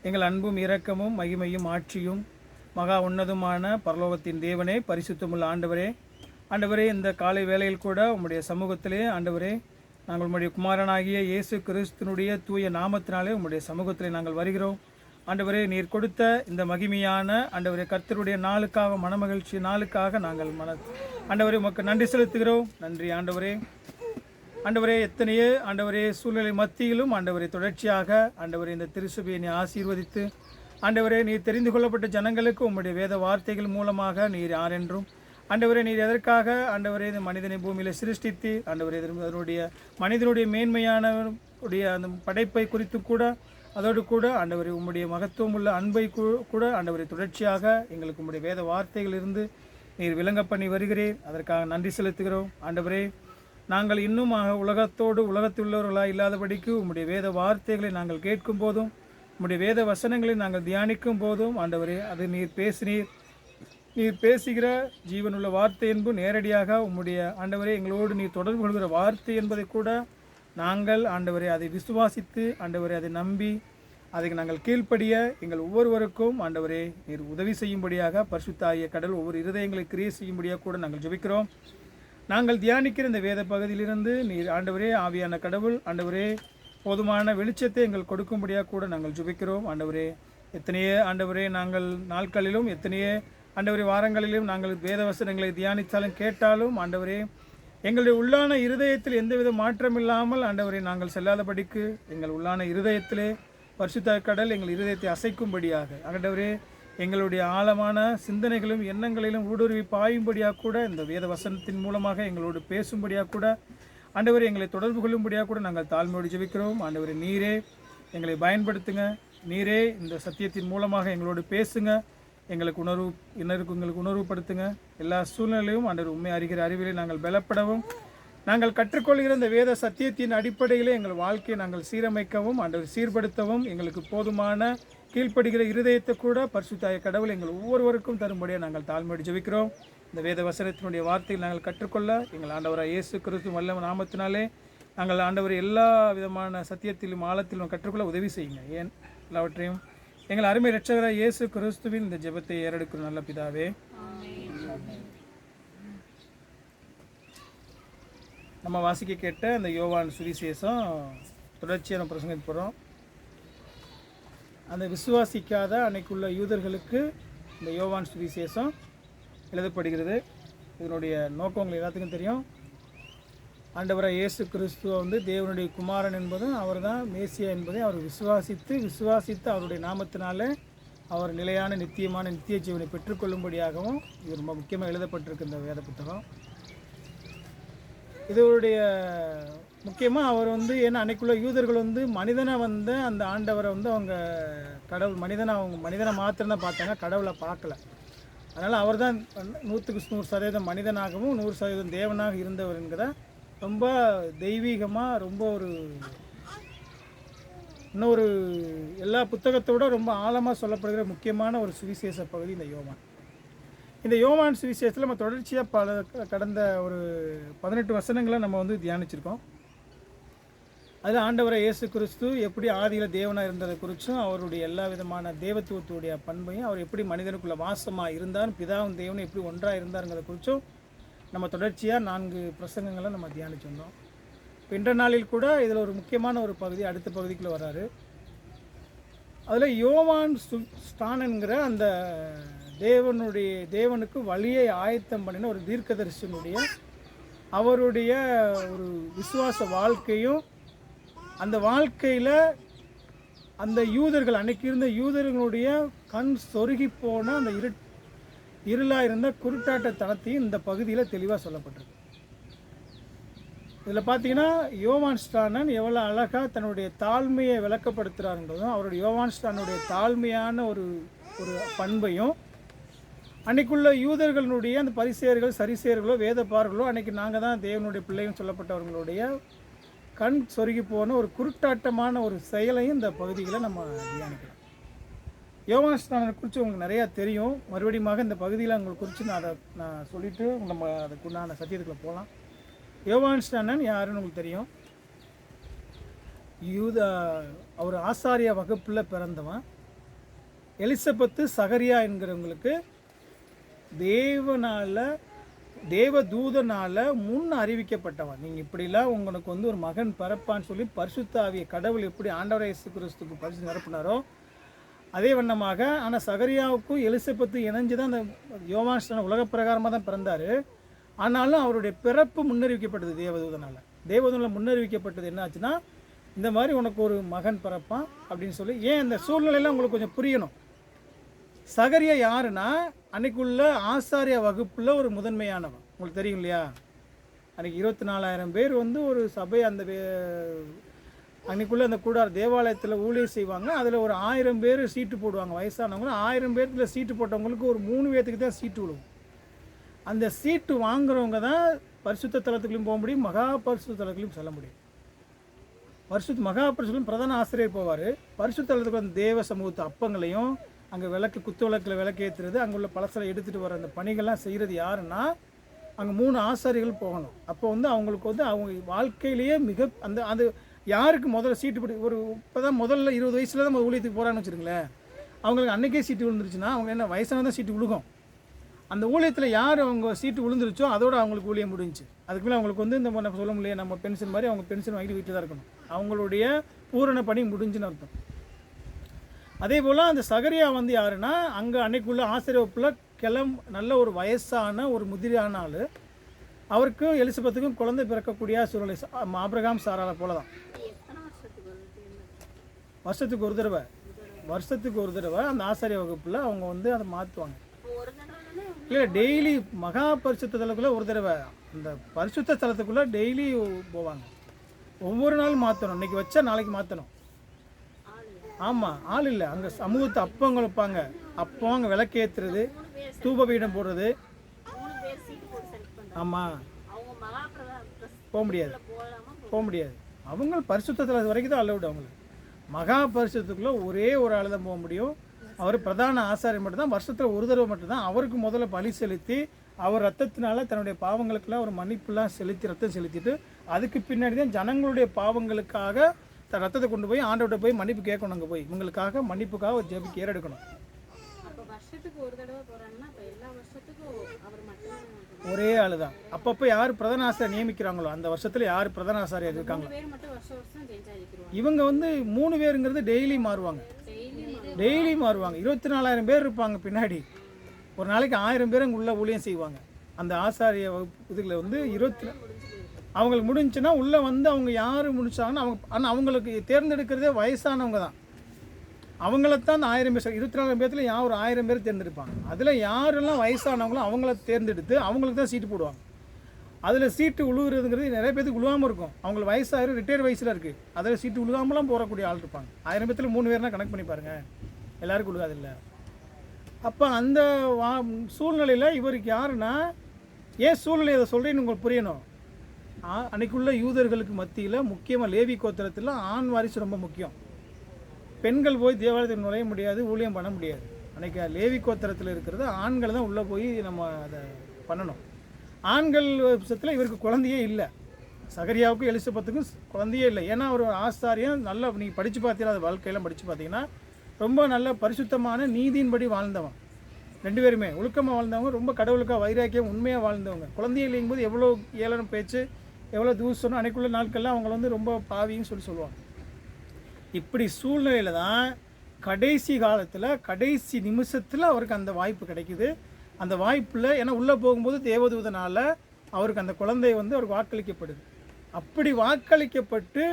எங்கள் அன்பும் இரக்கமும் மகிமையும் ஆட்சியும் மகா உன்னதமான பரலோகத்தின் தேவனே, பரிசுத்தமுள்ள ஆண்டவரே, ஆண்டவரே, இந்த காலை வேளையில் கூட உம்முடைய சமூகத்திலே ஆண்டவரே, நாங்கள் உம்முடைய குமாரனாகிய இயேசு கிறிஸ்துனுடைய தூய நாமத்தினாலே உம்முடைய சமூகத்திலே நாங்கள் வருகிறோம். ஆண்டவரே, நீர் கொடுத்த இந்த மகிமையான ஆண்டவரே கர்த்தருடைய நாளுக்காக, மனமகிழ்ச்சி நாளுக்காக நாங்கள் ஆண்டவரே உமக்கு நன்றி செலுத்துகிறோம். நன்றி ஆண்டவரே. ஆண்டவரே, எத்தனையோ ஆண்டவரே சூழ்நிலை மத்தியிலும் ஆண்டவரை தொடர்ச்சியாக ஆண்டவரே இந்த திருச்சபையை நீ ஆசீர்வதித்து ஆண்டவரே, நீர் தெரிந்து கொள்ளப்பட்ட ஜனங்களுக்கு உம்முடைய வேத வார்த்தைகள் மூலமாக நீர் யார் என்றும் ஆண்டவரே, நீர் எதற்காக ஆண்டவரே இந்த மனிதனை பூமியில் சிருஷ்டித்து ஆண்டவரே அதனுடைய மனிதனுடைய மேன்மையான அந்த படைப்பை குறித்து கூட அதோடு கூட ஆண்டவரே உம்முடைய மகத்துவம் உள்ள அன்பை கூட ஆண்டவரை தொடர்ச்சியாக எங்களுக்கு உம்முடைய வேத வார்த்தைகள் இருந்து நீர் விளங்க பண்ணி வருகிறேன். அதற்காக நன்றி செலுத்துகிறோம். ஆண்டவரே, நாங்கள் இன்னும் உலகத்தில் உள்ளவர்களாக இல்லாதபடிக்கு உம்முடைய வேத வார்த்தைகளை நாங்கள் கேட்கும் போதும் உம்முடைய வேத வசனங்களை நாங்கள் தியானிக்கும் போதும் ஆண்டவரே, அது நீர் பேசுகிற ஜீவனுள்ள வார்த்தை என்பது நேரடியாக உம்முடைய ஆண்டவரே எங்களோடு நீர் தொடர்பு கொள்கிற வார்த்தை என்பதை கூட நாங்கள் ஆண்டவரே அதை விசுவாசித்து ஆண்டவரே அதை நம்பி அதை நாங்கள் கீழ்ப்படிய எங்கள் ஒவ்வொருவருக்கும் ஆண்டவரே நீர் உதவி செய்யும்படியாக பரிசுத்தாகிய கடல் ஒவ்வொரு இருதயங்களை கிரியை செய்யும்படியாக கூட நாங்கள் ஜெபிக்கிறோம். நாங்கள் தியானிக்கிற இந்த வேத பகுதியிலிருந்து நீர் ஆண்டவரே ஆவியான கடவுள் ஆண்டவரே போதுமான வெளிச்சத்தை எங்கள் கொடுக்கும்படியாக கூட நாங்கள் ஜெபிக்கிறோம். ஆண்டவரே, எத்தனையோ ஆண்டவரே நாங்கள் நாட்களிலும் எத்தனையோ ஆண்டவரே வாரங்களிலும் நாங்கள் வேத வசனங்களை தியானித்தாலும் கேட்டாலும் ஆண்டவரே எங்களுடைய உள்ளான இருதயத்தில் எந்தவித மாற்றம் இல்லாமல் ஆண்டவரே நாங்கள் செல்லாதபடிக்கு எங்கள் உள்ளான இருதயத்திலே பரிசுத்த கடல் எங்கள் இருதயத்தை அசைக்கும்படியாக ஆண்டவரே எங்களுடைய ஆழமான சிந்தனைகளும் எண்ணங்களிலும் ஊடுருவி பாயும்படியாக கூட இந்த வேத வசனத்தின் மூலமாக எங்களோடு பேசும்படியாக கூட ஆண்டவரே எங்களை தொடர்பு கொள்ளும்படியாக கூட நாங்கள் தாழ்மையோடு ஜெபிக்கிறோம். ஆண்டவரே, நீரே எங்களை பயன்படுத்துங்க. நீரே இந்த சத்தியத்தின் மூலமாக எங்களோடு பேசுங்க. எங்களுக்கு உணர்வுபடுத்துங்க. எல்லா சூழ்நிலையும் ஆண்டவர் உண்மை அறிகிற அறிவிலே நாங்கள் பலப்படவும் நாங்கள் கற்றுக்கொள்கிற இந்த வேத சத்தியத்தின் அடிப்படையிலே எங்கள் வாழ்க்கையை நாங்கள் சீரமைக்கவும் ஆண்டவர் சீர்படுத்தவும் எங்களுக்கு போதுமான கீழ்ப்படுகிற இருதயத்தை கூட பரிசுத்தாய கடவுள் எங்கள் ஒவ்வொருவருக்கும் தரும்படியாக நாங்கள் தாழ்மையோடு ஜெபிக்கிறோம். இந்த வேத வசனத்தினுடைய வார்த்தையில் நாங்கள் கற்றுக்கொள்ள எங்கள் ஆண்டவராக இயேசு கிறிஸ்து வல்ல நாமத்தினாலே நாங்கள் ஆண்டவர் எல்லா விதமான சத்தியத்திலும் ஆழத்திலும் கற்றுக்கொள்ள உதவி செய்யுங்க. ஏன் எல்லாவற்றையும் எங்கள் அருமை இரட்சகராக இயேசு கிறிஸ்துவின் இந்த ஜெபத்தை ஏறெடுக்கிற நல்ல பிதாவே. நம்ம வாசிக்க கேட்ட அந்த யோவான் சுவிசேஷம் தொடர்ச்சியான பிரசங்கிட்டு போகிறோம். அந்த விசுவாசிக்காத அன்னைக்குள்ள யூதர்களுக்கு இந்த யோவான் சுவிசேஷம் எழுதப்படுகிறது. இதனுடைய நோக்கம் உங்களுக்கு எல்லாத்துக்கும் தெரியும். ஆண்டவராக இயேசு கிறிஸ்துவ தேவனுடைய குமாரன் என்பதும் அவர் தான் மேசியா என்பதை அவர் விசுவாசித்து அவருடைய நாமத்தினால அவர் நிலையான நித்திய ஜீவனை பெற்றுக்கொள்ளும்படியாகவும் இது ரொம்ப முக்கியமாக எழுதப்பட்டிருக்கு இந்த வேத புத்தகம். இதனுடைய முக்கியமாக அவர் ஏன்னா அன்னைக்குள்ள யூதர்கள் மனிதனை அந்த ஆண்டவரை அவங்க கடவுள் மனிதனை மாத்திரம்தான் பார்த்தாங்க, கடவுளை பார்க்கல. அதனால் அவர் தான் 100% மனிதனாகவும் 100% தேவனாக இருந்தவர் என்கிற ரொம்ப தெய்வீகமாக ரொம்ப இன்னொரு எல்லா புத்தகத்தோட ரொம்ப ஆழமாக சொல்லப்படுகிற முக்கியமான ஒரு சுவிசேஷ பகுதி இந்த யோவான். இந்த யோவான் சுவிசேஷத்தில் நம்ம தொடர்ச்சியாக கடந்த ஒரு 18 வசனங்களை நம்ம தியானிச்சிருக்கோம். அதில் ஆண்டவரை இயேசு கிறிஸ்து எப்படி ஆதியில் தேவனாக இருந்ததை குறித்தும் அவருடைய எல்லா விதமான தேவத்துவத்துடைய பண்பையும் அவர் எப்படி மனிதனுக்குள்ளே வாசமாக இருந்தார், பிதாவும் தேவனும் எப்படி ஒன்றாக இருந்தாருங்கிறத குறித்தும் நம்ம தொடர்ச்சியாக 4 பிரசங்கங்களை நம்ம தியானிச்சு வந்தோம். இப்போ இன்ற நாளில் கூட இதில் ஒரு முக்கியமான ஒரு பகுதி அடுத்த பகுதிக்குள்ளே வராரு. அதில் யோவான் ஸ்நானன்கிற அந்த தேவனுக்கு வழியை ஆயத்தம் பண்ணின ஒரு தீர்க்கதரிசனுடைய அவருடைய ஒரு விசுவாச வாழ்க்கையும் அந்த வாழ்க்கையில் அந்த யூதர்கள் அன்னைக்கு இருந்த யூதர்களுடைய கண் சொருகி போன அந்த இருளாக இருந்த குருட்டாட்டத்தனத்தையும் இந்த பகுதியில் தெளிவாக சொல்லப்பட்டிருக்கு. இதில் பார்த்தீங்கன்னா யோவான் ஸ்நானன் எவ்வளோ அழகாக தன்னுடைய தாழ்மையை விளக்கப்படுத்துகிறாருன்றதும் அவருடைய யோவான் ஸ்நானுடைய தாழ்மையான ஒரு பண்பையும் அன்றைக்குள்ள யூதர்களுடைய அந்த பரிசேயர்கள் சரிசேயர்களோ வேதப்பார்களோ அன்றைக்கி நாங்கள் தான் தேவனுடைய பிள்ளையும் சொல்லப்பட்டவர்களுடைய கண் சொருகி போன ஒரு குருட்டாட்டமான ஒரு செயலையும் இந்த பகுதிகளை நம்ம தியானிக்கிறோம். யோவான் ஸ்நானனை குறித்து உங்களுக்கு நிறையா தெரியும். மறுபடியும் இந்த பகுதியில் உங்களுக்கு குறித்து நான் சொல்லிவிட்டு நம்ம அதுக்குண்டான சத்தியத்துக்குள்ளே போகலாம். யோவான் ஸ்நானன் யாருன்னு உங்களுக்கு தெரியும். அவர் ஆசாரிய வகுப்பில் பிறந்தவன். எலிசபெத்து சகரியா என்கிறவங்களுக்கு தேவதூதனால் முன் அறிவிக்கப்பட்டவன். நீங்கள் இப்படிலாம் உங்களுக்கு வந்து ஒரு மகன் பிறப்பான்னு சொல்லி பரிசுத்த ஆவியை கடவுள் எப்படி ஆண்டவர் இயேசு கிறிஸ்துக்கு பரிசு நிரப்பினாரோ அதே வண்ணமாக. ஆனால் சகரியாவுக்கும் எலிசபெத்து இணைஞ்சு தான் அந்த யோவான் ஸ்நானன் உலக பிரகாரமாக தான் பிறந்தார். ஆனாலும் அவருடைய பிறப்பு முன்னறிவிக்கப்பட்டது தேவதூதனால். தேவதூதனால் முன்னறிவிக்கப்பட்டது என்ன ஆச்சுன்னா, இந்த மாதிரி உனக்கு ஒரு மகன் பிறப்பான் அப்படின்னு சொல்லி. ஏன் இந்த சூழ்நிலையெல்லாம் உங்களுக்கு கொஞ்சம் புரியணும். சகரியா யாருன்னா, அன்னைக்குள்ள ஆசாரிய வகுப்பில் ஒரு முதன்மையானவன். உங்களுக்கு தெரியும் இல்லையா? அன்றைக்கி 24,000 பேர் வந்து ஒரு சபை அந்த அன்றைக்குள்ளே அந்த கூடார தேவாலயத்தில் ஊழியர் செய்வாங்க. அதில் ஒரு 1000 பேர் சீட்டு போடுவாங்க. வயசானவங்க 1000 பேர்த்தில் சீட்டு போட்டவங்களுக்கு ஒரு 3 பேர்த்துக்கு தான் சீட்டு விடுவோம். அந்த சீட்டு வாங்குறவங்க தான் பரிசுத்த தலத்துக்குள்ளையும் போக முடியும், மகா பரிசுத்த தலத்துலையும் செல்ல முடியும். மகா பரிசுத்தம் பிரதான ஆசிரியர் போவார். பரிசுத்த தலத்துக்கு அந்த தேவ சமூகத்து அப்பங்களையும் அங்கே குத்து விளக்கில் விளக்கு ஏற்றுறது, அங்கே உள்ள பழசலை எடுத்துகிட்டு வர அந்த பணிகள்லாம் செய்கிறது யாருன்னா, அங்கே 3 ஆசாரிகள் போகணும். அப்போ வந்து அவங்களுக்கு வந்து அவங்க வாழ்க்கையிலேயே அது யாருக்கு முதல்ல சீட்டு பிடி இப்போ தான் முதல்ல 20 வயசில் தான் ஊழியத்துக்கு போகிறான்னு வச்சுருங்களேன். அவங்களுக்கு அன்றைக்கே சீட்டு விழுந்துருச்சுன்னா அவங்க என்ன வயசான தான் சீட்டு விழுகும். அந்த ஊழியத்தில் யார் அவங்க சீட்டு விழுந்துருச்சோ அதோடு அவங்களுக்கு ஊழியம் முடிஞ்சு. அதுக்கு மேலே அவங்களுக்கு வந்து இந்த நம்ம சொல்ல முடியல, நம்ம பென்ஷன் மாதிரி அவங்க பென்ஷன் வாங்கிட்டு வீட்டில் தான் இருக்கணும். அவங்களுடைய பூரண பணி முடிஞ்சுன்னு அர்த்தம். அதே போல் அந்த சகரியா வந்து யாருன்னா, அங்கே அன்னைக்குள்ள ஆசிரியர் வகுப்பில் நல்ல ஒரு வயசான ஒரு முதிரியான ஆள். அவருக்கும் எலிசபெத்துக்கும் குழந்தை பிறக்கக்கூடிய சூழ்நிலை ஆபிரகாம் சாராளை போல தான். வருஷத்துக்கு ஒரு தடவை அந்த ஆசாரிய வகுப்பில் அவங்க வந்து அதை மாற்றுவாங்க. இல்லை, டெய்லி மகா பரிசுத்த தலத்துக்குள்ளே ஒரு தடவை, அந்த பரிசுத்த தலத்துக்குள்ளே டெய்லி போவாங்க. ஒவ்வொரு நாளும் மாற்றணும். இன்றைக்கி வச்சா நாளைக்கு மாற்றணும். ஆமாம், ஆள் இல்லை. அங்கே சமூகத்தை அப்பங்கள் வைப்பாங்க. அப்போ அங்கே விளக்கேற்றுறது, தூப பீடம் போடுறது. ஆமாம், போக முடியாது. அவங்க பரிசுத்த தலத்து வரைக்கும் தான் அலவுட். அவங்களுக்கு மகா பரிசுத்துக்குள்ளே ஒரே ஒரு ஆள் தான் போக முடியும். அவர் பிரதான ஆசாரியர் மட்டும்தான். வருஷத்தில் ஒரு தடவை மட்டும்தான் அவருக்கு முதல்ல பலி செலுத்தி அவர் ரத்தத்தினால தன்னுடைய பாவங்களுக்கெல்லாம் ஒரு மன்னிப்புலாம் ரத்தம் செலுத்திட்டு அதுக்கு பின்னாடி தான் ஜனங்களுடைய பாவங்களுக்காக ரத்தத்தை கொண்டு போய் ஆண்டவர்கிட்ட போய் மன்னிப்பு கேட்கணும். அங்கே போய் இவங்களுக்காக மன்னிப்புக்காக ஒரு ஜெபிக்கு ஏறெடுக்கணும். ஒரே ஆளு தான். அப்பப்போ யார் பிரதான ஆசாரியர் நியமிக்கிறாங்களோ அந்த வருஷத்தில் யார் பிரதான ஆசாரியர் இருக்காங்களோ இவங்க வந்து 3 பேருங்கிறது டெய்லி மாறுவாங்க. 24,000 பேர் இருப்பாங்க பின்னாடி. ஒரு நாளைக்கு 1000 பேர் அங்கே உள்ள ஊழியம் செய்வாங்க. அந்த ஆசாரிய இதில் வந்து அவங்களுக்கு முடிஞ்சுன்னா உள்ளே வந்து அவங்க யார் முடிச்சாங்கன்னா ஆனால் அவங்களுக்கு தேர்ந்தெடுக்கிறதே வயசானவங்க தான். அவங்களத்தான் அந்த 1000 பேர் 24,000 பேர்த்தில் ஒரு 1000 பேர் தேர்ந்தெடுப்பாங்க. அதில் யாரெல்லாம் வயசானவங்களோ அவங்கள தேர்ந்தெடுத்து அவங்களுக்கு தான் சீட்டு போடுவாங்க. அதில் சீட்டு உழுவுறதுங்கிறது நிறைய பேருக்கு உழுவாமல் இருக்கும். அவங்களுக்கு வயசாக ரிட்டையர் வயசில் இருக்குது. அதில் சீட்டு உழுகாமலாம் போகக்கூடிய ஆள் இருப்பாங்க. 1000 பேர்த்தில் 3 பேர்னா கணக்கு பண்ணி பாருங்கள், எல்லாருக்கும் உழுகாதில்லை. அப்போ அந்த சூழ்நிலையில் இவருக்கு யாருன்னா, ஏன் சூழ்நிலை அதை சொல்கிறேன்னு உங்களுக்கு புரியணும். அன்றைக்குள்ள யூதர்களுக்கு மத்தியில் முக்கியமாக லேவி கோத்திரத்தில் ஆண் வாரிசு ரொம்ப முக்கியம். பெண்கள் போய் தேவாலயத்தில் நுழைய முடியாது, ஊழியம் பண்ண முடியாது. அன்றைக்கி லேவி கோத்திரத்தில் இருக்கிறது ஆண்கள் தான் உள்ளே போய் நம்ம அதை பண்ணணும். ஆண்கள் விஷயத்தில் இவருக்கு குழந்தையே இல்லை. சகரியாவுக்கும் எலிசபெத்துக்கும் குழந்தையே இல்லை. ஏன்னா ஒரு ஆசாரியம் நல்லா நீங்கள் படித்து பார்த்தீங்கன்னா அது வாழ்க்கையெல்லாம் படித்து பார்த்தீங்கன்னா ரொம்ப நல்ல பரிசுத்தமான நீதியின்படி வாழ்ந்தவன். 2 பேருமே ஒழுக்கமாக வாழ்ந்தவங்க, ரொம்ப கடவுளுக்காக வைராக்கியம் உண்மையாக வாழ்ந்தவங்க. குழந்தைய இல்லைங்கும்போது எவ்வளோ ஏளனம் பேச்சு, எவ்வளோ தூசணும். அன்றைக்குள்ள நாட்கள்லாம் அவங்கள வந்து ரொம்ப பாவின்னு சொல்லுவாங்க. இப்படி சூழ்நிலையில் தான் கடைசி காலத்தில் கடைசி நிமிஷத்தில் அவருக்கு அந்த வாய்ப்பு கிடைக்குது. அந்த வாய்ப்பில் ஏன்னா உள்ளே போகும்போது தேவதூதனால் அவருக்கு அந்த குழந்தை வந்து அவருக்கு வாக்களிக்கப்படுது. அப்படி வாக்களிக்கப்பட்டு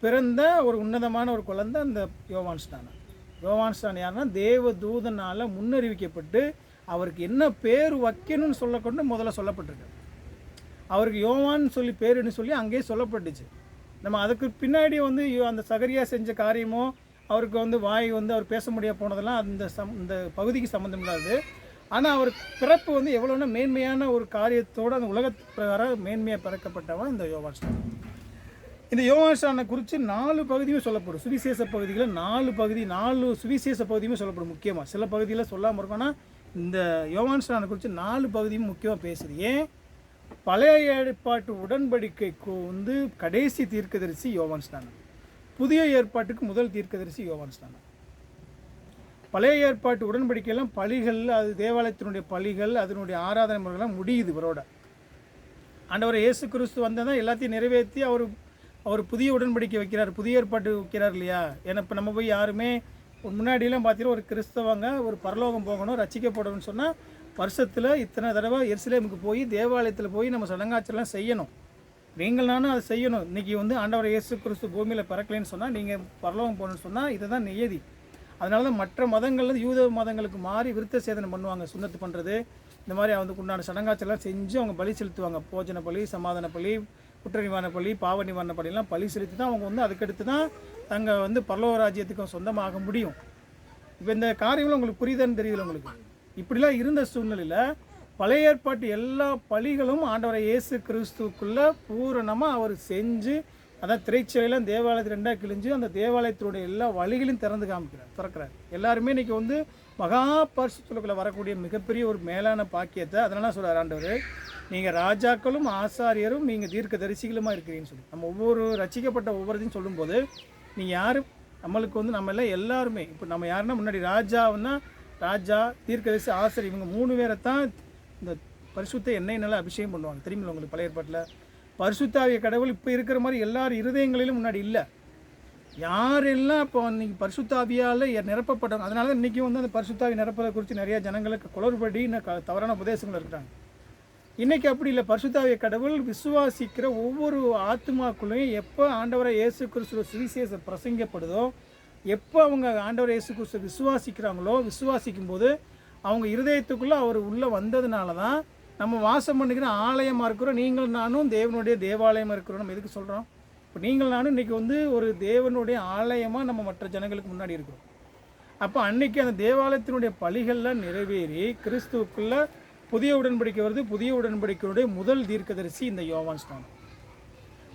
பிறந்த ஒரு உன்னதமான ஒரு குழந்தை அந்த யோவான் ஸ்நானன். யோவான் ஸ்நானன் யாருன்னா தேவதூதனால் முன்னறிவிக்கப்பட்டு அவருக்கு என்ன பேர் வைக்கணும்னு சொல்லக்கொண்டு முதல்ல சொல்லப்பட்டிருக்கு. அவருக்கு யோவான் சொல்லி பேருன்னு சொல்லி அங்கேயே சொல்லப்பட்டுச்சு. நம்ம அதுக்கு பின்னாடி வந்து அந்த சகரியா செஞ்ச காரியமோ அவருக்கு வந்து வாய் வந்து அவர் பேச முடியாது போனதெல்லாம் இந்த பகுதிக்கு சம்மந்தம் இல்லாது. ஆனால் அவர் பிறப்பு வந்து எவ்வளோன்னா மேன்மையான ஒரு காரியத்தோடு அந்த உலக பிரகாரம் மேன்மையாக பிறக்கப்பட்டவன் இந்த யோவான் ஸ்நானன். இந்த யோவான் ஸ்நானனை குறித்து 4 பகுதியுமே சொல்லப்படும். சுவிசேஷ பகுதிகளில் 4 சுவிசேஷ பகுதியுமே சொல்லப்படும். முக்கியமாக சில பகுதியில் சொல்லாமல் இருக்கோன்னா இந்த யோவான் ஸ்நானனை குறித்து 4 பகுதியும் முக்கியமாக பேசுது. ஏன்? பழைய ஏற்பாட்டு உடன்படிக்கைக்கு வந்து கடைசி தீர்க்கதரிசி யோவான் ஸ்நானன். புதிய ஏற்பாட்டுக்கு முதல் தீர்க்கதரிசி யோவான் ஸ்நானன். பழைய ஏற்பாட்டு உடன்படிக்கையெல்லாம் பலிகள், அது தேவாலயத்தினுடைய பலிகள், அதனுடைய ஆராதனை முறைகள்லாம் முடியுது இவரோட. ஆண்டவர் இயேசு கிறிஸ்து வந்தால் தான் எல்லாத்தையும் நிறைவேற்றி அவர் புதிய உடன்படிக்கை வைக்கிறார், புதிய ஏற்பாட்டு வைக்கிறார் இல்லையா. ஏன்னா இப்போ நம்ம போய் யாருமே முன்னாடியெல்லாம் பார்த்தீங்கன்னா ஒரு கிறிஸ்தவங்க ஒரு பரலோகம் போகணும், ரட்சிக்கப்படணும்னு சொன்னால் வருஷத்தில் இத்தனை தடவை எருசலேமுக்கு போய் தேவாலயத்தில் போய் நம்ம சடங்காச்சலாம் செய்யணும். நீங்கள் நானும் அதை செய்யணும். இன்றைக்கி வந்து ஆண்டவர் இயேசு கிறிஸ்து பூமியில் பிறக்கலைன்னு சொன்னால் நீங்கள் பரலோகம் போகணும்னு சொன்னால் இதை தான் நியதி. அதனால தான் மற்ற மதங்கள்லேருந்து யூத மதங்களுக்கு மாறி விருத்த சேதனை பண்ணுவாங்க, சுண்ணத்து பண்ணுறது, இந்த மாதிரி அவங்களுக்கு உண்டான சடங்காச்சலாம் செஞ்சு அவங்க பலி செலுத்துவாங்க. போஜன பலி, சமாதான பலி, குற்ற நிவாரண பலி, பாவ நிவாரண பலிலாம் பலி செலுத்தி தான் அவங்க வந்து அதுக்கடுத்து தான் தங்கள் வந்து பரலோக ராஜ்யத்துக்கும் சொந்தமாக முடியும். இப்போ இந்த காரியங்களும் உங்களுக்கு புரியுதான்னு தெரியல. உங்களுக்கு இப்படிலாம் இருந்த சூழ்நிலையில் பழைய ஏற்பாட்டு எல்லா பலிகளும் ஆண்டவரை இயேசு கிறிஸ்துக்குள்ளே பூரணமாக அவர் செஞ்சு, அதான் திரைச்சலையெல்லாம் தேவாலயத்தை ரெண்டாக கிழிஞ்சு அந்த தேவாலயத்தினுடைய எல்லா வழிகளையும் திறக்கிறார். எல்லாருமே இன்றைக்கி வந்து மகா பரிசுத்தத்துக்குள்ளே வரக்கூடிய மிகப்பெரிய ஒரு மேலான பாக்கியத்தை அதனால சொல்கிறார் ஆண்டவர், நீங்கள் ராஜாக்களும் ஆசாரியரும் நீங்கள் தீர்க்க தரிசிகளுமாக இருக்கிறீங்கன்னு சொல்லி. நம்ம ஒவ்வொரு ரசிக்கப்பட்ட ஒவ்வொருத்தையும் சொல்லும்போது நீங்கள் யார், நம்மளுக்கு வந்து நம்ம எல்லாம் எல்லாருமே இப்போ நம்ம யாருன்னா முன்னாடி ராஜாவுன்னா ராஜா, தீர்க்கதரிசி, ஆசாரி, இவங்க 3 பேரை தான் இந்த பரிசுத்த எண்ணெய் நல்லா அபிஷேகம் பண்ணுவாங்க. தெரியுமில்ல உங்களுக்கு பழைய ஏற்பாட்டில் பரிசுத்தாவிய கடவுள் இப்போ இருக்கிற மாதிரி எல்லார் இருதயங்களிலும் முன்னாடி இல்லை. யாரெல்லாம் இப்போ இன்றைக்கி பரிசுத்தாவியால் நிரப்பப்பட்டாங்க. அதனால தான் இன்றைக்கி வந்து அந்த பரிசுத்தாவி நிரப்பதை குறித்து நிறையா ஜனங்களுக்கு குளறுபடி தவறான உபதேசங்கள் இருக்கிறாங்க. இன்றைக்கி அப்படி இல்லை. பரிசுத்தாவிய கடவுள் விசுவாசிக்கிற ஒவ்வொரு ஆத்மாக்குள்ளேயும் எப்போ ஆண்டவரை இயேசு கிறிஸ்துவ சுவிசேஷம் பிரசங்கப்படுதோ, எப்போ அவங்க ஆண்டவரை இயேசு கிறிஸ்துவ விசுவாசிக்கிறாங்களோ, விசுவாசிக்கும் போது அவங்க இருதயத்துக்குள்ளே அவர் உள்ளே வந்ததுனால தான் நம்ம வாசம் பண்ணிக்கிற ஆலயமாக இருக்கிறோம். நீங்கள் நானும் தேவனுடைய தேவாலயமாக இருக்கிறோம். நம்ம எதுக்கு சொல்கிறோம்? இப்போ நீங்கள் நானும் இன்றைக்கி வந்து ஒரு தேவனுடைய ஆலயமாக நம்ம மற்ற ஜனங்களுக்கு முன்னாடி இருக்கிறோம். அப்போ அன்றைக்கி அந்த தேவாலயத்தினுடைய பலிகள்லாம் நிறைவேறி கிறிஸ்துவுக்குள்ளே புதிய உடன்படிக்கை வருது. புதிய உடன்படிக்கையுடைய முதல் தீர்க்கதரிசி இந்த யோவான் ஸ்நானம்.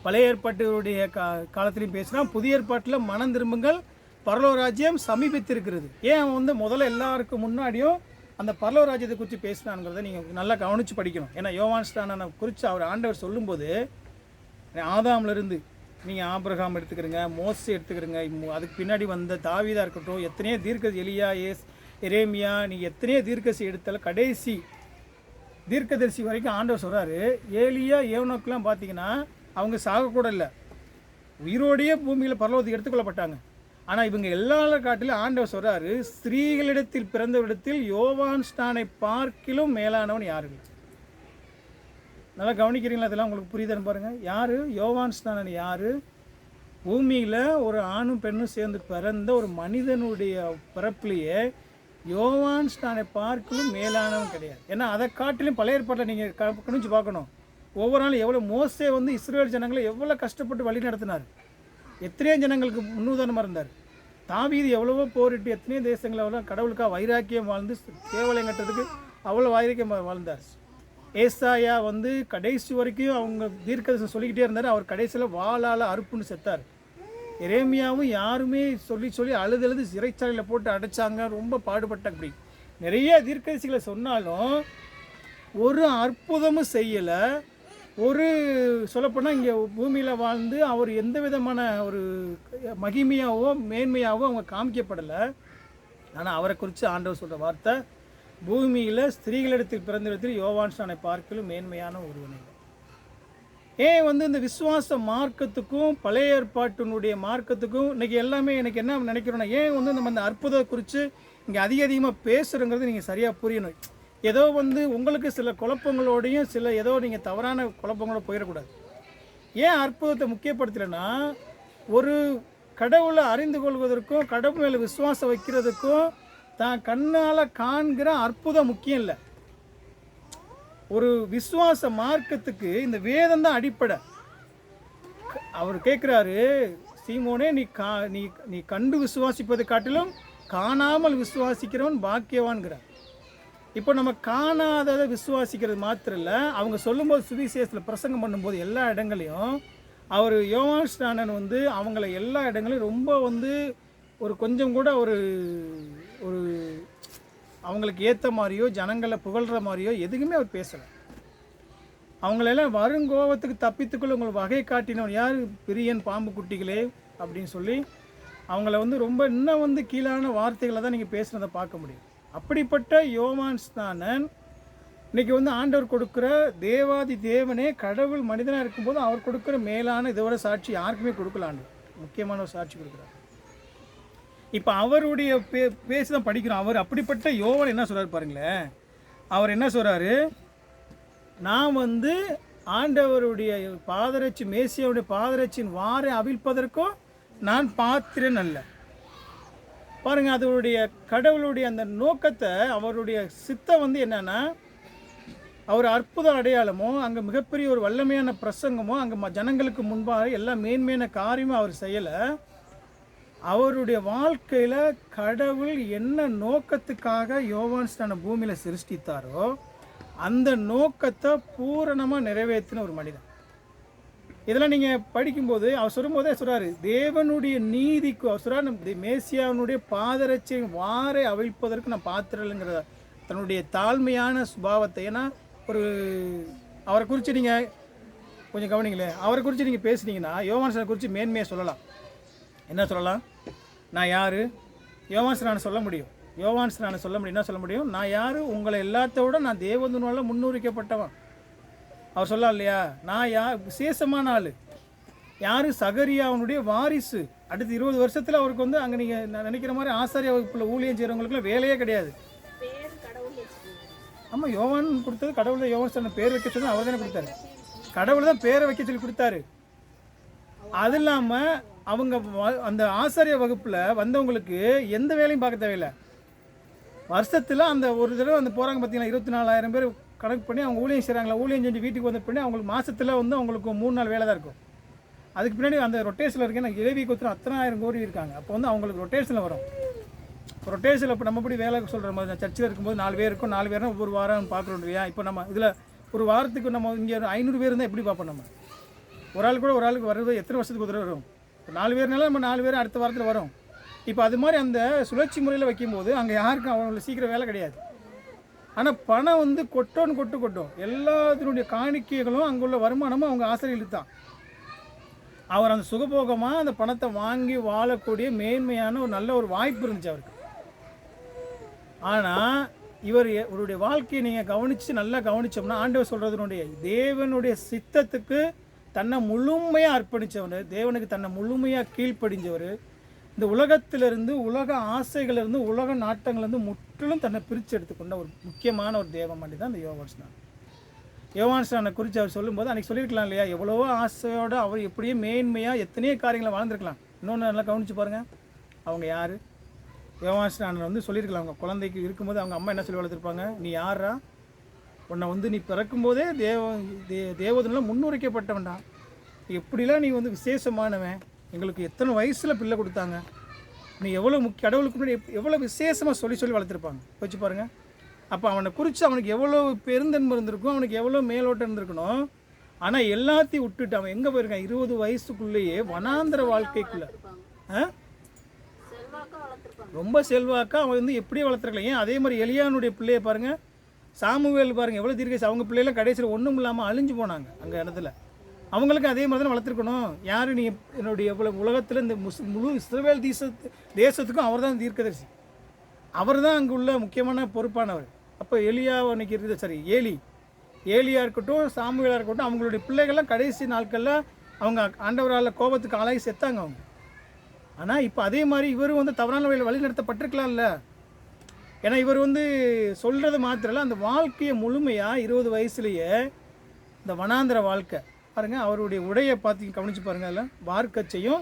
பழைய ஏற்பாட்டுடைய காலத்திலையும் பேசினா புதிய ஏற்பாட்டில் மனம் திரும்புங்கள், பரலோக ராஜ்யம் சமீபித்திருக்கிறது. ஏன் அவன் வந்து முதல்ல எல்லாருக்கும் முன்னாடியும் அந்த பரலோக ராஜ்யத்தை குறித்து பேசினாங்கிறத நீங்கள் நல்லா கவனித்து படிக்கணும். ஏன்னா யோவான் ஸ்நானனை குறித்து அவர் ஆண்டவர் சொல்லும்போது ஆதாம்லேருந்து நீங்கள் ஆபிரகாம் எடுத்துக்கிறீங்க, மோசே எடுத்துக்கிறீங்க, அதுக்கு பின்னாடி வந்த தாவீதா இருக்கட்டும், எத்தனையோ தீர்க்கதரிசி எலியா, எரேமியா, நீங்கள் எத்தனையோ தீர்க்கதரிசி எடுத்தாலும் கடைசி தீர்க்கதரிசி வரைக்கும் ஆண்டவர் சொல்கிறாரு. ஏலியா ஏவனோக்கெலாம் பார்த்தீங்கன்னா அவங்க சாகக்கூட இல்லை, உயிரோடையே பூமியில் பரலோகத்துக்கு எடுத்துக்கொள்ளப்பட்டாங்க. ஆனால் இவங்க எல்லா காட்டிலும் ஆண்டவர் சொல்கிறாரு, ஸ்திரீகளிடத்தில் பிறந்தவரிடத்தில் யோவான் ஸ்நானை பார்க்கிலும் மேலானவன் யாருங்க. நல்லா கவனிக்கிறீங்களா? அதெல்லாம் உங்களுக்கு புரியுதுன்னு பாருங்கள். யார் யோவான் ஸ்நானன்? யார்? பூமியில் ஒரு ஆணும் பெண்ணும் சேர்ந்து பிறந்த ஒரு மனிதனுடைய பிறப்புலேயே யோவான் ஸ்நானை பார்க்கிலும் மேலானவன் கிடையாது. ஏன்னா அதை காட்டிலும் பழைய ஏற்பாட்டில் நீங்கள் கணிச்சு பார்க்கணும். ஒவ்வொரு நாளும் எவ்வளோ மோசே வந்து இஸ்ரேல் ஜனங்களை எவ்வளோ கஷ்டப்பட்டு வழி நடத்தினார், எத்தனையோ ஜனங்களுக்கு முன்னுதாரணமாக இருந்தார். தாவீது எவ்வளவோ போரிட்டு எத்தனையோ தேசங்களை அவ்வளோ கடவுளுக்காக வைராக்கியம் வாழ்ந்து தேவாலயம் கட்டுறதுக்கு அவ்வளோ வைராக்கியம் வாழ்ந்தார். ஏசாயா வந்து கடைசி வரைக்கும் அவங்க தீர்க்கதரிசனம் சொல்லிக்கிட்டே இருந்தார். அவர் கடைசியில் வாளால் அறுப்புன்னு செத்தார். எரேமியாவும் யாருமே சொல்லி அழுது சிறைச்சாலையில் போட்டு அடைச்சாங்க, ரொம்ப பாடுபட்ட. அப்படி நிறைய தீர்க்கதரிசிகளை சொன்னாலும் ஒரு அற்புதமும் செய்யலை. ஒரு சொல்லப்போனால் இங்கே பூமியில் வாழ்ந்து அவர் எந்த விதமான ஒரு மகிமையாவோ மேன்மையாவோ அவங்க காமிக்கப்படலை. ஆனால் அவரை குறித்து ஆண்டவர் சொல்கிற வார்த்தை, பூமியில் ஸ்திரீகளிடத்தில் பிறந்திடத்தில் யோவான் ஸ்நானை பார்க்கலும் மேன்மையான ஒருவனை. ஏன் வந்து இந்த விசுவாச மார்க்கத்துக்கும் பழைய ஏற்பாட்டினுடைய மார்க்கத்துக்கும் இன்றைக்கி எல்லாமே எனக்கு என்ன நினைக்கிறோன்னா, ஏன் வந்து நம்ம அந்த அற்புதத்தை குறித்து இங்கே அதிகமாக பேசுகிறோங்கிறது நீங்கள் சரியாக புரியணும். ஏதோ வந்து உங்களுக்கு சில குழப்பங்களோடையும் சில ஏதோ நீங்கள் தவறான குழப்பங்களோட போயிடக்கூடாது. ஏன் அற்புதத்தை முக்கியப்படுத்தலைன்னா, ஒரு கடவுளை அறிந்து கொள்வதற்கும் கடவுள் மேலே விசுவாசம் வைக்கிறதுக்கும் தான் கண்ணால் காண்கிற அற்புதம் முக்கியம் இல்லை. ஒரு விசுவாச மார்க்கத்துக்கு இந்த வேதம் தான் அடிப்படை. அவர் கேட்குறாரு, சீமோனே நீ கண்டு விசுவாசிப்பதை காட்டிலும் காணாமல் விசுவாசிக்கிறவன் பாக்கியவான்கிறார். இப்போ நம்ம காணாததை விசுவாசிக்கிறது மாத்திரம் இல்லை, அவங்க சொல்லும்போது சுவிசேஷத்தில் பிரசங்கம் பண்ணும்போது எல்லா இடங்களையும் அவர் யோவான் ஸ்நானன் வந்து அவங்கள எல்லா இடங்களையும் ரொம்ப வந்து ஒரு கொஞ்சம் கூட ஒரு ஒரு அவங்களுக்கு ஏற்ற மாதிரியோ ஜனங்களை புகழ்கிற மாதிரியோ எதுக்குமே அவர் பேசலை. அவங்களெல்லாம் வருங்கோபத்துக்கு தப்பித்துக்குள்ள உங்களை வகை காட்டினவன் யார்? பிரியன் பாம்பு குட்டிகளே அப்படின்னு சொல்லி அவங்கள வந்து ரொம்ப இன்னும் வந்து கீழான வார்த்தைகளை தான் நீங்கள் பேசுகிறத பார்க்க முடியும். அப்படிப்பட்ட யோவான் ஸ்நானன் இன்றைக்கி வந்து ஆண்டவர் கொடுக்குற தேவாதி தேவனே கடவுள் மனிதனாக இருக்கும்போது அவர் கொடுக்குற மேலான இதோட சாட்சி யாருக்குமே கொடுக்கலான்னு முக்கியமான ஒரு சாட்சி கொடுக்குறார். இப்போ அவருடைய பேசி தான் படிக்கிறோம். அவர் அப்படிப்பட்ட யோவான் என்ன சொல்கிறார் பாருங்களேன். அவர் என்ன சொல்கிறாரு, நான் வந்து ஆண்டவருடைய பாதரட்சி மேசியாவுடைய பாதரட்சியின் வாரை அவிழ்ப்பதற்கும் நான் பாத்திரன் அல்ல. பாருங்கள், அதனுடைய கடவுளுடைய அந்த நோக்கத்தை அவருடைய சித்தம் வந்து என்னென்னா, அவர் அற்புத அடையாளமோ அங்கே மிகப்பெரிய ஒரு வல்லமையான பிரசங்கமோ அங்கே ஜனங்களுக்கு முன்பாக எல்லாம் மேன்மையான காரியமும் அவர் செய்யலை. அவருடைய வாழ்க்கையில் கடவுள் என்ன நோக்கத்துக்காக யோவான் ஸ்நானன் பூமியில் சிருஷ்டித்தாரோ அந்த நோக்கத்தை பூரணமாக நிறைவேற்றின ஒரு மனிதன். இதெல்லாம் நீங்கள் படிக்கும்போது அவர் சொல்லும்போதே சொல்கிறாரு, தேவனுடைய நீதிக்கு அவர் சொல்கிறார், மேசியாவினுடைய பாதரட்சியை வாரை அவிழ்ப்பதற்கு நான் பாத்திரலைங்கிற தன்னுடைய தாழ்மையான சுபாவத்தை. ஏன்னா ஒரு அவரை குறித்து நீங்கள் கொஞ்சம் கவனிங்களேன். அவரை குறித்து நீங்கள் பேசுனீங்கன்னா யோவான் ஸ்நானனை குறித்து மேன்மையாக சொல்லலாம். என்ன சொல்லலாம்? நான் யார்? யோவான் ஸ்நானனை சொல்ல முடியும். யோவான் ஸ்நானனை சொல்ல முடியும். என்ன சொல்ல முடியும்? நான் யார்? உங்களை எல்லாத்தோட நான் தேவதூதனால முன்னுரிக்கப்பட்டவன். அவர் சொல்லலாம் இல்லையா? நான் யார்? விசேஷமான ஆள். யார்? சகரியாவுடைய வாரிசு. அடுத்து 20 வருஷத்தில் அவருக்கு வந்து அங்கே நீங்கள் நினைக்கிற மாதிரி ஆசாரிய வகுப்பில் ஊழியம் செய்கிறவங்களுக்குலாம் வேலையே கிடையாது. ஆமாம், யோவான் கொடுத்தது கடவுள் தான். யோவான் ஸ்நானன் பேர் வைக்க சொல்லி அவர் தானே கொடுத்தாரு. கடவுள் தான் பேரை வைக்க சொல்லி கொடுத்தாரு. அது இல்லாமல் அவங்க அந்த ஆசாரிய வகுப்பில் வந்தவங்களுக்கு எந்த வேலையும் பார்க்க தேவையில்லை. வருஷத்தில் அந்த ஒரு தடவை அந்த போகிறாங்க பார்த்தீங்கன்னா 24,000 பேர் கணக்கு பண்ணி அவங்க ஊழியம் செய்கிறாங்களா, ஊழியம் செஞ்சு வீட்டுக்கு வந்த பின்னாடி அவங்களுக்கு மாதத்தில் வந்து அவங்களுக்கு 3 நாள் வேலை தான் இருக்கும். அதுக்கு பின்னாடி அந்த ரொட்டேஷனில் இருக்கேன் இலவி கொத்துன 10,000 கோடி இருக்காங்க. அப்போ வந்து அவங்களுக்கு ரொட்டேஷனில் வரும். ரொட்டேஷனில் இப்போ நம்ம இப்படி வேலை சொல்கிற மாதிரி சர்ச்சில் இருக்கும்போது 4 பேர் இருக்கும். 4 பேர்னா ஒவ்வொரு வாரம் பார்க்குறோம் இல்லையா? இப்போ நம்ம இதில் ஒரு வாரத்துக்கு நம்ம இங்கே 500 பேர் இருந்தால் எப்படி பார்ப்போம்? நம்ம ஒரு ஆள் கூட ஒரு ஆளுக்கு வர்றது எத்தனை வருஷத்துக்கு ஒரு தடவை வரும்? 4 பேர்னால நம்ம 4 பேர் அடுத்த வாரத்தில் வரும். இப்போ அது மாதிரி அந்த சுழற்சி முறையில் வைக்கும்போது அங்கே யாருக்கும் அவங்களுக்கு சீக்கிரம் வேலை கிடையாது. ஆனால் பணம் வந்து கொட்டும். எல்லாத்தினுடைய காணிக்கைகளும் அங்கே உள்ள வருமானமும் அவங்க ஆசிரியர்களுக்கு தான். அவர் அந்த சுகபோகமாக அந்த பணத்தை வாங்கி வாழக்கூடிய மேன்மையான ஒரு நல்ல ஒரு வாய்ப்பு இருந்துச்சு அவருக்கு. ஆனால் இவருடைய வாழ்க்கையை நீங்கள் நல்லா கவனித்தோம்னா ஆண்டவர் சொல்கிறதுனுடைய தேவனுடைய சித்தத்துக்கு தன்னை முழுமையாக அர்ப்பணித்தவர், தேவனுக்கு தன்னை முழுமையாக கீழ்ப்படிஞ்சவர், இந்த உலகத்திலிருந்து உலக ஆசைகளிலிருந்து உலக நாட்டங்கள்லேருந்து முற்றிலும் தன்னை பிரித்து எடுத்துக்கொண்ட ஒரு முக்கியமான ஒரு தேவமாண்டி தான் இந்த யோவான் ஸ்நானன். யோவான் ஸ்நானனை குறித்து அவர் சொல்லும்போது அன்றைக்கி சொல்லியிருக்கலாம் இல்லையா? எவ்வளவோ ஆசையோடு அவர் எப்படியே மேன்மையாக எத்தனையோ காரியங்களை வாழ்ந்துருக்கலாம். இன்னொன்று நல்லா கவனித்து பாருங்கள், அவங்க யார்? யோவான் ஸ்நானன் வந்து சொல்லியிருக்கலாம், அவங்க குழந்தைக்கு இருக்கும்போது அவங்க அம்மா என்ன சொல்லி வளர்த்துருப்பாங்க? நீ யாரா? உன்னை வந்து நீ பிறக்கும்போதே தேவதனால் முன்னுரைக்கப்பட்டவன்டா. எப்படிலாம் நீ வந்து விசேஷமானவன். எங்களுக்கு எத்தனை வயசில் பிள்ளை கொடுத்தாங்க. நீ எவ்வளோ கடவுளுக்கு முன்னாடி எவ்வளோ விசேஷமாக சொல்லி வளர்த்துருப்பாங்க. வச்சு பாருங்கள். அப்போ அவனை குறித்து அவனுக்கு எவ்வளோ பெருந்தன்மை இருந்திருக்கும், அவனுக்கு எவ்வளோ மேலோட்டம் இருந்திருக்கணும். ஆனால் எல்லாத்தையும் விட்டுட்டு அவன் எங்கே போயிருக்கான்? 20 வயசுக்குள்ளேயே வனாந்திர வாழ்க்கைக்குள்ளே ரொம்ப செல்வாக்காக அவன் வந்து எப்படியே வளர்த்துருக்கலாம். ஏன் அதே மாதிரி எலியானுடைய பிள்ளையை பாருங்கள், சாமுவேல் பாருங்கள், எவ்வளோ தீர்க்கதரிசி. அவங்க பிள்ளைலாம் கடைசியில் ஒன்றும் இல்லாமல் அழிஞ்சு போனாங்க அங்கே இடத்துல. அவங்களுக்கு அதே மாதிரி தான் வளர்த்துருக்கணும். யார்? நீ என்னுடைய எவ்வளோ உலகத்தில் இந்த முழு இஸ்ரவேல் தேசத்துக்கும் அவர் தான் தீர்க்கதரிசி. அவர் தான் அங்கே உள்ள முக்கியமான பொறுப்பானவர். அப்போ எலியா அன்றைக்கி இருக்குது, சரி ஏலியா இருக்கட்டும், சாமுவேலாக இருக்கட்டும், அவங்களுடைய பிள்ளைகள்லாம் கடைசி நாட்களில் அவங்க ஆண்டவரால் கோபத்துக்கு ஆளாகி செத்தாங்க அவங்க. ஆனால் இப்போ அதே மாதிரி இவர் வந்து தவறான வழியில் வழிநடத்தப்பட்டிருக்கலாம்ல. ஏன்னா இவர் வந்து சொல்கிறது மாத்திரம் இல்லை, அந்த வாழ்க்கையை முழுமையாக 20 வயசுலேயே இந்த வனாந்திர வாழ்க்கை பாருங்கள். அவருடைய உடையை பார்த்து கவனித்து பாருங்கள். அதில் வார்க்கச்சையும்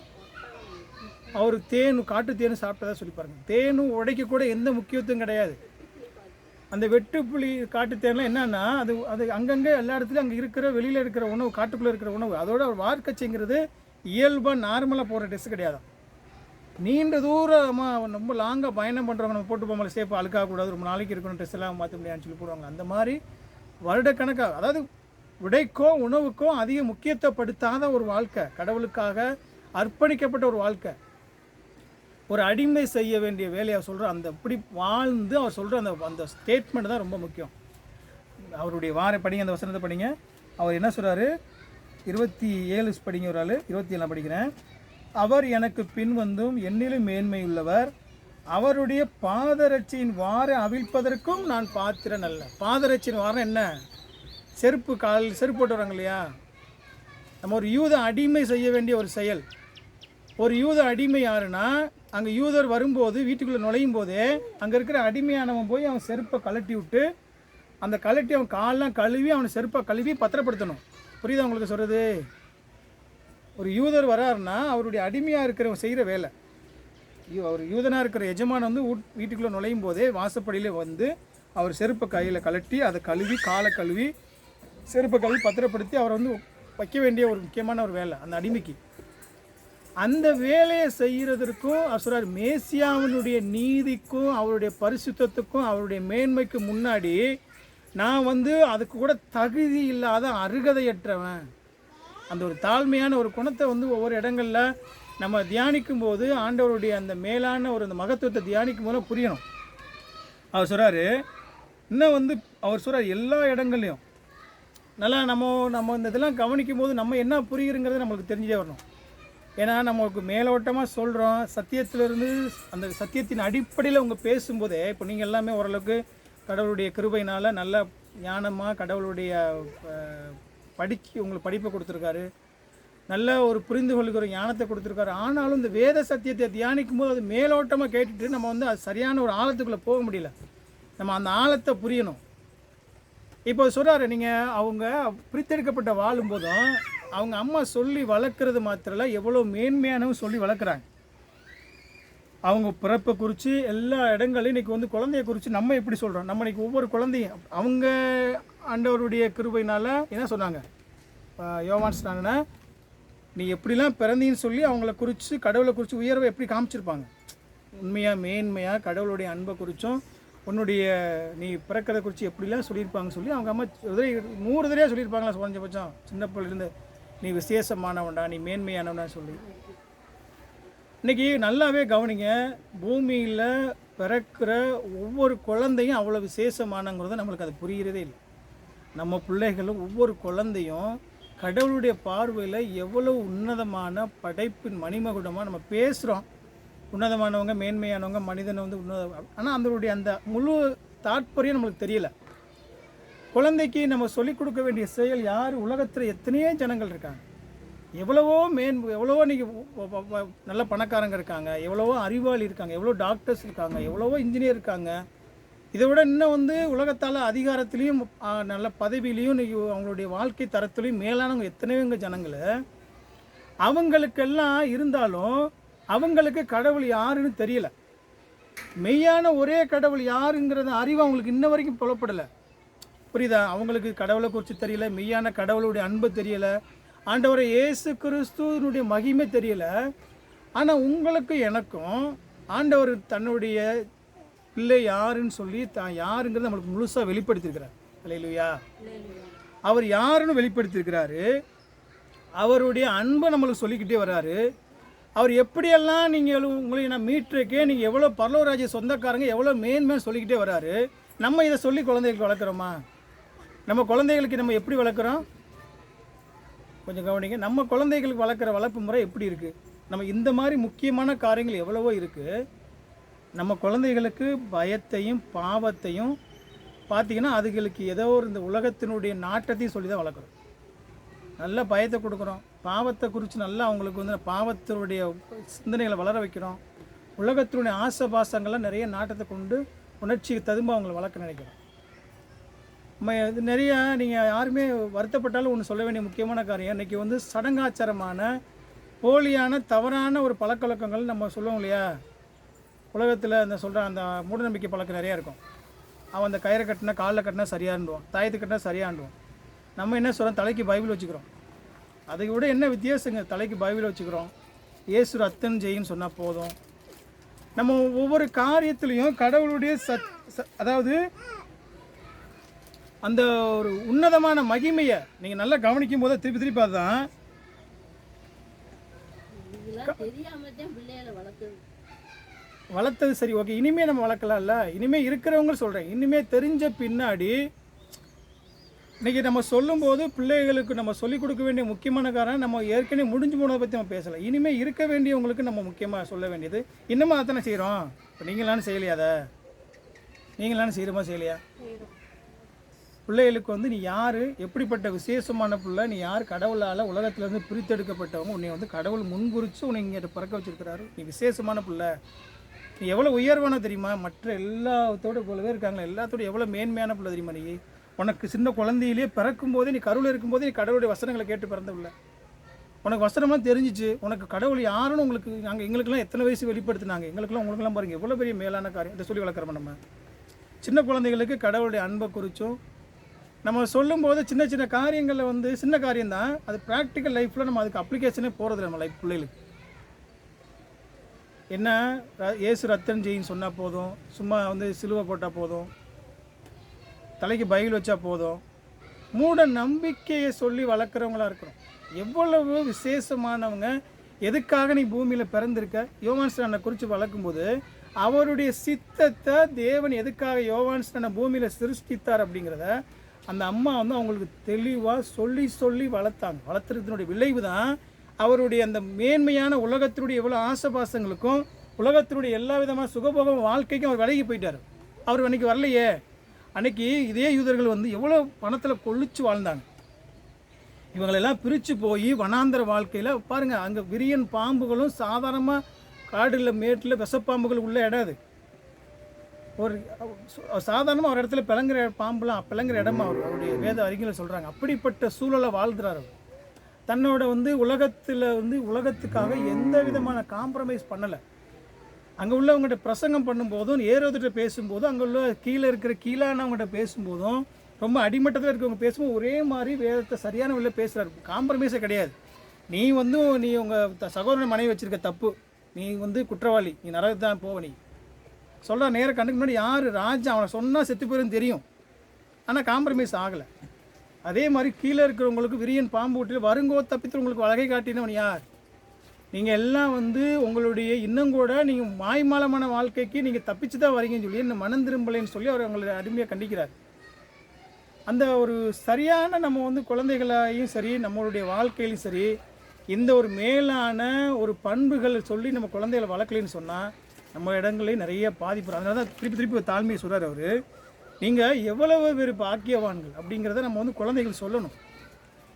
அவர் காட்டு தேனும் சாப்பிட்டதா சொல்லி பாருங்கள். தேனும் உடைக்க கூட எந்த முக்கியத்துவம் கிடையாது. அந்த வெட்டுப்புளி காட்டு தேன்லாம் என்னன்னா அது அங்கங்கே எல்லா இடத்துலையும் அங்கே இருக்கிற வெளியில் இருக்கிற உணவு, காட்டுக்குள்ளே இருக்கிற உணவு. அதோட வார்க்கச்சைங்கிறது இயல்பாக நார்மலாக போகிற ட்ரெஸ்ஸு கிடையாது. நீண்ட தூரமாக ரொம்ப லாங்காக பயணம் பண்ணுறவங்க நம்ம போட்டு போகும்போது சேஃப் அழுக்காகக்கூடாது, ரொம்ப நாளைக்கு இருக்கணும், ட்ரெஸ் எல்லாம் மாற்ற முடியாதுன்னு சொல்லி போடுவாங்க. அந்த மாதிரி வருடக்கணக்காக, அதாவது உடைக்கோ உணவுக்கோ அதிக முக்கியத்துவப்படுத்தாத ஒரு வாழ்க்கை, கடவுளுக்காக அர்ப்பணிக்கப்பட்ட ஒரு வாழ்க்கை, ஒரு அடிமை செய்ய வேண்டிய வேலையை சொல்கிற அந்த இப்படி வாழ்ந்து அவர் சொல்கிற அந்த ஸ்டேட்மெண்ட் தான் ரொம்ப முக்கியம். அவருடைய படிங்க, அந்த வசனத்தை படிங்க. அவர் என்ன சொல்கிறாரு? 27 படிங்க, ஒரு ஆள் 27 படிக்கிறேன். அவர் எனக்கு பின் வந்தும் என்னிலும் மேன்மையுள்ளவர். அவருடைய பாதரட்சியின் வாரை அவிழ்ப்பதற்கும் நான் பாத்திரன் அல்ல. பாதரட்சியின் வாரம் என்ன? செருப்பு செருப்பு போட்டு வராங்க இல்லையா? நம்ம ஒரு யூத அடிமை செய்ய வேண்டிய ஒரு செயல். ஒரு யூத அடிமை யாருன்னா, அங்கே யூதர் வரும்போது வீட்டுக்குள்ளே நுழையும் போதே அங்கே இருக்கிற அடிமையானவன் போய் அவன் செருப்பை கழட்டி விட்டு, அந்த கழட்டி அவன் காலெலாம் கழுவி அவனை செருப்பை கழுவி பத்திரப்படுத்தணும். புரியுதா உங்களுக்கு சொல்கிறது? ஒரு யூதர் வராருன்னா அவருடைய அடிமையாக இருக்கிறவங்க செய்கிற வேலை. அவர் யூதனாக இருக்கிற எஜமான் வந்து வீட்டுக்குள்ளே நுழையும் போதே வாசப்படியில் வந்து அவர் செருப்பை கையில் கழட்டி அதை கழுவி காலை கழுவி செருப்பை கழுவி பத்திரப்படுத்தி அவரை வந்து வைக்க வேண்டிய ஒரு முக்கியமான ஒரு வேலை அந்த அடிமைக்கு. அந்த வேலையை செய்கிறதற்கும் அசுரார் மேசியாவினுடைய நீதிக்கும் அவருடைய பரிசுத்தத்துக்கும் அவருடைய மேன்மைக்கு முன்னாடி நான் வந்து அதுக்கு கூட தகுதி இல்லாத அருகதையற்றவன். அந்த ஒரு தாழ்மையான ஒரு குணத்தை வந்து ஒவ்வொரு இடங்களில் நம்ம தியானிக்கும் போது ஆண்டவருடைய அந்த மேலான ஒரு அந்த மகத்துவத்தை தியானிக்கும் போது புரியணும். அவர் சொல்கிறாரு, இன்னும் வந்து அவர் சொல்கிறார் எல்லா இடங்கள்லையும் நல்லா நம்ம இந்த இதெல்லாம் கவனிக்கும் போது நம்ம என்ன புரியுங்கிறது நம்மளுக்கு தெரிஞ்சே வரணும். ஏன்னா நம்மளுக்கு மேலோட்டமாக சொல்கிறோம், சத்தியத்திலிருந்து அந்த சத்தியத்தின் அடிப்படையில் அவங்க பேசும்போதே, இப்போ நீங்கள் எல்லாமே ஓரளவுக்கு கடவுளுடைய கிருபையினால் நல்ல ஞானமாக கடவுளுடைய உங்களுக்கு படிப்பை கொடுத்துருக்காரு, நல்ல ஒரு புரிந்து கொள்கிற ஞானத்தை கொடுத்துருக்காரு. ஆனாலும் இந்த வேத சத்தியத்தை தியானிக்கும் போது அது மேலோட்டமாக கேட்டுட்டு நம்ம வந்து அது சரியான ஒரு ஆழத்துக்குள்ளே போக முடியல. நம்ம அந்த ஆழத்தை புரியணும். இப்போ சொல்கிறாரு, நீங்கள் அவங்க பிரித்தெடுக்கப்பட்ட வாழும்போதும் அவங்க அம்மா சொல்லி வளர்க்குறது மாத்திரல எவ்வளோ மேன்மையானவும் சொல்லி வளர்க்குறாங்க. அவங்க பிறப்பை குறித்து எல்லா இடங்களையும் இன்றைக்கி வந்து குழந்தைய குறித்து நம்ம எப்படி சொல்கிறோம்? நம்ம இன்றைக்கி ஒவ்வொரு குழந்தையும் அவங்க ஆண்டவருடைய கிருபையினால் என்ன சொன்னாங்க? யோவான் ஸ்நானனை நீ எப்படிலாம் பிறந்தீன்னு சொல்லி அவங்கள குறித்து கடவுளை குறித்து உயர்வை எப்படி காமிச்சிருப்பாங்க? உண்மையாக மேன்மையாக கடவுளுடைய அன்பை குறித்தும் உன்னுடைய நீ பிறக்கிறத குறித்து எப்படிலாம் சொல்லியிருப்பாங்கன்னு சொல்லி அவங்க அம்மா 100 தடவையாக சொல்லியிருப்பாங்களா குறைஞ்சபட்சம் சின்ன பிள்ளைலேருந்து. நீ விசேஷமானவன்டா, நீ மேன்மையானவனான்னு சொல்லி. இன்றைக்கி நல்லாவே கவனிங்க, பூமியில் பிறக்கிற ஒவ்வொரு குழந்தையும் அவ்வளோ விசேஷமானங்கிறத நம்மளுக்கு அது புரிகிறதே இல்லை. நம்ம பிள்ளைகளும் ஒவ்வொரு குழந்தையும் கடவுளுடைய பார்வையில் எவ்வளோ உன்னதமான படைப்பின் மணிமகுடமாக நம்ம பேசுகிறோம். உன்னதமானவங்க, மேன்மையானவங்க, மனிதனை வந்து ஆனால் அதனுடைய அந்த முழு தாற்பயம் நம்மளுக்கு தெரியல. குழந்தைக்கு நம்ம சொல்லிக் கொடுக்க வேண்டிய செயல் யார்? உலகத்தில் எத்தனையோ ஜனங்கள் இருக்காங்க, எவ்வளவோ எவ்வளவோ இன்றைக்கி நல்ல பணக்காரங்க இருக்காங்க, எவ்வளவோ அறிவாளி இருக்காங்க, எவ்வளோ டாக்டர்ஸ் இருக்காங்க, எவ்வளவோ இன்ஜினியர் இருக்காங்க. இதை விட இன்னும் வந்து உலகத்தால் அதிகாரத்துலேயும் நல்ல பதவியிலையும் இன்றைக்கி அவங்களுடைய வாழ்க்கை தரத்துலேயும் மேலானவங்க எத்தனையோ இங்கே ஜனங்களை. அவங்களுக்கெல்லாம் இருந்தாலும் அவங்களுக்கு கடவுள் யாருன்னு தெரியல. மெய்யான ஒரே கடவுள் யாருங்கிறத அறிவு அவங்களுக்கு இன்ன வரைக்கும் புலப்படலை. புரியுதா? அவங்களுக்கு கடவுளை குறித்து தெரியல, மெய்யான கடவுளுடைய அன்பு தெரியலை, ஆண்டவரை இயேசு கிறிஸ்துவனுடைய மகிமை தெரியல. ஆனால் உங்களுக்கு எனக்கும் ஆண்டவர் தன்னுடைய பிள்ளை யாருன்னு சொல்லி தான் யாருங்கிறத நம்மளுக்கு முழுசாக வெளிப்படுத்தியிருக்கிறார். அல்லேலூயா. அவர் யாருன்னு வெளிப்படுத்தியிருக்கிறாரு. அவருடைய அன்பை நம்மளுக்கு சொல்லிக்கிட்டே வர்றாரு. அவர் எப்படியெல்லாம் நீங்கள் உங்களை நான் மீட்டிருக்கே, நீங்கள் எவ்வளோ பரலோகராஜ்ய சொந்தக்காரங்க, எவ்வளோ மேன்மையாக சொல்லிக்கிட்டே வர்றாரு. நம்ம இதை சொல்லி குழந்தைகளுக்கு வளர்க்குறோமா? நம்ம குழந்தைகளுக்கு நம்ம எப்படி வளர்க்குறோம்? கொஞ்சம் கவனிங்க. நம்ம குழந்தைகளுக்கு வளர்க்குற வளர்ப்பு முறை எப்படி இருக்குது? நம்ம இந்த மாதிரி முக்கியமான காரியங்கள் எவ்வளவோ இருக்குது. நம்ம குழந்தைகளுக்கு பயத்தையும் பாவத்தையும் பார்த்திங்கன்னா அதுகளுக்கு ஏதோ ஒரு இந்த உலகத்தினுடைய நாட்டத்தையும் சொல்லி தான் வளர்க்குறோம். நல்ல பயத்தை கொடுக்குறோம், பாவத்தை குறித்து நல்லா அவங்களுக்கு வந்து பாவத்தினுடைய சிந்தனைகளை வளர வைக்கிறோம். உலகத்தினுடைய ஆசபாசங்கள்லாம் நிறைய நாட்டத்தை கொண்டு உணர்ச்சிக்கு ததும்ப அவங்களை வளர்க்க நினைக்கிறோம். நம்ம இது நிறைய நீங்கள் யாருமே வருத்தப்பட்டாலும் ஒன்று சொல்ல வேண்டிய முக்கியமான காரியம், இன்றைக்கி வந்து சடங்காச்சாரமான போலியான தவறான ஒரு பழக்கவழக்கங்கள் நம்ம சொல்லுவோம் இல்லையா? உலகத்தில் அந்த சொல்கிற அந்த மூடநம்பிக்கை பழக்கம் நிறையா இருக்கும். அவன் அந்த கயிறை கட்டினா காலில் கட்டினா சரியாண்டுவான், தாயத்து கட்டினா சரியாண்டுவான். நம்ம என்ன சொல்கிறோம்? தலைக்கு பைபிள் வச்சுக்கிறோம். அதை விட என்ன வித்தியாசங்க? தலைக்கு பைபிள் வச்சுக்கிறோம், இயேசு ரத்தம் செய்யுன்னு சொன்னால் போதும். நம்ம ஒவ்வொரு காரியத்துலேயும் கடவுளுடைய அதாவது அந்த ஒரு உன்னதமான மகிமையை நீங்கள் நல்லா கவனிக்கும் போது திருப்பி அதுதான் வளர்த்தது. சரி, ஓகே, இனிமேல் நம்ம வளர்க்கலாம்ல. இனிமேல் இருக்கிறவங்க சொல்கிறேன், இனிமேல் தெரிஞ்ச பின்னாடி இன்றைக்கி நம்ம சொல்லும்போது பிள்ளைகளுக்கு நம்ம சொல்லிக் கொடுக்க வேண்டிய முக்கியமான காரணம், நம்ம ஏற்கனவே முடிஞ்சு போனதை பற்றி நம்ம பேசலை. இனிமேல் இருக்க வேண்டியவங்களுக்கு நம்ம முக்கியமாக சொல்ல வேண்டியது, இன்னமும் அத்தனை செய்கிறோம். இப்போ நீங்களானு செய்யலையா? அதை நீங்களானு செய்கிறோமா செய்யலையா? பிள்ளைகளுக்கு வந்து நீ யார், எப்படிப்பட்ட விசேஷமான பிள்ளை, நீ யார், கடவுளால் உலகத்துலேருந்து பிரித்தெடுக்கப்பட்டவங்க, உன்னை வந்து கடவுள் முன்குறித்து உன்னை இங்கே பிறக்க வச்சுருக்கிறாரு, நீ விசேஷமான பிள்ளை, நீ எவ்வளோ உயர்வான தெரியுமா, மற்ற எல்லாத்தோட இவ்வளோ பேர் இருக்காங்களே எல்லாத்தோட எவ்வளோ மேன்மையான பிள்ளை தெரியுமா? நீ உனக்கு சின்ன குழந்தையிலேயே பிறக்கும் போதே, நீ கருவில் இருக்கும்போதே நீ கடவுளுடைய வசனங்களை கேட்டு பிறந்தவில்லை. உனக்கு வசனமாக தெரிஞ்சிச்சு, உனக்கு கடவுள் யாருன்னு உங்களுக்கு எங்களுக்கெல்லாம் எத்தனை வயசு வெளிப்படுத்தினாங்க, எங்களுக்கெல்லாம் உங்களுக்கெல்லாம் பாருங்கள் எவ்வளோ பெரிய மேலான காரியம். இதை சொல்லி வளர்க்குறோம். நம்ம சின்ன குழந்தைகளுக்கு கடவுளுடைய அன்பை குறித்தும் நம்ம சொல்லும்போது சின்ன சின்ன காரியங்களில் வந்து சின்ன காரியம்தான், அது ப்ராக்டிக்கல் லைஃப்பில் நம்ம அதுக்கு அப்ளிகேஷனே போகிறது நம்ம லைஃப். பிள்ளைகளுக்கு என்ன ஏசு ரத்தம் ஜெயின்னு சொன்னால் போதும், சும்மா வந்து சிலுவை போட்டால் போதும், தலைக்கு பைபிள் வச்சா போதும், மூட நம்பிக்கையை சொல்லி வளர்க்குறவங்களா இருக்கிறோம். எவ்வளவு விசேஷமானவங்க, எதுக்காக நீ பூமியில் பிறந்திருக்க, யோவான் ஸ்நானனை குறித்து வளர்க்கும்போது அவருடைய சித்தத்தை தேவன் எதுக்காக யோவான் ஸ்நானனை பூமியில் சிருஷ்டித்தார் அப்படிங்கிறத அந்த அம்மா வந்து அவங்களுக்கு தெளிவாக சொல்லி சொல்லி வளர்த்தாங்க. வளர்த்துறதுனுடைய விளைவு தான் அவருடைய அந்த மேன்மையான உலகத்தினுடைய எவ்வளோ ஆசபாசங்களுக்கும் உலகத்தினுடைய எல்லா விதமான சுகபோகம் வாழ்க்கைக்கும் அவர் விலகி போயிட்டார். அவர் அன்றைக்கி வரலையே. அன்றைக்கி இதே யூதர்கள் வந்து எவ்வளோ பணத்தில் கொள்ளிச்சு வாழ்ந்தாங்க. இவங்களெல்லாம் பிரித்து போய் வனாந்தர வாழ்க்கையில் பாருங்கள், அங்கே விரியன் பாம்புகளும் சாதாரணமாக காடில் மேட்டில் விஷப்பாம்புகள் உள்ள இடம். அது ஒரு சாதாரணமாக ஒரு இடத்துல பிளங்குற பாம்புலாம் பிளங்குற இடமா அவருடைய வேத அறிஞர்கள் சொல்கிறாங்க. அப்படிப்பட்ட சூழலை வாழ்ந்துறார் அவர். தன்னோட வந்து உலகத்தில் வந்து உலகத்துக்காக எந்த விதமான காம்ப்ரமைஸ் பண்ணலை. அங்கே உள்ளவங்ககிட்ட பிரசங்கம் பண்ணும்போதும், ஏரோதிட்ட பேசும்போதும், அங்கே உள்ள கீழே இருக்கிற கீழானவங்ககிட்ட பேசும்போதும், ரொம்ப அடிமட்டத்தில் இருக்கிறவங்க பேசும்போது ஒரே மாதிரி வேதத்தை சரியான வழியில் பேசுகிறார். காம்ப்ரமைஸே கிடையாது. நீ வந்து நீ உங்கள் சகோதரனை மனைவி வச்சுருக்க தப்பு, நீ வந்து குற்றவாளி, நீ நரகத்தை தான் போவ, நீ சொல்கிற நேரம் கண்ணுக்கு முன்னாடி யார் ராஜா, அவனை சொன்னால் செத்து போயிருந்து தெரியும். ஆனால் காம்ப்ரமைஸ் ஆகலை. அதே மாதிரி கீழே இருக்கிறவங்களுக்கு விரியன் பாம்பு விட்டு வருங்கோ தப்பித்து உங்களுக்கு வழகை காட்டினவன் யார்? நீங்கள் எல்லாம் வந்து உங்களுடைய இன்னும் கூட நீங்கள் மாய்மாலமான வாழ்க்கைக்கு நீங்கள் தப்பிச்சு தான் வரீங்கன்னு சொல்லி இந்த மனம் திரும்பலைன்னு சொல்லி அவர் அவங்களை அருமையாக கண்டிக்கிறார். அந்த ஒரு சரியான நம்ம வந்து குழந்தைகளையும் சரி நம்மளுடைய வாழ்க்கையிலும் சரி இந்த ஒரு மேலான ஒரு பண்புகளை சொல்லி நம்ம குழந்தைகளை வளர்க்கலைன்னு சொன்னால் நம்ம இடங்களையும் நிறைய பாதிப்பு. அதனால தான் திருப்பி தாழ்மையை சொல்கிறார் அவர். நீங்கள் எவ்வளவு பேர் பாக்கியவான்கள் அப்படிங்கிறத நம்ம வந்து குழந்தைகள் சொல்லணும்.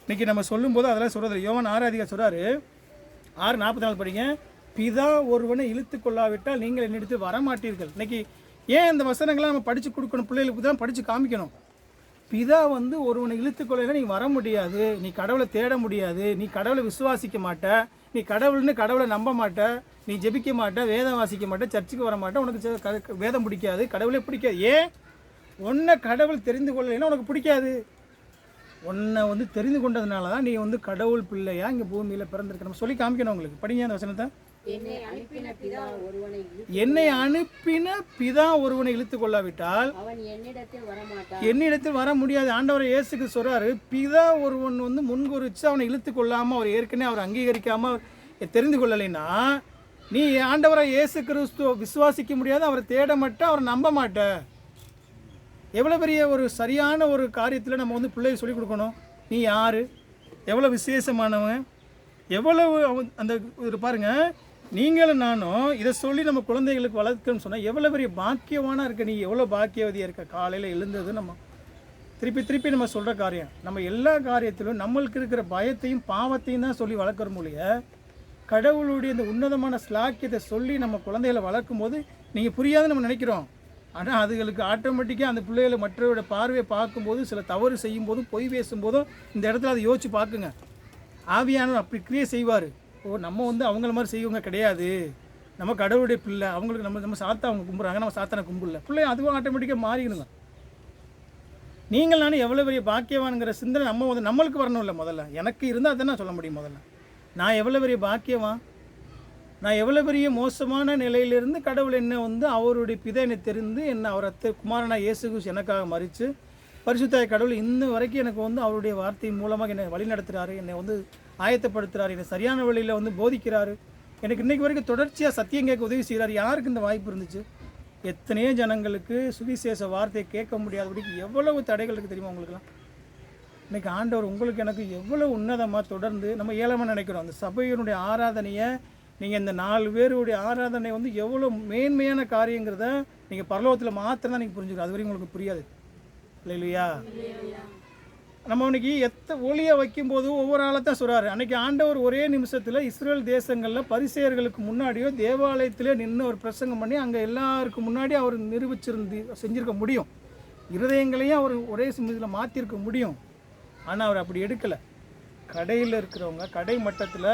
இன்றைக்கி நம்ம சொல்லும்போது அதெல்லாம் சொல்கிறது. யோவான் 6 சொல்கிறாரு, 6:44 படிங்க. பிதா ஒருவனை இழுத்து கொள்ளாவிட்டால் நீங்கள் என்னிடத்து வரமாட்டீர்கள். இன்றைக்கி ஏன் இந்த வசனங்களை நம்ம படித்து கொடுக்கணும்? பிள்ளைகளுக்கு தான் படித்து காமிக்கணும். பிதா வந்து ஒருவனை இழுத்து கொள்ளல, நீ வர முடியாது, நீ கடவுளை தேட முடியாது, நீ கடவுளை விசுவாசிக்க மாட்ட, நீ கடவுளை நம்ப மாட்ட, நீ ஜெபிக்க மாட்ட, வேதம் வாசிக்க மாட்ட, சர்ச்சுக்கு வர மாட்ட, உனக்கு வேதம் பிடிக்காது, கடவுளே பிடிக்காது. ஏன்? உன்னை கடவுள் தெரிந்து கொள்ளலைன்னா உனக்கு பிடிக்காது. உன்னை வந்து தெரிந்து கொண்டதுனால தான் நீ வந்து கடவுள் பிள்ளையா இங்கே பூமியில் பிறந்திருக்க. நம்ம சொல்லி காமிக்கணும் உங்களுக்கு. படிங்க அந்த வசனத்தை. என்னை அனுப்பின பிதா ஒருவனை இழுத்து கொள்ளாவிட்டால் என்னிடத்தில் வர முடியாது. ஆண்டவரை இயேசுக்கு சொல்றாரு, பிதா ஒருவன் வந்து முன்குறிச்சு அவனை இழுத்து கொள்ளாமல் அவர் ஏற்கனவே அவர் அங்கீகரிக்காமல் தெரிந்து கொள்ளலைன்னா நீ ஆண்டவரை இயேசு கிறிஸ்துவ விசுவாசிக்க முடியாது, அவரை தேட மாட்ட, அவரை நம்ப மாட்ட. எவ்வளோ பெரிய ஒரு சரியான ஒரு காரியத்தில் நம்ம வந்து பிள்ளைகள் சொல்லிக் கொடுக்கணும். நீ யார், எவ்வளோ விசேஷமானவன், எவ்வளவு அந்த இது பாருங்கள். நீங்களும் நானும் இதை சொல்லி நம்ம குழந்தைகளுக்கு வளர்க்கணும்னு சொன்னால் எவ்வளோ பெரிய பாக்கியவானா இருக்க, நீ எவ்வளோ பாக்கியவதியாக இருக்க. காலையில் எழுந்தது நம்ம திருப்பி நம்ம சொல்கிற காரியம். நம்ம எல்லா காரியத்திலும் நம்மளுக்கு இருக்கிற பயத்தையும் பாவத்தையும் தான் சொல்லி வளர்க்குற மொழிய கடவுளுடைய இந்த உன்னதமான ஸ்லாக்கியத்தை சொல்லி நம்ம குழந்தைகளை வளர்க்கும் போது நீங்கள் புரியாதுன்னு நம்ம நினைக்கிறோம். ஆனால் அதுகளுக்கு ஆட்டோமேட்டிக்காக அந்த பிள்ளைகளை மற்றவரோட பார்வையை பார்க்கும்போது சில தவறு செய்யும் போதும் பொய் பேசும்போதும் இந்த இடத்துல அதை யோசிச்சு பார்க்குங்க. ஆவியானவர் அப்படி கிரியை செய்வார். நம்ம வந்து அவங்கள மாதிரி செய்வங்க கிடையாது, நம்ம கடவுளுடைய பிள்ளை, அவங்களுக்கு நம்ம சாத்தா அவங்க கும்பிட்றாங்க, நம்ம சாத்தானை கும்பிடல, பிள்ளை அதுவும் ஆட்டோமேட்டிக்காக மாறிக்கணுங்க. நீங்கள் நானும் எவ்வளோ பெரிய பாக்கியவான்ங்கிற சிந்தனை நம்மளுக்கு வரணும் இல்லை. முதல்ல எனக்கு இருந்தால் தான் சொல்ல முடியும். முதல்ல நான் எவ்வளோ பெரிய பாக்கியவான், நான் எவ்வளோ பெரிய மோசமான நிலையிலிருந்து கடவுள் என்னை வந்து அவருடைய பிதா என்னை தெரிந்து என்னை அவர் குமாரனா இயேசு கிறிஸ்து எனக்காக மரித்து பரிசுத்தாய கடவுள் இன்ன வரைக்கும் எனக்கு வந்து அவருடைய வார்த்தையின் மூலமாக என்னை வழி நடத்துகிறாரு, என்னை வந்து ஆயத்தப்படுத்துகிறார், என்னை சரியான வழியில் வந்து போதிக்கிறாரு, எனக்கு இன்றைக்கு வரைக்கும் தொடர்ச்சியாக சத்தியம் கேட்க உதவி செய்கிறார். யாருக்கு இந்த வாய்ப்பு இருந்துச்சு? எத்தனையோ ஜனங்களுக்கு சுவிசேஷ வார்த்தையை கேட்க முடியாதபடிக்கு எவ்வளவு தடைகள் இருக்குது தெரியுமா உங்களுக்குலாம்? இன்றைக்கி ஆண்டவர் உங்களுக்கு எனக்கு எவ்வளோ உன்னதமாக தொடர்ந்து நம்ம ஏழமாக நினைக்கிறோம். அந்த சபையினுடைய ஆராதனையை நீங்கள் இந்த 4 பேருடைய ஆராதனை வந்து எவ்வளோ மேன்மையான காரியங்கிறத நீங்கள் பரலோகத்தில் மாத்திரம் தான் நீங்கள் புரிஞ்சுக்கணும். அது வரைக்கும் உங்களுக்கு புரியாது இல்லையா? நம்ம அன்றைக்கி ஒளியை வைக்கும்போது ஒவ்வொரு ஆளத்தான் சொல்கிறாரு. அன்றைக்கி ஆண்டவர் ஒரே நிமிஷத்தில் இஸ்ரேல் தேசங்களில் பரிசேயர்களுக்கு முன்னாடியோ தேவாலயத்திலே நின்று ஒரு பிரசங்கம் பண்ணி அங்கே எல்லாருக்கும் முன்னாடி அவர் செஞ்சுருக்க முடியும். இருதயங்களையும் அவர் ஒரே இதில் மாற்றிருக்க முடியும். ஆனால் அவர் அப்படி எடுக்கலை. கடையில் இருக்கிறவங்க, கடை மட்டத்தில்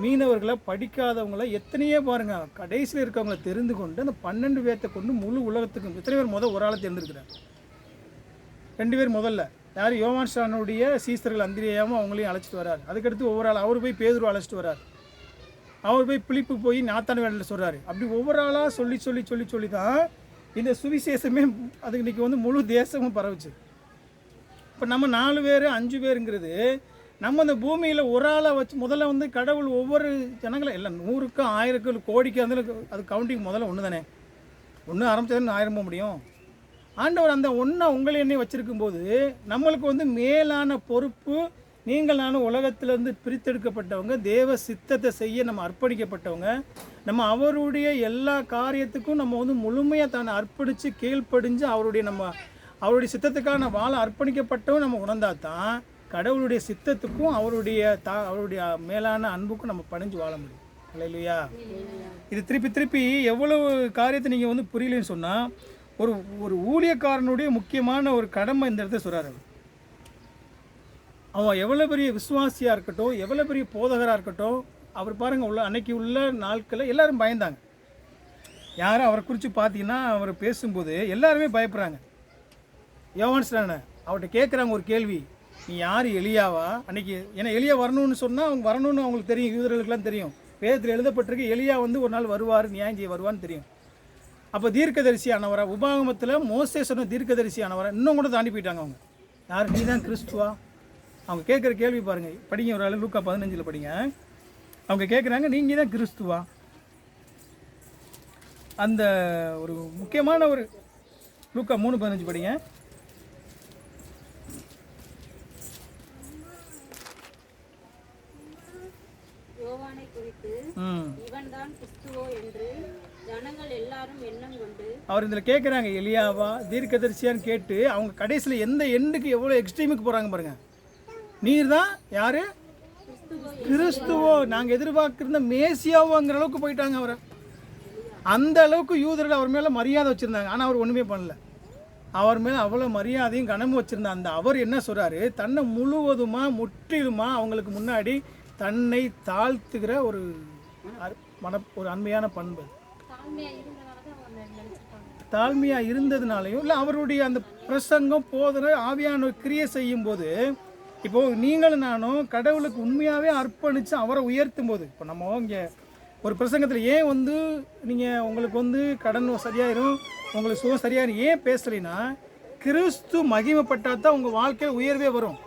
மீனவர்களை, படிக்காதவங்கள எத்தனையோ பாருங்கள், கடைசியில் இருக்கவங்களை தெரிந்து கொண்டு அந்த 12 பேர்த்தை கொண்டு முழு உலகத்துக்கும் எத்தனை பேர் ஒரு ஆளை தேர்ந்தெடுக்கிறார்? 2 பேர் முதல்ல யார்? யோவான் ஸ்நானனுடைய சீசர்கள் அந்திரேயாவும் அவங்களையும் அழைச்சிட்டு வர்றார். அதுக்கடுத்து ஒவ்வொரு ஆள் அவர் போய் பேதுரு அழைச்சிட்டு வர்றார். அவர் போய் பிலிப்பு போய் நாத்தான் வேலையில் சொல்கிறாரு. அப்படி ஒவ்வொரு ஆளாக சொல்லி சொல்லி சொல்லி சொல்லி தான் இந்த சுவிசேஷமே அதுக்கு இன்றைக்கி வந்து முழு தேசமும் பரவுச்சு. இப்போ நம்ம 4 பேர் 5 பேருங்கிறது நம்ம இந்த பூமியில் ஒரு ஆளை வச்சு முதல்ல வந்து கடவுள் ஒவ்வொரு ஜனங்களை இல்லை 100க்கு 1000க்கு கோடிக்கு அந்த அது கவுண்டிங் முதல்ல ஒன்று தானே. ஒன்று ஆரம்பித்ததுன்னு 1000 முடியும். ஆண்டவர் அந்த ஒன்றை உங்களை என்னை வச்சுருக்கும்போது நம்மளுக்கு வந்து மேலான பொறுப்பு. நீங்கள் நானும் உலகத்திலேருந்து பிரித்தெடுக்கப்பட்டவங்க, தேவ சித்தத்தை செய்ய நம்ம அர்ப்பணிக்கப்பட்டவங்க. நம்ம அவருடைய எல்லா காரியத்துக்கும் நம்ம வந்து முழுமையாக தானே அர்ப்பணித்து கீழ்ப்படிஞ்சு அவருடைய சித்தத்துக்கான வாழ அர்ப்பணிக்கப்பட்டவங்க நம்ம உணர்ந்தால் தான் கடவுளுடைய சித்தத்துக்கும் அவருடைய மேலான அன்புக்கும் நம்ம பணிஞ்சு வாழ முடியும். இல்லையா? இது திருப்பி எவ்வளவு காரியத்தை நீங்கள் வந்து புரியலன்னு சொன்னால் ஒரு ஊழியக்காரனுடைய முக்கியமான ஒரு கடமை இந்த இடத்துல சொல்கிறார். அவன் எவ்வளோ பெரிய விசுவாசியாக இருக்கட்டும், எவ்வளோ பெரிய போதகராக இருக்கட்டும், அவர் பாருங்கள் அன்னைக்கு உள்ள நாட்களில் எல்லோரும் பயந்தாங்க. யாரும் அவரை குறித்து பார்த்தீங்கன்னா அவர் பேசும்போது எல்லாருமே பயப்படுறாங்க. யோவான் ஸ்நானன் அவர்கிட்ட கேட்குறாங்க ஒரு கேள்வி, நீ யார்? எலியாவா? அன்றைக்கி ஏன்னா எலியா வரணும்னு சொன்னால் அவங்க வரணும்னு அவங்களுக்கு தெரியும், யூதர்களுக்கெல்லாம் தெரியும். வேதத்தில் எழுதப்பட்டிருக்கு எலியா வந்து ஒரு நாள் வருவார், நியாயம் செய்ய வருவான்னு தெரியும். அப்போ தீர்க்கதரிசியானவரா? உபாகமத்தில் மோசே சொன்ன தீர்க்கதரிசியானவரா? இன்னும் கூட தாண்டி போயிட்டாங்க அவங்க. யார்? நீ தான் கிறிஸ்துவா? அவங்க கேட்குற கேள்வி பாருங்கள். படிங்க, ஒரு ஆள் லூக்கா 15 படிங்க. அவங்க கேட்குறாங்க, நீங்கள் தான் கிறிஸ்துவா? அந்த ஒரு முக்கியமான ஒரு லூக்கா 3:15 படிங்க. யோவானை குறித்து இவன்தான் கிறிஸ்துவோ என்று ஜனங்கள் எல்லாரும் எண்ணம் கொண்டு அவர் இதில் கேட்குறாங்க, எலியாவா தீர்க்கதரிசியான்னு கேட்டு அவங்க கடைசியில் எந்த எண்டுக்கு எவ்வளோ எக்ஸ்ட்ரீமுக்கு போகிறாங்க பாருங்க. நீர் தான் யாரு? கிறிஸ்துவோ, நாங்கள் எதிர்பார்க்கிற மேசியாவோங்கிற அளவுக்கு போயிட்டாங்க. அவரை அந்த அளவுக்கு யூதர்கள் அவர் மேலே மரியாதை வச்சுருந்தாங்க. ஆனால் அவர் ஒன்றுமே பண்ணல. அவர் மேலே அவ்வளோ மரியாதையும் கனமும் வச்சுருந்தாங்க. அந்த அவர் என்ன சொல்கிறாரு? தன்னை முழுவதுமாக முற்றிலுமாக அவங்களுக்கு முன்னாடி தன்னை தாழ்த்துகிற ஒரு அண்மையான பண்பு. தாழ்மையாக இருந்ததுனாலையும் இல்லை அவருடைய அந்த பிரசங்கம் போதனை ஆவியான கிரியை செய்யும்போது, இப்போது நீங்களும் நானும் கடவுளுக்கு உண்மையாகவே அர்ப்பணித்து அவரை உயர்த்தும் போது, இப்போ நம்ம இங்கே ஒரு பிரசங்கத்தில் ஏன் வந்து நீங்கள் உங்களுக்கு வந்து கடன் சரியாயிரும், உங்களுக்கு சுகம் சரியாயிரும் ஏன் பேசலைன்னா, கிறிஸ்து மகிமைப்பட்டால் தான் உங்கள் வாழ்க்கையில் உயர்வே வரும்.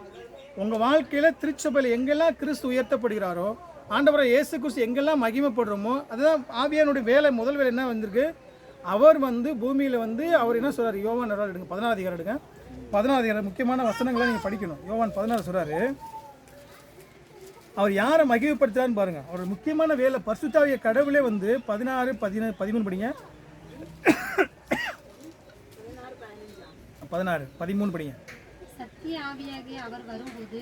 உங்கள் வாழ்க்கையில் திருச்சபையில் எங்கெல்லாம் கிறிஸ்து உயர்த்தப்படுகிறாரோ, ஆண்டவரை இயேசு கிறிஸ்து எங்கெல்லாம் மகிமைப்படுறோமோ, அதுதான் ஆவியானுடைய வேலை. முதல் வேலை என்ன வந்திருக்கு? அவர் வந்து பூமியில் வந்து அவர் என்ன சொல்கிறார்? யோவான் எடுங்க, 16 அதிகாரம் எடுங்க. 16 அதிகாரம் முக்கியமான வசனங்களை நீங்கள் படிக்கணும். யோவான் 16 சொல்கிறாரு. அவர் யாரை மகிமைப்படுத்துறான்னு பாருங்கள். அவர் முக்கியமான வேலை பரிசுத்தாவிய கடவுளே வந்து 16, 13 படிங்க. 16, 13 படிங்க. சத்திய ஆவியாகிய அவர் வரும்போது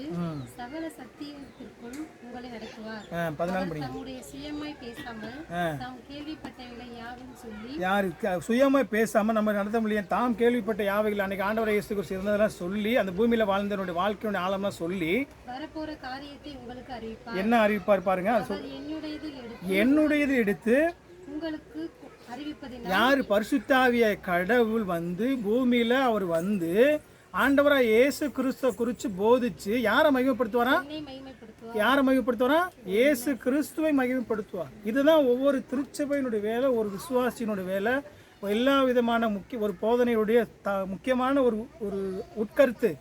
சகல சத்தியத்திற்குள் உங்களை நடத்துவார். 14 படிங்க. தம்முடைய சுயமாய் பேசாமல் தாம் கேள்விப்பட்டவைகளை யாவும் சொல்லி, யாரு சுயமாய் பேசாமல் நம்ம நடத்த முடியும்? தாம் கேள்விப்பட்ட யாவைகள் அன்னைக்கு ஆண்டவரை இயேசு கிறிஸ்து இருந்ததெல்லாம் சொல்லி, அந்த பூமியில் வாழ்ந்தவனுடைய வாழ்க்கையுடைய ஆழமாக சொல்லி வரப்போற காரியத்தை உங்களுக்கு அறிவிப்பார். என்ன அறிவிப்பார் பாருங்க. என்னுடையது எடுத்து உங்களுக்கு அறிவிப்பதினால், யார்? பரிசுத்தாவிய கடவுள் வந்து பூமியில் அவர் வந்து ஆண்டவராக இயேசு கிறிஸ்துவை குறித்து போதிச்சு யாரை மகிமைப்படுத்துவாரா? யாரை மகிமைப்படுத்துவாரா? இயேசு கிறிஸ்துவை மகிமைப்படுத்துவார். இதுதான் ஒவ்வொரு திருச்சபையினுடைய வேலை, ஒரு விசுவாசியினுடைய வேலை. எல்லா விதமான ஒரு போதனையுடைய முக்கியமான ஒரு உட்கருத்து.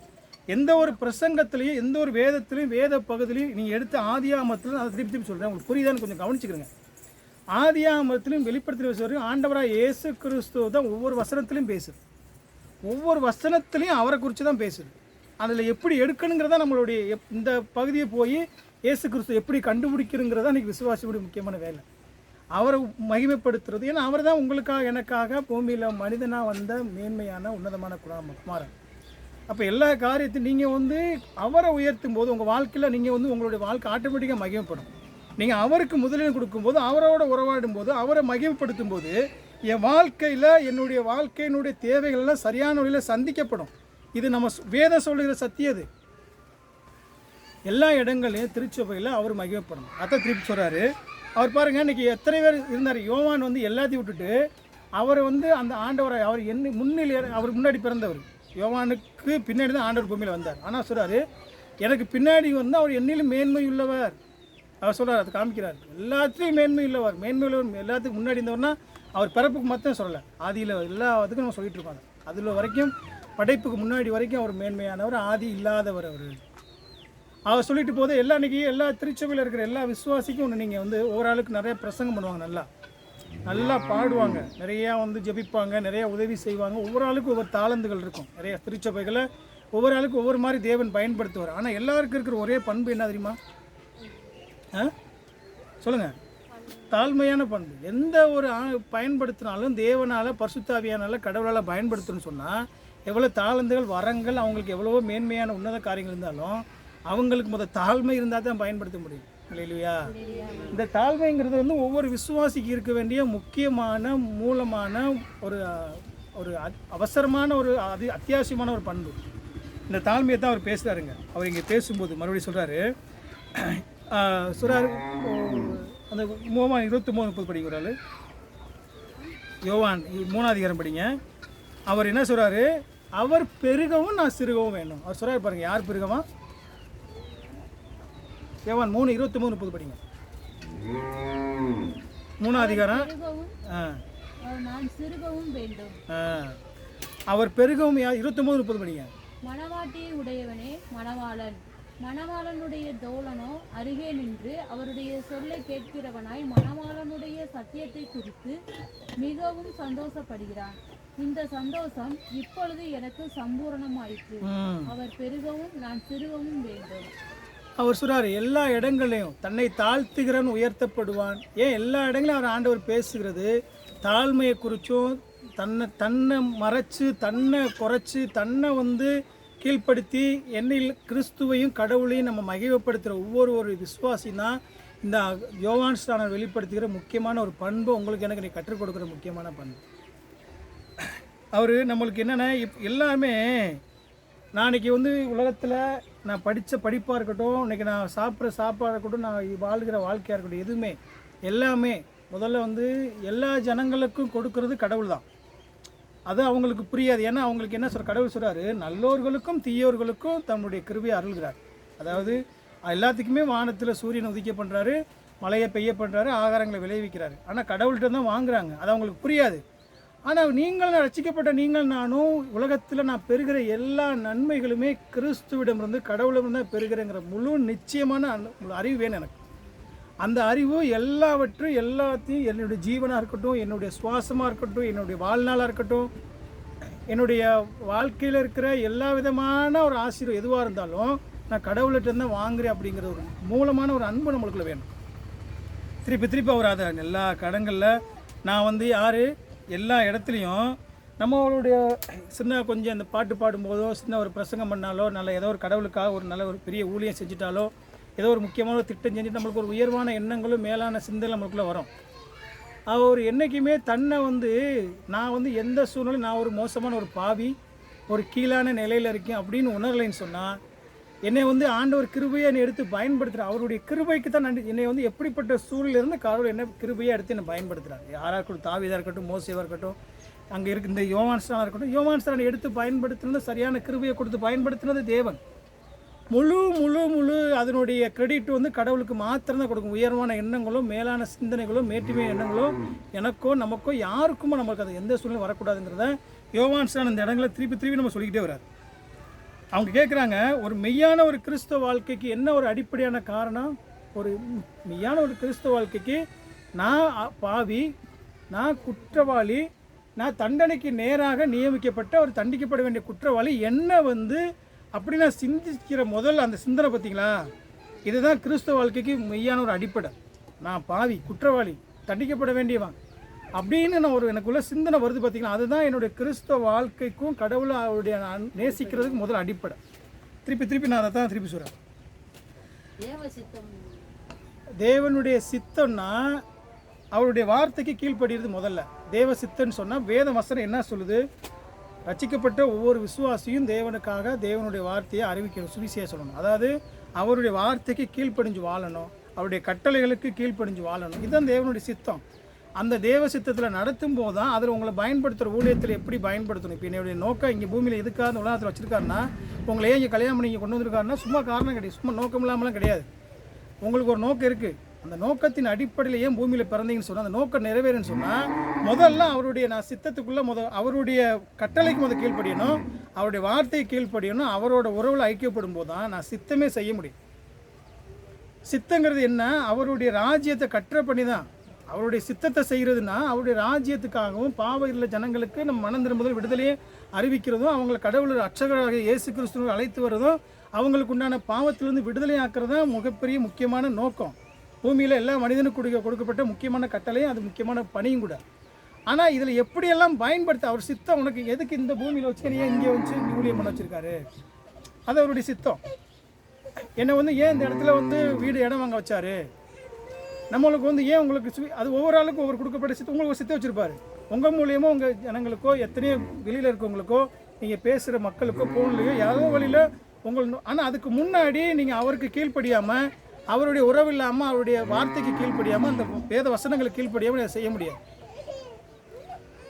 எந்த ஒரு பிரசங்கத்திலையும் எந்த ஒரு வேதத்திலையும் வேத பகுதியிலையும் நீங்கள் எடுத்த ஆதியாகமத்திலும், அதை திருப்பி சொல்கிறேன், உங்களுக்கு புரியுதான்னு கொஞ்சம் கவனிச்சுக்கிறேங்க. ஆதியாகமத்திலும் வெளிப்படுத்தின வரைக்கும் ஆண்டவராக இயேசு கிறிஸ்துவ தான் ஒவ்வொரு வசனத்திலையும் பேசுது. ஒவ்வொரு வசனத்திலையும் அவரை குறித்து தான் பேசுது. அதில் எப்படி எடுக்கணுங்கிறதா நம்மளுடைய இந்த பகுதியை போய் இயேசு கிறிஸ்து எப்படி கண்டுபிடிக்கிறங்கிறதா இன்றைக்கி விசுவாசியுடைய முக்கியமான வேலை. அவரை மகிமைப்படுத்துறது. ஏன்னா அவர் தான் உங்களுக்காக எனக்காக பூமியில் மனிதனாக வந்த மேன்மையான உன்னதமான குமாரன். அப்போ எல்லா காரியத்தையும் நீங்கள் அவரை உயர்த்தும் போது உங்கள் வாழ்க்கையில் நீங்கள் உங்களுடைய வாழ்க்கை ஆட்டோமேட்டிக்காக மகிமைப்படும். நீங்கள் அவருக்கு முதலிடம் கொடுக்கும்போது, அவரோட உறவாடும் போது, அவரை மகிமைப்படுத்தும் போது என் வாழ்க்கையில் என்னுடைய வாழ்க்கையினுடைய தேவைகள் எல்லாம் சரியான வழியில் சந்திக்கப்படும். இது நம்ம வேதம் சொல்லுகிற சத்தியம். அது எல்லா இடங்களையும் திருச்சபையில் அவர் மகிமைப்படணும். அதான் திருப்பி சொல்கிறாரு. அவர் பாருங்கள், இன்றைக்கி எத்தனை பேர் இருந்தார். யோவான் எல்லாத்தையும் விட்டுட்டு அவர் அந்த ஆண்டவரை அவர் அவர் முன்னாடி பிறந்தவர். யோவானுக்கு பின்னாடி தான் ஆண்டவர் பூமியில் வந்தார். ஆனால் சொல்கிறாரு, எனக்கு பின்னாடி அவர் என்னிலும் மேன்மை உள்ளவர். அவர் சொல்கிறார், அது காமிக்கிறார். எல்லாத்துலேயும் மேன்மை உள்ளவர். எல்லாத்துக்கும் முன்னாடி இருந்தவர்னா அவர் பிறப்புக்கு மட்டும் சொல்லலை, ஆதியில் எல்லாத்துக்கும் நம்ம சொல்லிட்டு இருப்பாங்க. அதில் வரைக்கும் படைப்புக்கு முன்னாடி வரைக்கும் அவர் மேன்மையானவர், ஆதி இல்லாதவர். அவர் சொல்லிட்டு போது இன்றைக்கி எல்லா திருச்சபையில் இருக்கிற எல்லா விசுவாசிக்கும் நீங்கள் ஒவ்வொரு ஆளுக்கு நிறைய பிரசங்கம் பண்ணுவாங்க, நல்லா பாடுவாங்க, நிறையா ஜெபிப்பாங்க, நிறையா உதவி செய்வாங்க. ஒவ்வொரு ஆளுக்கும் ஒவ்வொரு தாளந்துகள் இருக்கும். நிறைய திருச்சபைகளை ஒவ்வொரு ஆளுக்கும் ஒவ்வொரு மாதிரி தேவன் பயன்படுத்துவார். ஆனால் எல்லாருக்கும் இருக்கிற ஒரே பண்பு என்ன தெரியுமா? சொல்லுங்கள், தாழ்மையான பண்பு. எந்த ஒரு பயன்படுத்தினாலும் தேவனால், பரிசுத்தாவியானால, கடவுளால் பயன்படுத்தணும்னு சொன்னால் எவ்வளோ தாளந்துகள், வரங்கள், அவங்களுக்கு எவ்வளவோ மேன்மையான உன்னத காரியங்கள் இருந்தாலும் அவங்களுக்கு தாழ்மை இருந்தால் தான் பயன்படுத்த முடியும். இல்லையா? இந்த தாழ்மைங்கிறது ஒவ்வொரு விசுவாசிக்கு இருக்க வேண்டிய முக்கியமான மூலமான ஒரு அவசரமான அத்தியாவசியமான ஒரு பண்பு. இந்த தாழ்மையை தான் அவர் பேசுகிறாருங்க. அவர் இங்கே பேசும்போது மறுபடியும் சொல்கிறாரு அந்த யோவான் 23:30 படிக்கிறாரு. யோவான் 3ஆம் அதிகாரம் படிங்க. அவர் என்ன சொல்கிறாரு? அவர் பெருகவும் நான் சிறுகவும் வேணும். அவர் சொல்கிறார் பாருங்கள், யார் பெருகவா? யோவான் 3:23-30 படிங்க. 3ஆம் அதிகாரம். அவர் பெருகவும் 23-30 படிங்க. மணவாட்டியை உடையவனே மணவாளன், மணவாளனுடைய தோழனோ அருகே நின்று அவருடைய சொல்லை கேட்கிறவனாய் மணவாளனுடைய சத்தியத்தை குறித்து மிகவும் சந்தோஷப்படுகிறான். இந்த சந்தோஷம் இப்பொழுது எனக்கு சம்பூரணமாயிற்று. அவர் பெருகவும் நான் சிறுகவும் வேண்டும். அவர் சொல்றாரு, எல்லா இடங்களையும் தன்னை தாழ்த்துகிறவன் உயர்த்தப்படுவான். ஏன் எல்லா இடங்களையும் அவர் ஆண்டவர் பேசுகிறது தாழ்மையை குறித்தும், தன்னை மறைச்சு, தன்னை குறைச்சி, தன்னை கீழ்ப்படுத்தி என்னில் கிறிஸ்துவையும் கடவுளையும் நம்ம மகிமைப்படுத்துகிற ஒவ்வொரு விசுவாசினா இந்த யோவான் ஸ்நானர் வெளிப்படுத்துகிற முக்கியமான ஒரு பண்பு உங்களுக்கு எனக்கு கற்றுக் கொடுக்குற முக்கியமான பண்பு. அவர் நம்மளுக்கு என்னென்னா எல்லாமே நான் இன்றைக்கி உலகத்தில் நான் படித்த படிப்பாக இருக்கட்டும், இன்றைக்கி நான் சாப்பிட்ற சாப்பாடாக இருக்கட்டும், நான் வாழ்கிற வாழ்க்கையாக இருக்கட்டும், எதுவுமே எல்லாமே முதல்ல எல்லா ஜனங்களுக்கும் கொடுக்கறது கடவுள் தான். அது அவங்களுக்கு புரியாது. ஏன்னா அவங்களுக்கு என்ன கடவுள் சொல்கிறாரு, நல்லோர்களுக்கும் தீயோர்களுக்கும் தன்னுடைய கிருபையை அருள்கிறார். அதாவது எல்லாத்துக்குமே வானத்தில் சூரியனை உதிக்க பண்ணுறாரு, மழையை பெய்ய பண்ணுறாரு, ஆகாரங்களை விளைவிக்கிறாரு. ஆனால் கடவுள்கிட்ட தான் வாங்குறாங்க. அது அவங்களுக்கு புரியாது. ஆனால் ரட்சிக்கப்பட்ட நீங்கள் நானும் உலகத்தில் நான் பெறுகிற எல்லா நன்மைகளுமே கிறிஸ்துவிடமிருந்து கடவுளிடமிருந்து தான் பெறுகிறேங்கிற முழு நிச்சயமான அறிவு வேணும் எனக்கு. அந்த அறிவு எல்லாத்தையும் என்னுடைய ஜீவனாக இருக்கட்டும், என்னுடைய சுவாசமாக இருக்கட்டும், என்னுடைய வாழ்நாளாக இருக்கட்டும், என்னுடைய வாழ்க்கையில் இருக்கிற எல்லா விதமான ஒரு ஆசீர்வாதம் எதுவாக இருந்தாலும் நான் கடவுள்கிட்ட தான் வாங்குறேன் அப்படிங்கிற ஒரு மூலமான ஒரு அன்பு நம்மளுக்குள்ள வேணும். திருப்பி அவர் அதை எல்லா கடங்களில் நான் யார் எல்லா இடத்துலையும் நம்மளுடைய கொஞ்சம் அந்த பாட்டு பாடும்போதோ, சின்ன ஒரு பிரசங்கம் பண்ணாலோ, நல்ல ஏதோ ஒரு கடவுளுக்காக நல்ல ஒரு பெரிய ஊழியம் செஞ்சுட்டாலோ, ஏதோ ஒரு முக்கியமான ஒரு திட்டம் செஞ்சுட்டு நம்மளுக்கு ஒரு உயர்வான எண்ணங்களும் மேலான சிந்தனை நம்மளுக்குள்ளே வரும். அவர் என்றைக்குமே தன்னை நான் எந்த சூழ்நிலை நான் ஒரு மோசமான ஒரு பாவி, ஒரு கீழான நிலையில் இருக்கேன் அப்படின்னு உணரலைன்னு சொன்னால், என்னை ஆண்டவர் கிருபையை என்னை எடுத்து பயன்படுத்துகிறார். அவருடைய கிருபைக்கு தான் நன்றி. என்னை எப்படிப்பட்ட சூழ்நிலிருந்து கடவுள் என்ன கிருபையை எடுத்து என்னை பயன்படுத்துகிறார். யாராக இருக்கட்டும், தாவீதாக இருக்கட்டும், மோசேவாக இருக்கட்டும், அங்கே இருக்க இந்த யோவான் ஸ்நானராக இருக்கட்டும், யோவான் ஸ்நானரை எடுத்து பயன்படுத்தினது, சரியான கிருபையை கொடுத்து பயன்படுத்தினது தேவன். முழு முழு முழு அதனுடைய கிரெடிட் கடவுளுக்கு மாத்திரம்தான் கொடுக்கும். உயர்வான எண்ணங்களும் மேலான சிந்தனைகளும் மேட்டுமையான எண்ணங்களும் எனக்கோ நமக்கோ யாருக்குமோ நம்மளுக்கு அது எந்த சூழ்நிலை வரக்கூடாதுங்கிறத யோவான் ஸ்நானன் இந்த இடங்களை திருப்பி நம்ம சொல்லிக்கிட்டே வர்றார். அவங்க கேட்குறாங்க, ஒரு மெய்யான ஒரு கிறிஸ்தவ வாழ்க்கைக்கு என்ன ஒரு அடிப்படையான காரணம்? ஒரு மெய்யான ஒரு கிறிஸ்தவ வாழ்க்கைக்கு நான் பாவி, நான் குற்றவாளி, நான் தண்டனைக்கு நேராக நியமிக்கப்பட்ட ஒரு தண்டிக்கப்பட வேண்டிய குற்றவாளி, என்ன அப்படி நான் சிந்திக்கிற முதல்ல அந்த சிந்தனை பார்த்தீங்களா, இதுதான் கிறிஸ்தவ வாழ்க்கைக்கு மெய்யான ஒரு அடிப்படை. நான் பாவி, குற்றவாளி, தண்டிக்கப்பட வேண்டியவன் அப்படின்னு நான் எனக்குள்ள சிந்தனை வருது பார்த்தீங்களா, அதுதான் என்னுடைய கிறிஸ்தவ வாழ்க்கைக்கும் கடவுளை அவருடைய நான் நேசிக்கிறதுக்கு முதல் அடிப்படை. திருப்பி நான் அதை தான் திருப்பி சொல்கிறேன். தேவனுடைய சித்தம்னா அவருடைய வார்த்தைக்கு கீழ்ப்படுகிறது. முதல்ல தேவ சித்தன்னு சொன்னால் வேத வசனம் என்ன சொல்லுது? ரட்சிக்கப்பட்ட ஒவ்வொரு விசுவாசியும் தேவனுக்காக தேவனுடைய வார்த்தையை அறிவிக்கணும், சுவிசேஷம் சொல்லணும். அதாவது அவருடைய வார்த்தைக்கு கீழ்ப்படிஞ்சு வாழணும், அவருடைய கட்டளைகளுக்கு கீழ்ப்படிஞ்சு வாழணும். இதுதான் தேவனுடைய சித்தம். அந்த தேவ சித்தத்தில் நடத்தும் போது தான் அதில் உங்களை பயன்படுத்துகிற ஊழியத்தில் எப்படி பயன்படுத்தணும். இப்போ என்னுடைய நோக்கம் இங்கே பூமியில் எதுக்காக அந்த உலகத்தில் வச்சுருக்காருன்னா, உங்களை ஏன் இங்கே கல்யாணம் பண்ணி இங்கே கொண்டு வந்திருக்காருன்னா சும்மா காரணம் கிடையாது, சும்மா நோக்கம் இல்லாமலாம் கிடையாது. உங்களுக்கு ஒரு நோக்கம் இருக்குது. அந்த நோக்கத்தின் அடிப்படையில் ஏன் பூமியில் பிறந்தீங்கன்னு சொன்னால், அந்த நோக்கம் நிறைவேறுன்னு சொன்னால் முதல்ல அவருடைய நான் சித்தத்துக்குள்ளே அவருடைய கட்டளைக்கு கீழ்ப்படியணும், அவருடைய வார்த்தையை கீழ்ப்படியணும். அவரோட உறவில் ஐக்கியப்படும் போது தான் நான் சித்தமே செய்ய முடியும். சித்தங்கிறது என்ன? அவருடைய ராஜ்யத்தை கற்ற பண்ணி தான் அவருடைய சித்தத்தை செய்கிறதுனா அவருடைய ராஜ்யத்துக்காகவும் பாவ இல்ல ஜனங்களுக்கு நம்ம மனம் திரும்புதல் விடுதலையே அறிவிக்கிறதும், அவங்களை கடவுள் ரட்சகராக இயேசு கிறிஸ்துவை அழைத்து வர்றதும், அவங்களுக்கு உண்டான பாவத்திலிருந்து விடுதலை ஆக்குறது தான் மிகப்பெரிய முக்கியமான நோக்கம். பூமியில் எல்லா மனிதனுக்கு கொடுக்கப்பட்ட முக்கியமான கட்டளையும் அது முக்கியமான பணியும் கூட. ஆனால் இதில் எப்படியெல்லாம் பயன்படுத்த அவர் சித்தம் உனக்கு எதுக்கு இந்த பூமியில் வச்சு ஏன் இங்கே வச்சு ஊழியம் பண்ண வச்சுருக்காரு, அது அவருடைய சித்தம். என்னை ஏன் இந்த இடத்துல வீடு இடம் வாங்க வச்சாரு, நம்மளுக்கு ஏன் உங்களுக்கு அது ஒவ்வொரு ஆளுக்கும் ஒவ்வொரு கொடுக்கப்பட்ட சித்தம். உங்களுக்கு ஒரு சித்தம் வச்சுருப்பாரு. உங்கள் மூலியமாக உங்கள் ஜனங்களுக்கோ எத்தனையோ வெளியில் இருக்கவங்களுக்கோ நீங்கள் பேசுகிற மக்களுக்கோ ஃபோன்லையோ யாரோ வழியில் ஆனால் அதுக்கு முன்னாடி நீங்கள் அவருக்கு கீழ்ப்படியாமல், அவருடைய உறவு இல்லாமல், அவருடைய வார்த்தைக்கு கீழ்ப்படியாமல், அந்த வேத வசனங்களுக்கு கீழ்ப்படியாமல் செய்ய முடியாது.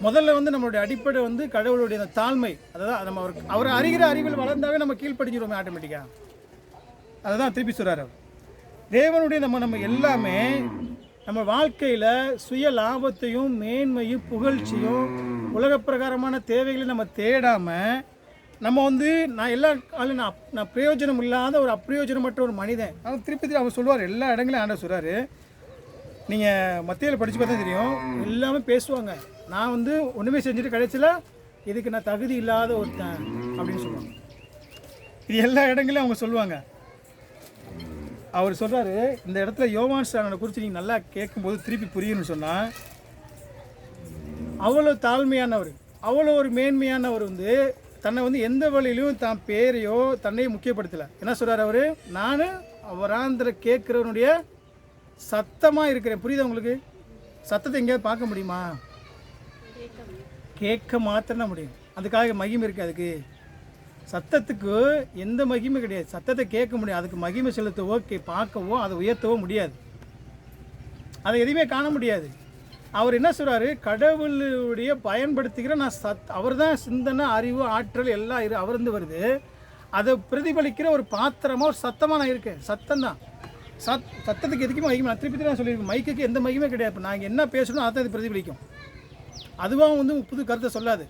முதல்ல நம்மளுடைய அடிப்படை கடவுளுடைய அந்த தாழ்மை. அதாவது நம்ம அவரை அறிகிற அறிவில் வளர்ந்தாவே நம்ம கீழ்ப்படிஞ்சிடுவோமே ஆட்டோமேட்டிக்காக. அதை தான் திருப்பி சொல்கிறார் அவர். தேவனுடைய நம்ம எல்லாமே நம்ம வாழ்க்கையில் சுய லாபத்தையும் மேன்மையும் புகழ்ச்சியும் உலக பிரகாரமான தேவைகளையும் நம்ம தேடாமல் நம்ம நான் பிரயோஜனம் இல்லாத ஒரு அப்பிரயோஜனமற்ற ஒரு மனிதன். அவன் திருப்பி அவர் சொல்லுவார், எல்லா இடங்களையும் ஆண்டவர் சொல்கிறாரு. நீங்கள் மத்தியில் படித்து பார்த்தா தெரியும், எல்லாமே பேசுவாங்க. நான் ஒன்றுமே செஞ்சுட்டு கடைசியில் இதுக்கு நான் தகுதி இல்லாத ஒருத்தன் அப்படின்னு சொல்லுவாங்க. இது எல்லா இடங்களையும் அவங்க சொல்லுவாங்க. அவர் சொல்கிறாரு, இந்த இடத்துல யோவான் ஸ்நானனை குறித்து நீங்கள் நல்லா கேட்கும்போது திருப்பி புரியணும்னு சொன்னால், அவ்வளோ தாழ்மையானவர், அவ்வளோ ஒரு மேன்மையானவர் தன்னை எந்த வழியிலையும் தான் பேரையோ தன்னையும் முக்கியப்படுத்தலை. என்ன சொல்கிறார் அவர்? நான் அவராந்திர கேட்குறவனுடைய சத்தமாக இருக்கிறேன். புரியுதா உங்களுக்கு? சத்தத்தை எங்கேயாவது பார்க்க முடியுமா? கேட்க மாத்திரம் முடியும். அதுக்காக மகிமை இருக்குது. அதுக்கு சத்தத்துக்கு எந்த மகிமை கிடையாது. சத்தத்தை கேட்க முடியும், அதுக்கு மகிமை செலுத்தவோ பார்க்கவோ அதை உயர்த்தவோ முடியாது. அதை எதுவுமே காண முடியாது. அவர் என்ன சொல்கிறாரு? கடவுளுடைய பயன்படுத்திக்கிற நான் அவர் தான் சிந்தனை, அறிவு, ஆற்றல் எல்லாம் அவர்ந்து வருது. அதை பிரதிபலிக்கிற ஒரு பாத்திரமாக ஒரு சத்தமாக நான் இருக்கேன். சத்தம்தான். சத்தத்துக்கு எதுக்குமே மகிமை. நான் திருப்பி நான் சொல்லியிருக்கேன், மைக்குக்கு எந்த மகிமே கிடையாது. இப்போ நாங்கள் என்ன பேசணும் அதை இது பிரதிபலிக்கும். அதுவாக புது கருத்தை சொல்லாது.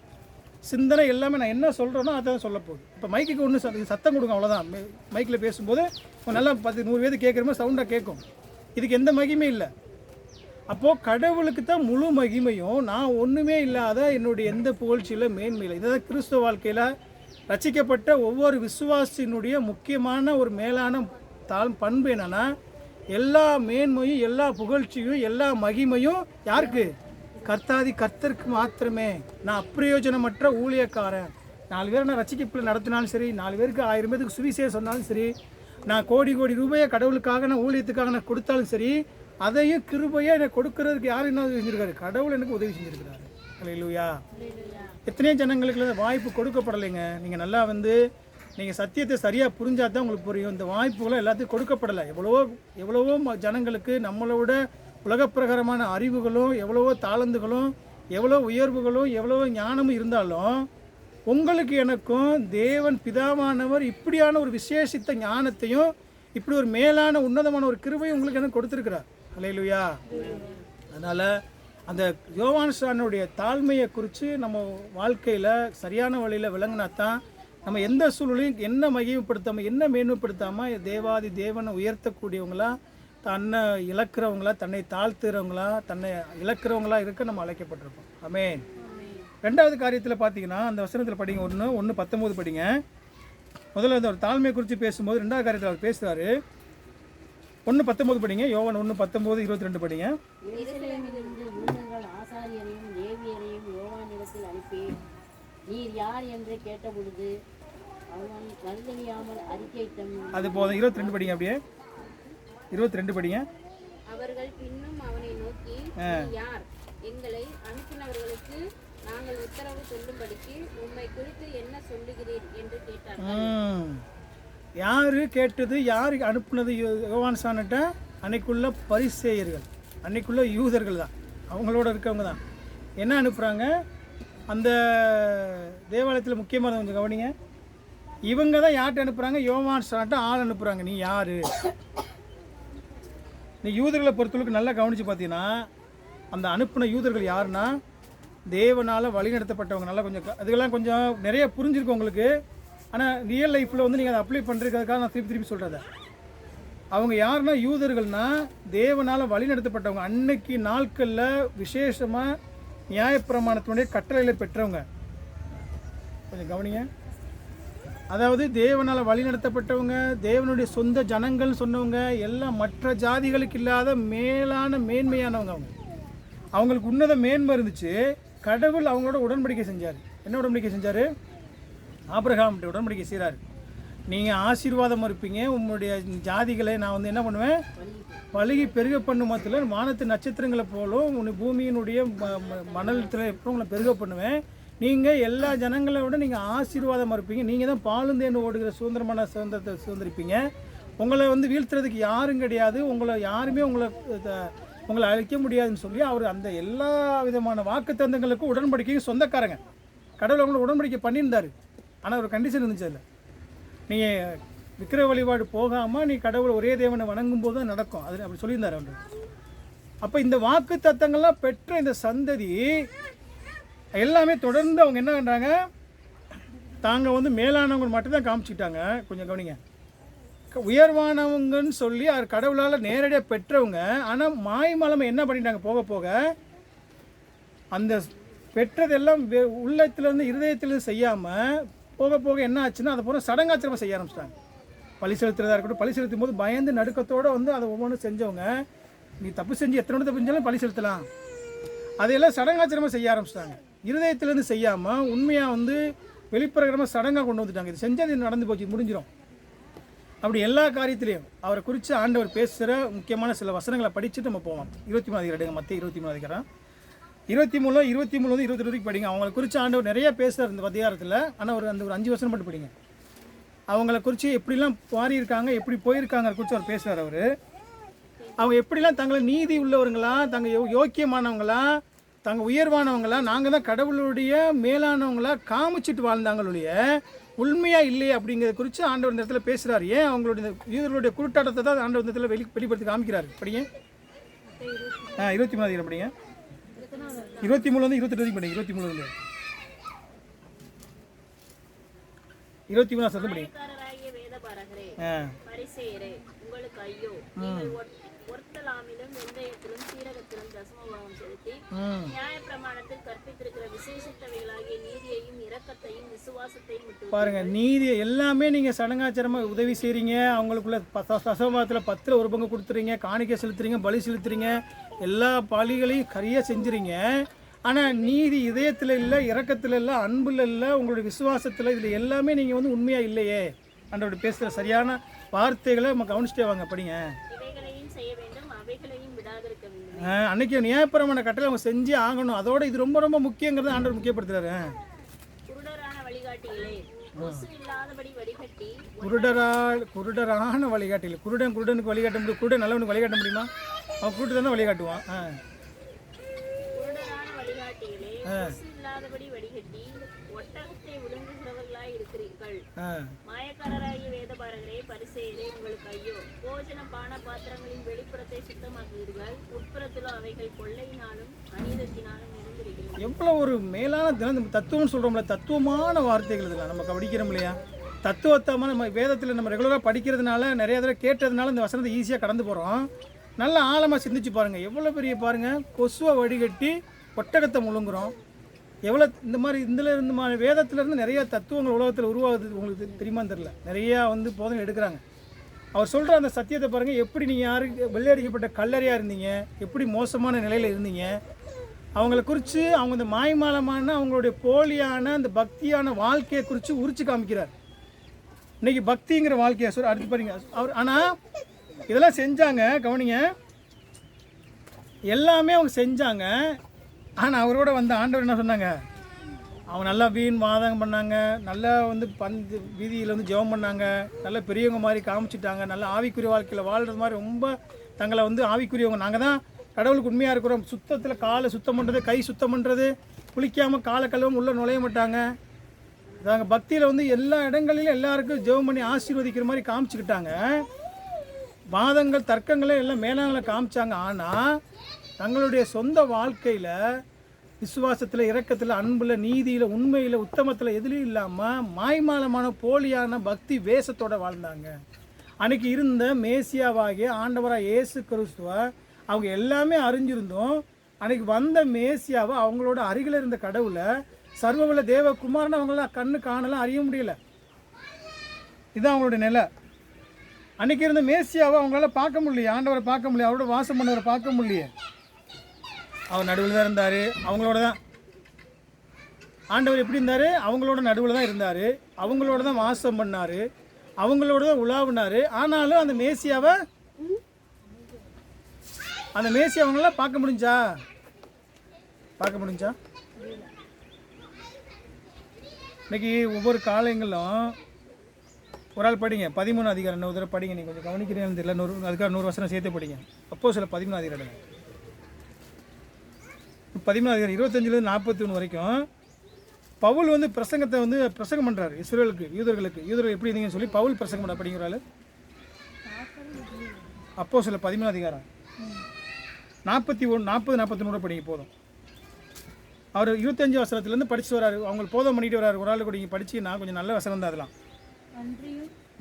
சிந்தனை எல்லாமே நான் என்ன சொல்கிறேனோ அதான் சொல்ல போகுது. இப்போ மைக்குக்கு ஒன்று சத்தம் கொடுங்க, அவ்வளோதான். மைக்கில் பேசும்போது நல்லா 10-100 பேர் கேட்குற மாதிரி சவுண்டாக கேட்கும். இதுக்கு எந்த மகிமே இல்லை. அப்போது கடவுளுக்கு தான் முழு மகிமையும். நான் ஒன்றுமே இல்லாத என்னுடைய எந்த புகழ்ச்சியில் மேன்மையில். இதுதான் கிறிஸ்துவ வாழ்க்கையில் ரட்சிக்கப்பட்ட ஒவ்வொரு விசுவாசியினுடைய முக்கியமான ஒரு மேலான பண்பு என்னென்னா, எல்லா மேன்மையும் எல்லா புகழ்ச்சியும் எல்லா மகிமையும் யாருக்கு? கர்த்தாதி கர்த்தருக்கு மாத்திரமே. நான் அப்பிரயோஜனமற்ற ஊழியக்காரன். 4 பேரை நான் ரட்சிக்கப்பில் நடத்தினாலும் சரி, 4 பேருக்கு 1000 பேருக்கு சுவிசேஷம் சொன்னாலும் சரி, நான் கோடி ரூபாயை கடவுளுக்காக நான் ஊழியத்துக்காக நான் கொடுத்தாலும் சரி, அதையும் கிருபையை எனக்கு கொடுக்கறதுக்கு யார் என்ன உதவி செஞ்சுருக்காரு? கடவுள் எனக்கு உதவி செஞ்சுருக்கிறாரு. அல்லேலூயா. எத்தனையோ ஜனங்களுக்கு வாய்ப்பு கொடுக்கப்படலைங்க. நீங்கள் நல்லா நீங்கள் சத்தியத்தை சரியாக புரிஞ்சால் தான் உங்களுக்கு புரியும். இந்த வாய்ப்புகளும் எல்லாத்தையும் கொடுக்கப்படலை. எவ்வளவோ ஜனங்களுக்கு நம்மளோட உலகப்பிரகாரமான அறிவுகளும் எவ்வளவோ தாளந்துகளும் எவ்வளோ உயர்வுகளும் எவ்வளவோ ஞானமும் இருந்தாலும் உங்களுக்கு எனக்கும் தேவன் பிதாவானவர் இப்படியான ஒரு விசேஷித்த ஞானத்தையும் இப்படி ஒரு மேலான உன்னதமான ஒரு கிருபையும் உங்களுக்கு எனக்கு கொடுத்துருக்கிறார். அல்லேலூயா. அதனால் அந்த யோவான் ஸ்நானனுடைய தாழ்மையை குறித்து நம்ம வாழ்க்கையில் சரியான வழியில் விளங்கினா தான் நம்ம எந்த சூழலையும் என்ன மகிமைப்படுத்தாமல் என்ன மேன்மைப்படுத்தாமல் தேவாதி தேவனை உயர்த்தக்கூடியவங்களா, தன்னை இழக்கிறவங்களா, தன்னை தாழ்த்துறவங்களா, தன்னை இழக்கிறவங்களா இருக்க நம்ம அழைக்கப்பட்டிருக்கோம். ஆமென். 2வது காரியத்தில் பார்த்தீங்கன்னா அந்த வசனத்தில் படிங்க, 1:19 படிங்க. முதல்ல இந்த ஒரு தாழ்மையை குறித்து பேசும்போது 2வது காரியத்தில் அவர் பேசுகிறாரு. 1:19 படிங்க. யோவான் 1:19-22 படிங்க. எருசலேமிலிருந்து யூதர்கள் ஆசாரியரையும் லேவியரையும் யோவானிடத்தில் அனுப்பி, நீர் யார் என்று கேட்டபொழுது அவன் மறுதலியாமல் அறிக்கையிட்டம். அது போதும். 22 படிங்க. அப்படியே 22 படிங்க. அவர்கள் பின்னும் அவனை நோக்கி, நீ யார்? எங்களை அனுப்பினவர்களுக்கு நாங்கள் உத்தரவு சொல்லும்படிக்கு உம்மை குறித்து என்ன சொல்லுகிறீர் என்று கேட்டார்கள். யாரு கேட்டது? யாரு அனுப்புனது? யோவான் சானட்ட அன்னைக்குள்ள பரிசேயர்கள், அன்னைக்குள்ள யூதர்கள் தான், அவங்களோட இருக்கவங்க தான். என்ன அனுப்புகிறாங்க? அந்த தேவாலயத்தில் முக்கியமாக கொஞ்சம் கவனிங்க. இவங்க தான் யார்கிட்ட அனுப்புகிறாங்க? யோவான் சானட்ட ஆள் அனுப்புகிறாங்க. நீ யார்? நீ யூதர்களை பொறுத்தளவுக்கு நல்லா கவனித்து பார்த்தீங்கன்னா, அந்த அனுப்பின யூதர்கள் யாருன்னா தேவனால் வழிநடத்தப்பட்டவங்க. நல்லா கொஞ்சம் அதுக்கெல்லாம் கொஞ்சம் நிறைய புரிஞ்சிருக்கு உங்களுக்கு. ஆனால் ரியல் லைஃப்பில் வந்து நீங்கள் அதை அப்ளை பண்ணுறதுக்காக நான் திருப்பி சொல்கிறத. அவங்க யாருன்னா யூதர்கள்னா தேவனால் வழிநடத்தப்பட்டவங்க. அன்னைக்கு நாட்களில் விசேஷமாக நியாயப்பிரமாணத்தினுடைய கட்டளைகளை பெற்றவங்க. கொஞ்சம் கவனிங்க. அதாவது தேவனால் வழிநடத்தப்பட்டவங்க, தேவனுடைய சொந்த ஜனங்கள் சொன்னவங்க, எல்லாம் மற்ற ஜாதிகளுக்கு இல்லாத மேன்மையானவங்க. அவங்களுக்கு உன்னத மேன்மை இருந்துச்சு. கடவுள் அவங்களோட உடன்படிக்கை செஞ்சார். என்ன உடன்படிக்கை செஞ்சார்? ஆபிரகாம்கிட்ட உடன்படிக்கை செய்கிறார். நீங்கள் ஆசீர்வாதம் இருப்பீங்க, உங்களுடைய ஜாதிகளை நான் வந்து என்ன பண்ணுவேன்? பழுகி பெருக பண்ணும் மத்தியில் வானத்து நட்சத்திரங்களை போலும் உன் பூமியினுடைய மணலத்தில் எப்போ உங்களை பெருக பண்ணுவேன். நீங்கள் எல்லா ஜனங்களை விட நீங்கள் ஆசீர்வாதமாக இருப்பீங்க. நீங்கள் தான் பாலுந்தேன்னு ஓடுகிற சுதந்திரத்தை சுதந்திரிப்பீங்க. உங்களை வந்து வீழ்த்துறதுக்கு யாரும் கிடையாது. யாருமே உங்களை அழிக்க முடியாதுன்னு சொல்லி அவர் அந்த எல்லா விதமான வாக்குத்தத்தங்களுக்கும் உடன்படிக்கையும் சொந்தக்காரங்க. கடவுள் அவங்கள உடன்படிக்கை பண்ணியிருந்தார். ஆனால் ஒரு கண்டிஷன் இருந்துச்சு. அதில் நீங்கள் விக்கிர வழிபாடு போகாமல் நீ கடவுள் ஒரே தேவனை வணங்கும் போது தான் நடக்கும். அது அப்படி சொல்லியிருந்தார் அவர். அப்போ இந்த வாக்கு தத்தங்கள்லாம் பெற்ற இந்த சந்ததி எல்லாமே தொடர்ந்து அவங்க என்ன பண்ணுறாங்க? தாங்க வந்து மேலானவங்க மட்டும்தான் காமிச்சிக்கிட்டாங்க. கொஞ்சம் கவனிங்க. உயர்வானவங்கன்னு சொல்லி அவர் கடவுளால் நேரடியாக பெற்றவங்க. ஆனால் மாய்மலமை என்ன பண்ணிட்டாங்க? போக போக அந்த பெற்றதெல்லாம் உள்ளத்திலேருந்து இருதயத்திலேருந்து செய்யாமல் போக போக என்ன ஆச்சுன்னா அதை பூரா சடங்காச்சரமாக செய்ய ஆரம்பிச்சிட்டாங்க. பழி செலுத்துறதா இருக்கட்டும், பழி செலுத்தும் போது பயந்து நடுக்கத்தோடு வந்து அதை ஒவ்வொன்றும் செஞ்சவங்க. நீ தப்பு செஞ்சு எத்தனை தப்பு செஞ்சாலும் பழி செலுத்தலாம். அதையெல்லாம் சடங்காச்சரமாக செய்ய ஆரம்பிச்சிட்டாங்க. இருதயத்திலேருந்து செய்யாமல் உண்மையாக வந்து வெளிப்பிரகரமாக சடங்காக கொண்டு வந்துட்டாங்க. இது செஞ்சது நடந்து போச்சு, முடிஞ்சிடும். அப்படி எல்லா காரியத்திலையும் அவரை குறித்து ஆண்டவர் பேசுகிற முக்கியமான சில வசனங்களை படிச்சுட்டு நம்ம போவோம். 23 அதிகாரம், மத்திய 23 அதிகாரம் 23 படிங்க. அவங்களை குறித்து ஆண்டவர் நிறைய பேசுகிறார் இந்த அதிகாரத்தில். ஆனால் ஒரு 5 வசனம் மட்டும் படிங்க. அவங்கள குறித்து எப்படிலாம் மாறியிருக்காங்க, எப்படி போயிருக்காங்க குறித்து அவர் பேசுகிறார். அவர் அவங்க எப்படிலாம் தங்களை நீதி உள்ளவங்களா, தங்கள் யோக்கியமானவங்களா, தங்கள் உயர்வானவங்களா, நாங்கள் தான் கடவுளுடைய மேலானவங்களா காமிச்சிட்டு வாழ்ந்தாங்களுடைய உண்மையாக இல்லையே அப்படிங்கிறத குறித்து ஆண்டவர் இந்த இடத்துல பேசுகிறார். ஏன் அவங்களுடைய யூதர்களுடைய குருட்டாட்டத்தை தான் ஆண்டவர் இந்த இடத்துல வெளிப்படுத்தி காமிக்கிறார். படிங்க. 23 அதிகாரம் படிங்க. 23 படிங்க. 23 சத்தம் படிங்க. உங்களுக்கு ஐயோ, நீங்கள் ஒர்த்தலாமிலும் வெந்தயத்திலும் சீரகத்திலும் தசமபாகம் செலுத்தி நியாயப்பிரமாணத்தில் கற்பித்திருக்கிற விசேஷித்தவைகளாகிய நீதியையும் இரக்கத்தையும் விசுவாசத்தையும் விட்டு பாருங்க. நீதி எல்லாமே நீங்க சடங்காச்சாரமாக உதவி செய்றீங்க. அவங்களுக்குள்ள தசமபாகத்தில் 10ல் 1 பங்கு கொடுத்துறீங்க, காணிக்கை செலுத்துறீங்க, பலி செலுத்துறீங்க, எல்லா பலிகளையும் சரியாக செஞ்சுறீங்க. ஆனால் நீதி இதயத்தில் இல்லை, இரக்கத்தில் இல்லை, அன்பில் இல்லை, உங்களுடைய விசுவாசத்தில், இதில் எல்லாமே நீங்கள் வந்து உண்மையாக இல்லையே. ஆண்டவருடைய பேசுகிற சரியான வார்த்தைகளை நம்ம கவனிச்சுட்டே வாங்க. படிங்க. அன்னைக்கு நியாயப்பிரமாண கட்டளை அவங்க செஞ்சு ஆகணும். அதோட இது ரொம்ப ரொம்ப முக்கியங்கிறத ஆண்டவர் முக்கியப்படுத்துறாரு. குருடரான வழிகாட்டிகள். குருடனுக்கு வழிகாட்ட முடியும். குருடன் நல்லவனுக்கு வழிகாட்ட முடியுமா? அவன் குருட்டு தானே வழிகாட்டுவான். மாயக்காரராகிய வேதபாரகரே, பரிசேயரே, உங்களுக்கு ஐயோ, போஜன பான பாத்திரங்களின் வெளிப்புறத்தை சுத்தமாக்குவீர்கள், உட்புறத்திலோ அவைகள் கொள்ளையினாலும் அநீதத்தினாலும் நிறைந்திருக்கிறது. எவ்வளோ ஒரு மேலான தினம் தத்துவம்னு சொல்கிறோம்ல, தத்துவமான வார்த்தைகள் இதெல்லாம் நம்ம படிக்கிறோம் இல்லையா? தத்துவத்தமாக நம்ம வேதத்தில் நம்ம ரெகுலராக படிக்கிறதுனால, நிறைய தடவை கேட்டதுனால இந்த வசனத்தை ஈஸியாக கடந்து போகிறோம். நல்லா ஆழமாக சிந்திச்சு பாருங்கள். எவ்வளோ பெரிய பாருங்கள், கொசுவை வடிகட்டி ஒட்டகத்தை முழுங்குறோம். எவ்வளோ இந்த மாதிரி இருந்து வேதத்திலேருந்து நிறையா தத்துவங்கள் உலகத்தில் உருவாகுது. உங்களுக்கு தெரியுமான்னு தெரில, நிறையா வந்து போதனை எடுக்கிறாங்க. அவர் சொல்கிற அந்த சத்தியத்தை பாருங்கள். எப்படி நீங்கள் யாருக்கு வெள்ளையடிக்கப்பட்ட கல்லறையாக இருந்தீங்க, எப்படி மோசமான நிலையில் இருந்தீங்க, அவங்கள குறித்து அவங்க இந்த மாய்மாலமான அவங்களுடைய போலியான அந்த பக்தியான வாழ்க்கையை குறித்து உரிச்சு காமிக்கிறார். இன்றைக்கி பக்திங்கிற வாழ்க்கையை அடுத்து பாருங்க அவர். ஆனால் இதெல்லாம் செஞ்சாங்க, கவனிங்க, எல்லாமே அவங்க செஞ்சாங்க. ஆனால் அவரோட வந்த ஆண்டவர் என்ன சொன்னாங்க? அவங்க நல்லா வீண் வாதம் பண்ணாங்க, நல்லா வந்து வீதியில் வந்து ஜெபம் பண்ணாங்க, நல்ல பெரியவங்க மாதிரி காமிச்சிட்டாங்க, நல்ல ஆவிக்குரிய வாழ்க்கையில் வாழ்கிறது மாதிரி ரொம்ப தங்களை வந்து ஆவிக்குரியவங்க, நாங்கள் தான் கடவுளுக்கு உண்மையாக இருக்கிறோம், சுத்தத்தில் காலை சுத்தம் பண்ணுறது, கை சுத்தம் பண்ணுறது, குளிக்காமல் காலை கழுவும் உள்ளே நுழைய மாட்டாங்க. அதாங்க பக்தியில் வந்து எல்லா இடங்களிலும் எல்லாருக்கும் ஜெபம் பண்ணி ஆசீர்வதிக்கிற மாதிரி காமிச்சிக்கிட்டாங்க. வாதங்கள் தர்க்கங்களே எல்லாம் மேலாங்களை காமிச்சாங்க. ஆனால் தங்களுடைய சொந்த வாழ்க்கையில் விசுவாசத்தில், இரக்கத்தில், அன்பில், நீதியில், உண்மையில், உத்தமத்தில் எதுலேயும் இல்லாமல் மாய்மாலமான போலியான பக்தி வேஷத்தோடு வாழ்ந்தாங்க. அன்றைக்கி இருந்த மேசியாவாகிய ஆண்டவராக இயேசு கிறிஸ்துவை அவங்க எல்லாமே அறிஞ்சிருந்தோம். அன்றைக்கி வந்த மேசியாவை அவங்களோட அருகில் இருந்த கடவுளை சர்வவல்ல தேவகுமாரன் அவங்களாம் கண்ணு காணலாம், அறிய முடியல. இதுதான் அவங்களுடைய நிலை. அன்றைக்கி இருந்த மேசியாவை அவங்களால பார்க்க முடியல, ஆண்டவரை பார்க்க முடியல, அவரோட வாசம் பண்ணவரை பார்க்க முடியல. அவர் நடுவில் தான் இருந்தார், அவங்களோட தான். ஆண்டவர் எப்படி இருந்தார்? அவங்களோட நடுவில் தான் இருந்தார், அவங்களோட தான் வாசம் பண்ணார், அவங்களோட தான் உலாவினார். ஆனாலும் அந்த மேசியாவை அவங்களாம் பார்க்க முடிஞ்சா? இன்னைக்கு ஒவ்வொரு காலங்களும் ஒரு ஆள் படிங்க 13 அதிகாரம், இன்னொரு தடவை படிங்க. நீங்கள் கொஞ்சம் கவனிக்கிறீங்கன்னு தெரியல, அதுக்காக 100 வசனம் சேர்த்து படிங்க. அப்போஸ்தலர் 13 அதிகாரம் 13 அதிகாரம் 25 41 வரைக்கும் பவுல் வந்து பிரசங்கத்தை வந்து பிரசங்கம் பண்ணுறாரு இஸ்ரேலுக்கு, யூதர்கள் எப்படி இருந்தீங்கன்னு சொல்லி பவுல் பிரசங்கம் பண்ண படிக்கிறாள். அப்போஸ்தலர் 13 அதிகாரம் 40-41 படிங்க போதும். அவர் 25 வசனத்துலேருந்து படிச்சுட்டு வராரு, அவங்களுக்கு போதம் பண்ணிட்டு வராரு. ஒரு ஆள் கூட நீங்கள் படிச்சிங்கன்னா கொஞ்சம் நல்ல வசனம் தான். அதெல்லாம்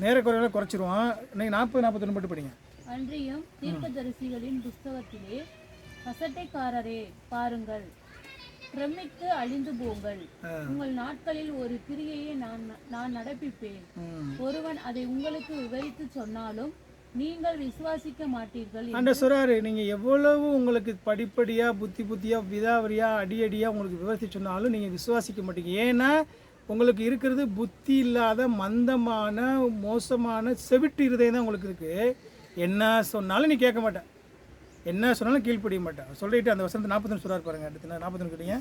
நேர குறைவாக குறைச்சிருவான். இன்னைக்கு 40-41 மட்டும் படிங்க. அன்றியும் தீர்க்கதரிசிகளின் புஸ்தகத்திலே அசட்டைக்காரரே பாருங்கள், பிரமித்து அழிந்து போங்கள், உங்கள் நாட்களில் ஒரு கிரியையை நான் நடப்பிப்பேன், ஒருவன் அதை உங்களுக்கு விவரித்து சொன்னாலும் நீங்கள் விசுவாசிக்க மாட்டீர்கள். அந்த சொல்றாரு, நீங்கள் எவ்வளவு உங்களுக்கு படிப்படியாக புத்தியாக விதாவரியாக அடியடியாக உங்களுக்கு விவரித்து சொன்னாலும் நீங்கள் விசுவாசிக்க மாட்டீங்க. ஏன்னா உங்களுக்கு இருக்கிறது புத்தி இல்லாத மந்தமான மோசமான செவிட்டு இருதயம் தான் உங்களுக்கு இருக்குது. என்ன சொன்னாலும் நீ கேட்க மாட்டேன், என்ன சொன்னாலும் கீழ்ப்படிய மாட்டேன் சொல்லிட்டு அந்த வசனத்தை 41 சொல்றாரு பாருங்க. அடுத்து 41 கேட்டீங்க.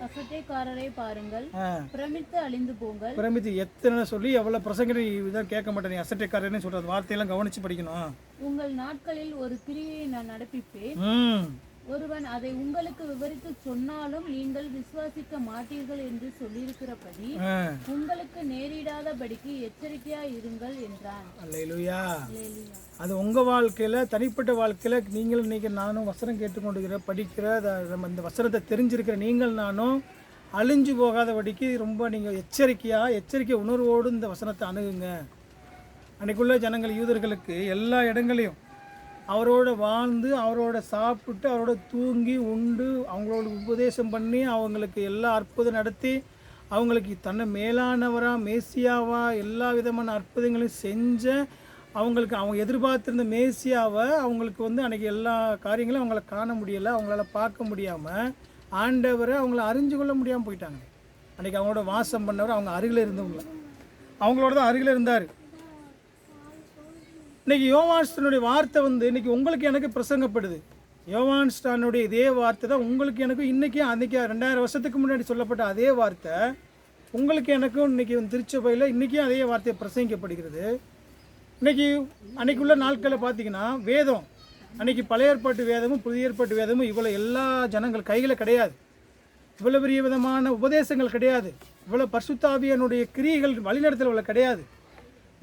அசட்டைக்காரரை பாருங்கள், பிரமித்து அழிந்து போங்கள். பிரமித்து எத்தனை சொல்லி எவ்வளவு பிரசங்க இதான் கேட்க மாட்டேன். நீ அசட்டைக்காரன்னு சொல்ற வார்த்தையெல்லாம் கவனிச்சு படிக்கணும். உங்கள் நாட்களில் ஒரு கிரியையை நான் நடப்பிப்பேன், ஒருவன் அதை உங்களுக்கு விவரித்து சொன்னாலும் நீங்கள் விசுவாசிக்க மாட்டீர்கள் என்று சொல்லியிருக்கிறபடி உங்களுக்கு நேரிடாதபடிக்கு எச்சரிக்கையா இருங்கள் என்றான். அல்லேலூயா. அது உங்க வாழ்க்கையில, தனிப்பட்ட வாழ்க்கையில நீங்கள் இன்னைக்கு நானும் வசனம் கேட்டுக்கொண்டிருக்கிற படிக்கிற இந்த வசனத்தை தெரிஞ்சிருக்கிற நீங்கள் நானும் அழிஞ்சு போகாதபடிக்கு ரொம்ப நீங்கள் எச்சரிக்கை உணர்வோடு இந்த வசனத்தை அணுகுங்க. அன்னைக்குள்ள ஜனங்கள் யூதர்களுக்கு எல்லா இடங்களையும் அவரோட வாழ்ந்து, அவரோட சாப்பிட்டு, அவரோட தூங்கி உண்டு, அவங்களோட உபதேசம் பண்ணி, அவங்களுக்கு எல்லா அற்புதம் நடத்தி, அவங்களுக்கு தன்னை மேலானவராக மேசியாவா எல்லா விதமான அற்புதங்களையும் செஞ்ச அவங்களுக்கு அவங்க எதிர்பார்த்திருந்த மேசியாவை அவங்களுக்கு வந்து அன்றைக்கி எல்லா காரியங்களும் அவங்கள காண முடியலை, அவங்களால பார்க்க முடியாமல் ஆண்டவரை அவங்கள அறிஞ்சு கொள்ள முடியாமல் போயிட்டாங்க. அன்றைக்கி அவங்களோட வாசம் பண்ணவர் அவங்க அருகில் இருந்தவங்கள, அவங்களோட தான் அருகில் இருந்தார். இன்றைக்கி யோவான்ஸ்டானுடைய வார்த்தை வந்து இன்றைக்கி உங்களுக்கு எனக்கு பிரசங்கப்படுது. யோவான்ஸ்டானுடைய இதே வார்த்தை தான் உங்களுக்கு எனக்கும் இன்றைக்கி, அன்றைக்கி 2000 வருஷத்துக்கு முன்னாடி சொல்லப்பட்ட அதே வார்த்தை உங்களுக்கு எனக்கும் இன்றைக்கி திருச்சபையில் இன்றைக்கும் அதே வார்த்தையை பிரசங்கிக்கப்படுகிறது. இன்றைக்கி அன்றைக்குள்ள நாட்களில் பார்த்திங்கன்னா வேதம், அன்றைக்கி பழைய ஏற்பாட்டு வேதமும் புதிய ஏற்பாட்டு வேதமும் இவ்வளோ எல்லா ஜனங்கள் கையில் கிடையாது, இவ்வளோ பெரிய விதமான உபதேசங்கள் கிடையாது, இவ்வளோ பரிசுத்த ஆவியானுடைய கிரியைகள் வழிநடத்தல் இவ்வளோ கிடையாது,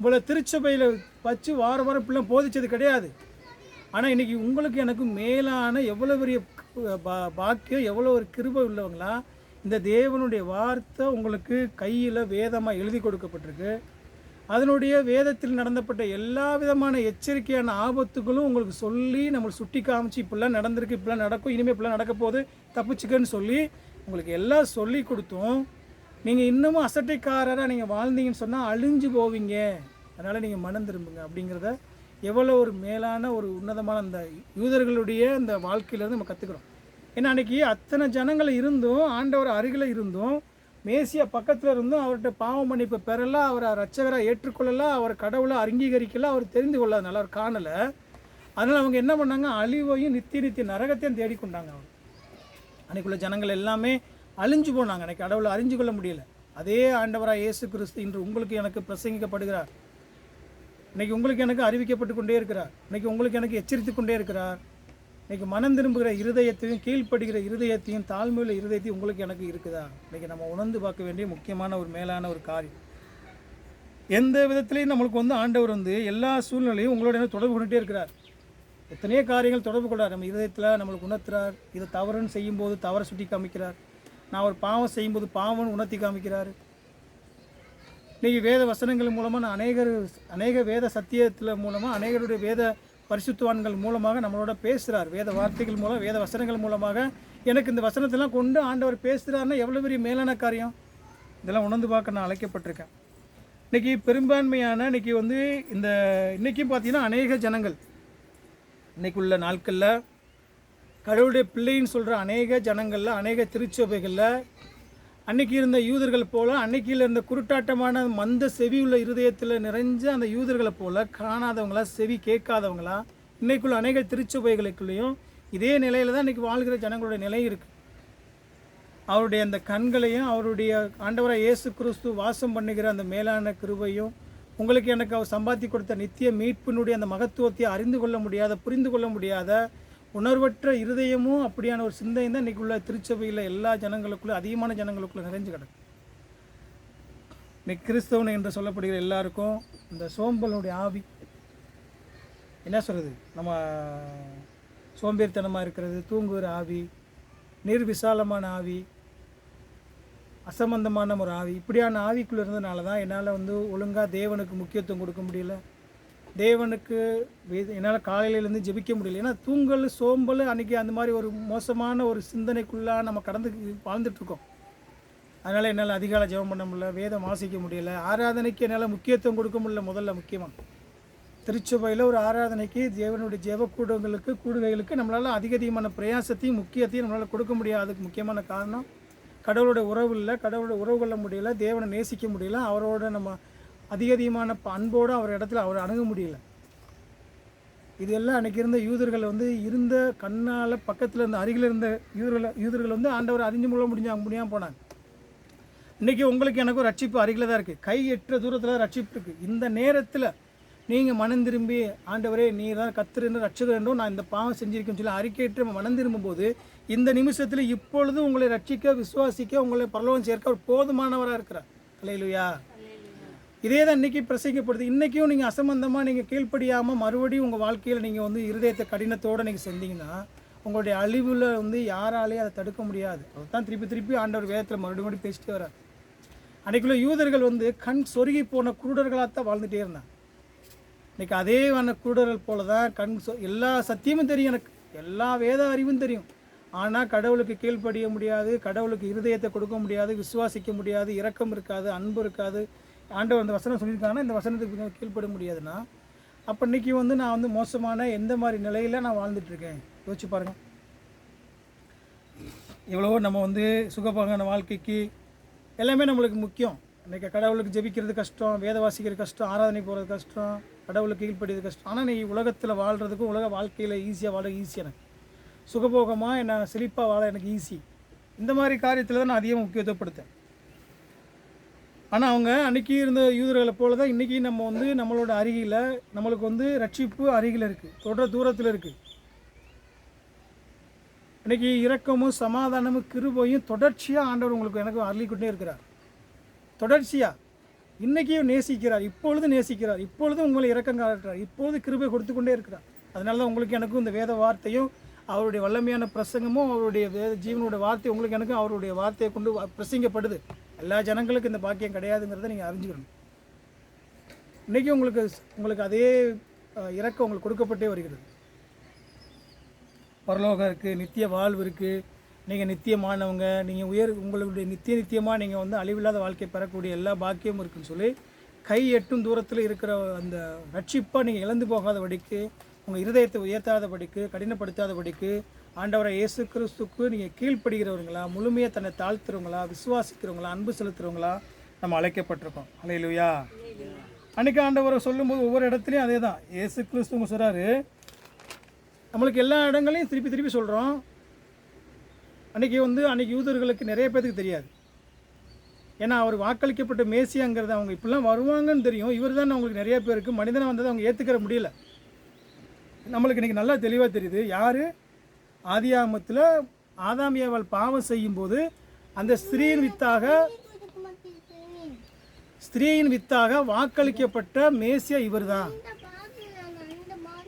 இவ்வளோ திருச்சபையில் வச்சு வாரம் பிள்ளை போதிச்சது கிடையாது. ஆனால் இன்றைக்கி உங்களுக்கு எனக்கு மேலான எவ்வளோ பெரிய பாக்கியம், எவ்வளோ ஒரு கிருபை உள்ளவங்களா இந்த தேவனுடைய வார்த்தை உங்களுக்கு கையில் வேதமாக எழுதி கொடுக்கப்பட்டிருக்கு. அதனுடைய வேதத்தில் நடந்தப்பட்ட எல்லா விதமான எச்சரிக்கையான ஆபத்துகளும் உங்களுக்கு சொல்லி நம்மளுக்கு சுட்டி காமிச்சு இப்படிலாம் நடந்திருக்கு, இப்படிலாம் நடக்கும், இனிமேல் இப்படிலாம் நடக்க போகுது, தப்பிச்சுக்கன்னு சொல்லி உங்களுக்கு எல்லாம் சொல்லி கொடுத்தும் நீங்கள் இன்னமும் அசட்டைக்காரராக நீங்கள் வாழ்ந்தீங்கன்னு சொன்னால் அழிஞ்சு போவீங்க. அதனால் நீங்கள் மனம் திரும்புங்க அப்படிங்கிறத எவ்வளோ ஒரு மேலான ஒரு உன்னதமான அந்த யூதர்களுடைய அந்த வாழ்க்கையிலேருந்து நம்ம கற்றுக்கிறோம். ஏன்னா அன்றைக்கி அத்தனை ஜனங்கள் இருந்தும், ஆண்டவர் அருகில் இருந்தும், மேசியா பக்கத்தில் இருந்தும் அவர்கிட்ட பாவ மன்னிப்பு பெறலாம், அவரை ரட்சகராக ஏற்றுக்கொள்ளலாம், அவர் கடவுளை அங்கீகரிக்கலாம், அவர் தெரிந்து கொள்ளாதனால அவர் காணலை. அதனால் அவங்க என்ன பண்ணாங்க, அழிவையும் நித்திய நரகத்தையும் தேடிக்கொண்டாங்க. அவங்க அன்றைக்குள்ள ஜனங்கள் எல்லாமே அழிஞ்சு போனாங்க. அன்றைக்கி கடவுளை அறிஞ்சு கொள்ள முடியல. அதே ஆண்டவராக இயேசு கிறிஸ்து இன்று உங்களுக்கு எனக்கு பிரசங்கிக்கப்படுகிறார். இன்றைக்கி உங்களுக்கு எனக்கு அறிவிக்கப்பட்டு கொண்டே இருக்கிறார். இன்றைக்கி உங்களுக்கு எனக்கு எச்சரித்து கொண்டே இருக்கிறார். இன்றைக்கி மனம் திரும்புகிற இருதயத்தையும், கீழ்ப்படுகிற இருதயத்தையும், தாழ்மையுள்ள இருதயத்தையும் உங்களுக்கு எனக்கு இருக்குதா? இன்றைக்கி நம்ம உணர்ந்து பார்க்க வேண்டிய முக்கியமான ஒரு மேலான ஒரு காரியம். எந்த விதத்துலேயும் நம்மளுக்கு ஆண்டவர் எல்லா சூழ்நிலையும் உங்களோட தொடர்பு கொண்டுட்டே இருக்கிறார். எத்தனையோ காரியங்கள் தொடர்பு கொள்ளார். நம்ம இதயத்தில் நம்மளுக்கு உணர்த்துறார். இதை தவறுன்னு செய்யும்போது தவறை சுட்டி காமிக்கிறார். நான் ஒரு பாவம் செய்யும்போது பாவம்னு உணர்த்தி காமிக்கிறார். இன்றைக்கி வேத வசனங்கள் மூலமாக நான் அநேக வேத சத்தியத்தில் மூலமாக, அநேகருடைய வேத பரிசுத்தவான்கள் மூலமாக நம்மளோட பேசுகிறார். வேத வார்த்தைகள் மூலம், வேத வசனங்கள் மூலமாக எனக்கு இந்த வசனத்தெல்லாம் கொண்டு ஆண்டவர் பேசுகிறாருன்னா எவ்வளோ பெரிய மேலான காரியம். இதெல்லாம் உணர்ந்து பார்க்க நான் அழைக்கப்பட்டிருக்கேன். இன்றைக்கி பெரும்பான்மையான இன்றைக்கி இன்றைக்கும் பார்த்தீங்கன்னா அநேக ஜனங்கள் இன்றைக்குள்ள நாட்களில் கடவுளுடைய பிள்ளைன்னு சொல்கிற அநேக ஜனங்களில், அநேக திருச்சபைகளில் அன்றைக்கி இருந்த யூதர்கள் போல், அன்றைக்கியில் இருந்த குருட்டாட்டமான மந்த செவி உள்ள இருதயத்தில் நிறைஞ்ச அந்த யூதர்களை போல், காணாதவங்களா, செவி கேட்காதவங்களா, இன்றைக்குள்ள அநேக திருச்சபைகளுக்குள்ளேயும் இதே நிலையில் தான் இன்றைக்கி வாழ்கிற ஜனங்களுடைய நிலை இருக்குது. அவருடைய அந்த கண்களையும், அவருடைய ஆண்டவராக இயேசு கிறிஸ்து வாசம் பண்ணுகிற அந்த மேலான கிருபையும், உங்களுக்கு எனக்கு அவர் சம்பாத்தி கொடுத்த நித்திய மீட்பினுடைய அந்த மகத்துவத்தை அறிந்து கொள்ள முடியாத, புரிந்து கொள்ள முடியாத உணர்வற்ற இருதயமும் அப்படியான ஒரு சிந்தையும் தான் இன்றைக்கி உள்ள திருச்சபையில் எல்லா ஜனங்களுக்குள்ளே, அதிகமான ஜனங்களுக்குள்ளே நிறைஞ்சு கிடக்கு. இன்னைக்கு கிறிஸ்தவன் என்று சொல்லப்படுகிற எல்லாருக்கும் இந்த சோம்பலுடைய ஆவி என்ன சொல்கிறது, நம்ம சோம்பேறித்தனமாக இருக்கிறது, தூங்குகிற ஆவி, நிர்விசாலமான ஆவி, அசம்பந்தமான ஒரு ஆவி, இப்படியான ஆவிக்குள்ளே இருந்ததுனால தான் என்னால் ஒழுங்காக தேவனுக்கு முக்கியத்துவம் கொடுக்க முடியல. தேவனுக்கு என்னால் காலையிலேருந்து ஜெபிக்க முடியல. ஏன்னா தூங்கல், சோம்பல், அன்றைக்கி அந்த மாதிரி ஒரு மோசமான ஒரு சிந்தனைக்குள்ளாக நம்ம கடந்து வாழ்ந்துட்டுருக்கோம். அதனால் என்னால் அதிகாலை ஜெபம் பண்ண முடியல, வேதம் வாசிக்க முடியல, ஆராதனைக்கு என்னால் முக்கியத்துவம் கொடுக்க முடியல. முதல்ல முக்கியமாக திருச்சபையில் ஒரு ஆராதனைக்கு, தேவனுடைய ஜெபக்கூடங்களுக்கு, கூடுகைகளுக்கு நம்மளால் அதிகமான பிரயாசத்தையும் முக்கியத்தையும் நம்மளால் கொடுக்க முடியாததுக்கு முக்கியமான காரணம் கடவுளோட உறவு இல்லை. கடவுளோட உறவு கொள்ள முடியல, தேவனை நேசிக்க முடியல, அவரோட நம்ம அதிகமான அன்போடு அவர் இடத்துல அவர் அணுக முடியல. இதெல்லாம் அன்றைக்கி இருந்த யூதர்கள் இருந்த கண்ணால் பக்கத்தில் இருந்த அருகில் இருந்த யூதர்கள் ஆண்டவர் அறிஞ்சு முடியாமல் போனாங்க. இன்றைக்கி உங்களுக்கு எனக்கும் ரட்சிப்பு அருகில் தான் இருக்குது. கை எட்டுற தூரத்தில் ரட்சிப்பு இருக்குது. இந்த நேரத்தில் நீங்கள் மனம் திரும்பி, ஆண்டவரே நீ தான் கர்த்தர் ரட்சகர் என்றும் நான் இந்த பாவம் செஞ்சிருக்கேன்னு சொல்லி அறிக்கையிட்டு மனம் திரும்பும்போது, இந்த நிமிஷத்தில் இப்பொழுது உங்களை ரட்சிக்க, விசுவாசிக்க, உங்களை பரலோகம் சேர்க்க அவர் போதுமானவராக இருக்கிறார். அல்லேலூயா. இதே தான் இன்றைக்கி பிரசங்கிக்கப்படுது. இன்றைக்கும் நீங்கள் அசம்பந்தமாக நீங்கள் கீழ்ப்படியாமல் மறுபடியும் உங்கள் வாழ்க்கையில் நீங்கள் இருதயத்தை கடினத்தோடு நீங்கள் செஞ்சீங்கன்னா உங்களுடைய அழிவில் யாராலையும் அதை தடுக்க முடியாது. அதுதான் திருப்பி ஆண்டவர் வேதத்தில் மறுபடியும் பேசிட்டே வரார். அன்றைக்குள்ள யூதர்கள் கண் சொருகி போன குருடர்களாகத்தான் வாழ்ந்துகிட்டே இருந்தாங்க. இன்றைக்கி அதே குருடர்கள் போல தான் எல்லா சத்தியமும் தெரியும், எனக்கு எல்லா வேத அறிவும் தெரியும். ஆனால் கடவுளுக்கு கீழ்ப்படிய முடியாது, கடவுளுக்கு இருதயத்தை கொடுக்க முடியாது, விசுவாசிக்க முடியாது, இரக்கம் இருக்காது, அன்பு இருக்காது. ஆண்டவர் அந்த வசனம் சொல்லியிருக்காங்கன்னா இந்த வசனத்துக்கு கீழ்ப்பட முடியாதுன்னா அப்போ இன்றைக்கி நான் மோசமான எந்த மாதிரி நிலையில் நான் வாழ்ந்துட்டுருக்கேன் யோசிச்சு பாருங்கள். எவ்வளவோ நம்ம சுகபாகான வாழ்க்கைக்கு எல்லாமே நம்மளுக்கு முக்கியம். இன்றைக்கி கடவுளுக்கு ஜெபிக்கிறது கஷ்டம், வேத வாசிக்கிறது கஷ்டம், ஆராதனை போகிறது கஷ்டம், கடவுளுக்கு கீழ்ப்படிறது கஷ்டம். ஆனால் நீ உலகத்தில் வாழ்கிறதுக்கும், உலக வாழ்க்கையில் ஈஸியாக வாழ ஈஸி, எனக்கு சுகபோகமாக என்ன செழிப்பாக வாழ எனக்கு ஈஸி. இந்த மாதிரி காரியத்தில் தான் நான் அதிகமாக முக்கியத்துவப்படுத்தேன். ஆனால் அவங்க அன்றைக்கி இருந்த யூதர்களை போல தான் இன்றைக்கி நம்ம நம்மளோட அருகில் நம்மளுக்கு ரட்சிப்பு அருகில் இருக்குது, தொடர தூரத்தில் இருக்குது. இன்றைக்கி இரக்கமும் சமாதானமும் கிருபையும் தொடர்ச்சியாக ஆண்டவர் உங்களுக்கு எனக்கு அருளிக்கொண்டே இருக்கிறார். தொடர்ச்சியாக இன்றைக்கியும் நேசிக்கிறார், இப்பொழுது நேசிக்கிறார், இப்பொழுது உங்களை இரக்கம் காட்டுறார், இப்பொழுது கிருபை கொடுத்து கொண்டே இருக்கிறார். அதனால தான் உங்களுக்கு எனக்கும் இந்த வேத வார்த்தையும் அவருடைய வல்லமையான பிரசங்கமும் அவருடைய ஜீவனுடைய வார்த்தை உங்களுக்கு எனக்கு அவருடைய வார்த்தையை கொண்டு பிரசங்கப்படுது. எல்லா ஜனங்களுக்கும் இந்த பாக்கியம் கிடையாதுங்கிறத நீங்கள் அறிஞ்சுக்கணும். இன்றைக்கி உங்களுக்கு அதே இரக்கம் உங்களுக்கு கொடுக்கப்பட்டே வருகிறது. பரலோகம் இருக்குது, நித்திய வாழ்வு இருக்குது, நீங்கள் நித்தியமானவங்க, நீங்கள் உங்களுடைய நித்தியமாக நீங்கள் வந்து அழிவில்லாத வாழ்க்கை பெறக்கூடிய எல்லா பாக்கியமும் இருக்குன்னு சொல்லி கை எட்டும் தூரத்தில் இருக்கிற அந்த ரட்சிப்பாக நீங்கள் இழந்து போகாதபடிக்கு, உங்கள் இருதயத்தை உயர்த்தாதபடிக்கு, கடினப்படுத்தாதபடிக்கு, ஆண்டவரை இயேசு கிறிஸ்துக்கு நீங்கள் கீழ்ப்படுகிறவங்களா, முழுமையாக தன்னை தாழ்த்துறவங்களா, விசுவாசிக்கிறவங்களா, அன்பு செலுத்துறவங்களா நம்ம அழைக்கப்பட்டிருக்கோம். அல்லேலூயா. அன்றைக்கி ஆண்டவரை சொல்லும்போது ஒவ்வொரு இடத்துலையும் அதே தான் இயேசு கிறிஸ்துவங்க சொல்கிறாரு. நம்மளுக்கு எல்லா இடங்களையும் திருப்பி திருப்பி சொல்கிறோம். அன்றைக்கி யூதர்களுக்கு நிறைய பேருக்கு தெரியாது. ஏன்னா அவர் வாக்களிக்கப்பட்ட மேசியாங்கிறது அவங்க இப்படிலாம் வருவாங்கன்னு தெரியும். இவர் தான் அவங்களுக்கு நிறைய பேருக்கு மனிதனை வந்ததை அவங்க ஏற்றுக்கிற முடியல. நம்மளுக்கு இன்றைக்கி நல்லா தெளிவாக தெரியுது. யார் ஆதியாகமத்தில் ஆதாம் ஏவாள் பாவம் செய்யும்போது அந்த ஸ்திரீயின் வித்தாக வாக்களிக்கப்பட்ட மேசியா இவர் தான்.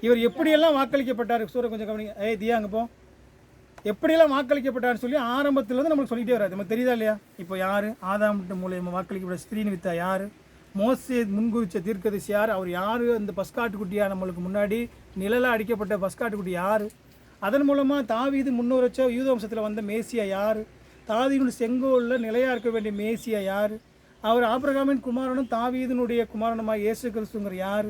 இவர் எப்படியெல்லாம் வாக்களிக்கப்பட்டார் சூர கொஞ்சம் கவனிங்க. தியா அங்கே போ. எப்படியெல்லாம் வாக்களிக்கப்பட்டார்னு சொல்லி ஆரம்பத்துலேருந்து நம்மளுக்கு சொல்லிகிட்டே வராது. நமக்கு தெரியுதா இல்லையா? இப்போ யார் ஆதாம் மூலியமாக வாக்களிக்கப்பட்ட ஸ்திரீயின் வித்தா யார்? மோசே முன்குறிச்ச தீர்க்கதரிசி யார்? அவர் யார்? அந்த பஸ்காட்டுக்குட்டியாக நம்மளுக்கு முன்னாடி நிழலாக அடிக்கப்பட்ட பஸ்காட்டுக்குட்டி யார்? அதன் மூலமாக தாவீது முன்னோரச்ச யூத வம்சத்தில் வந்த மேசியா யார்? தாவீதினுடைய செங்கோலில் நிலையாக இருக்க வேண்டிய மேசியா யார்? அவர் ஆபிரகாமின் குமாரனும் தாவீதினுடைய குமாரனுமாக இயேசு கிறிஸ்துங்கிற யார்?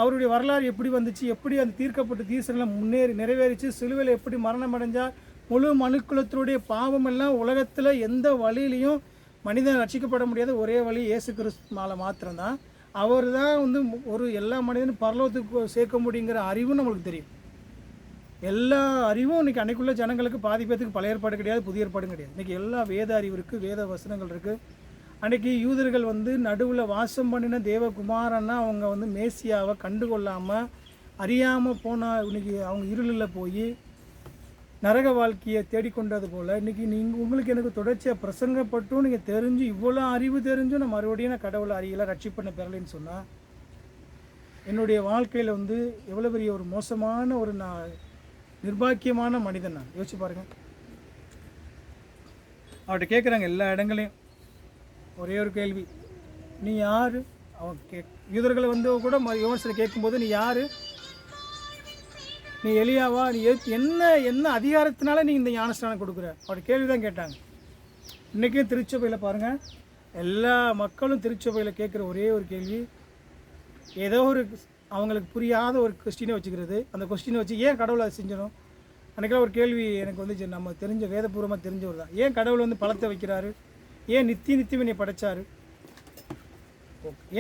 அவருடைய வரலாறு எப்படி வந்துச்சு? எப்படி அந்த தீர்க்கப்பட்ட தீர்சனெல்லாம் நிறைவேறிச்சு? சிலுவையில் எப்படி மரணம் அடைஞ்சார்? முழு மனுக்குலத்தினுடைய பாவமெல்லாம் உலகத்தில் எந்த வழியிலையும் மனிதன் ரட்சிக்கப்பட முடியாத ஒரே வழி இயேசு கிறிஸ்துவால மாத்திரம்தான். அவர் தான் வந்து ஒரு எல்லா மனிதனும் பரலோகத்துக்கு சேர்க்க முடியுங்கிற அறிவும் நம்மளுக்கு தெரியும். எல்லா அறிவும் இன்றைக்கி அன்றைக்குள்ள ஜனங்களுக்கு பாதி பேத்துக்கு பழைய ஏற்பாடு கிடையாது, புதிய ஏற்பாடும் கிடையாது. இன்றைக்கி எல்லா வேத அறிவு இருக்குது, வேத வசனங்கள் இருக்குது. அன்றைக்கி யூதர்கள் வந்து நடுவில் வாசம் பண்ணின தேவகுமாரன்னா அவங்க வந்து மேசியாவை கண்டுகொள்ளாமல் அறியாமல் போனால் இன்றைக்கி அவங்க இருளில் போய் நரக வாழ்க்கையை தேடிக்கொண்டது போல் இன்றைக்கி உங்களுக்கு எனக்கு தொடர்ச்சியாக பிரசங்கப்பட்டும் நீங்கள் தெரிஞ்சு இவ்வளோ அறிவு தெரிஞ்சும் நான் மறுபடியும் நான் கடவுளை அறியலை, ரட்சிப்பண்ண பெறலைன்னு சொன்னால் என்னுடைய வாழ்க்கையில் வந்து எவ்வளோ பெரிய ஒரு மோசமான ஒரு நிர்பாக்கியமான மனிதன் நான். யோசிச்சு பாருங்கள். அவர்கிட்ட கேட்குறாங்க எல்லா இடங்களையும் ஒரே ஒரு கேள்வி, நீ யார்? அவன் யூதர்களை வந்து கூட யோசனை கேட்கும்போது நீ யார்? நீ எலியாவா? நீ என்ன அதிகாரத்தினால நீ இந்த ஞானஸ்நானம் கொடுக்குற? அவருடைய கேள்வி தான் கேட்டாங்க. இன்றைக்கும் திருச்சபையில் பாருங்கள், எல்லா மக்களும் திருச்சபையில் கேட்குற ஒரே ஒரு கேள்வி, ஏதோ ஒரு அவங்களுக்கு புரியாத ஒரு கொஸ்டினை வச்சுக்கிறது. அந்த கொஸ்டினை வச்சு ஏன் கடவுளை அதை செஞ்சிடும்? அன்றைக்கெல்லாம் ஒரு கேள்வி எனக்கு வந்து நம்ம தெரிஞ்ச வேதபூர்வமாக தெரிஞ்சவர் தான். ஏன் கடவுள் வந்து பழத்தை வைக்கிறாரு? ஏன் நித்தியவனை படைச்சார்?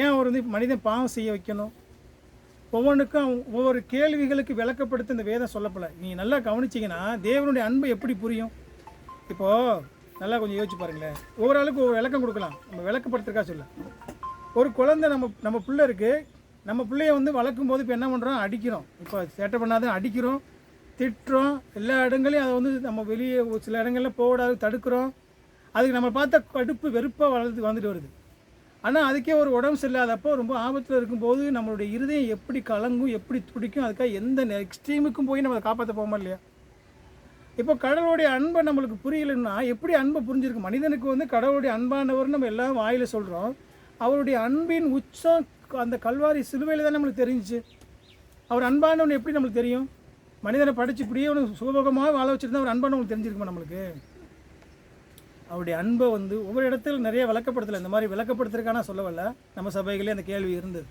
ஏன் அவர் வந்து மனிதன் பாவம் செய்ய வைக்கணும்? ஒவ்வொன்றுக்கும் ஒவ்வொரு கேள்விகளுக்கு விளக்கப்படுத்த இந்த வேதம் சொல்லப்படலை. நீங்கள் நல்லா கவனிச்சிங்கன்னா தேவனுடைய அன்பு எப்படி புரியும்? இப்போது நல்லா கொஞ்சம் யோசிச்சு பாருங்களேன். ஒவ்வொரு ஆளுக்கும் ஒவ்வொரு விளக்கம் கொடுக்கலாம். நம்ம விளக்கப்படுத்துறதுக்காக சொல்ல, ஒரு குழந்தை நம்ம பிள்ளை இருக்குது, நம்ம பிள்ளைய வந்து வளர்க்கும் போது இப்போ என்ன பண்ணுறோம்? அடிக்கிறோம். இப்போ சேட்டை பண்ணாத அடிக்கிறோம், திட்டுறோம். எல்லா இடங்களையும் அதை வந்து நம்ம வெளியே சில இடங்களில் போடாது தடுக்கிறோம். அதுக்கு நம்ம பார்த்த கடுப்பு வெறுப்பாக வந்துட்டு வருது. ஆனால் அதுக்கே ஒரு உடம்பு சரியில்லாதப்போ ரொம்ப ஆபத்தில் இருக்கும்போது நம்மளுடைய இருதயம் எப்படி கலங்கும், எப்படி துடிக்கும். அதுக்காக எந்த எக்ஸ்ட்ரீமுக்கும் போய் நம்ம அதை காப்பாற்ற போமா இல்லையா? இப்போ கடவுளுடைய அன்பை நம்மளுக்கு புரியலைன்னா எப்படி அன்பை புரிஞ்சிருக்கு? மனிதனுக்கு வந்து கடவுளுடைய அன்பானவர் நம்ம எல்லாம் வாயில் சொல்கிறோம். அவருடைய அன்பின் உச்சம் அந்த கல்வாரி சிலுவையில் தான் நம்மளுக்கு தெரிஞ்சிச்சு. அவர் அன்பானவன் எப்படி நம்மளுக்கு தெரியும்? மனிதனை படித்து இப்படியே ஒன்று சுகபோகமாக வாழ வச்சுருந்தா அவர் அன்பானவனுக்கு தெரிஞ்சிருக்குமா நம்மளுக்கு? அவருடைய அன்பை வந்து ஒவ்வொரு இடத்துல நிறைய விளக்கப்படுத்தலை. இந்த மாதிரி விளக்கப்படுத்துறதுக்கான சொல்லவில்லை. நம்ம சபைகளே அந்த கேள்வி இருந்தது.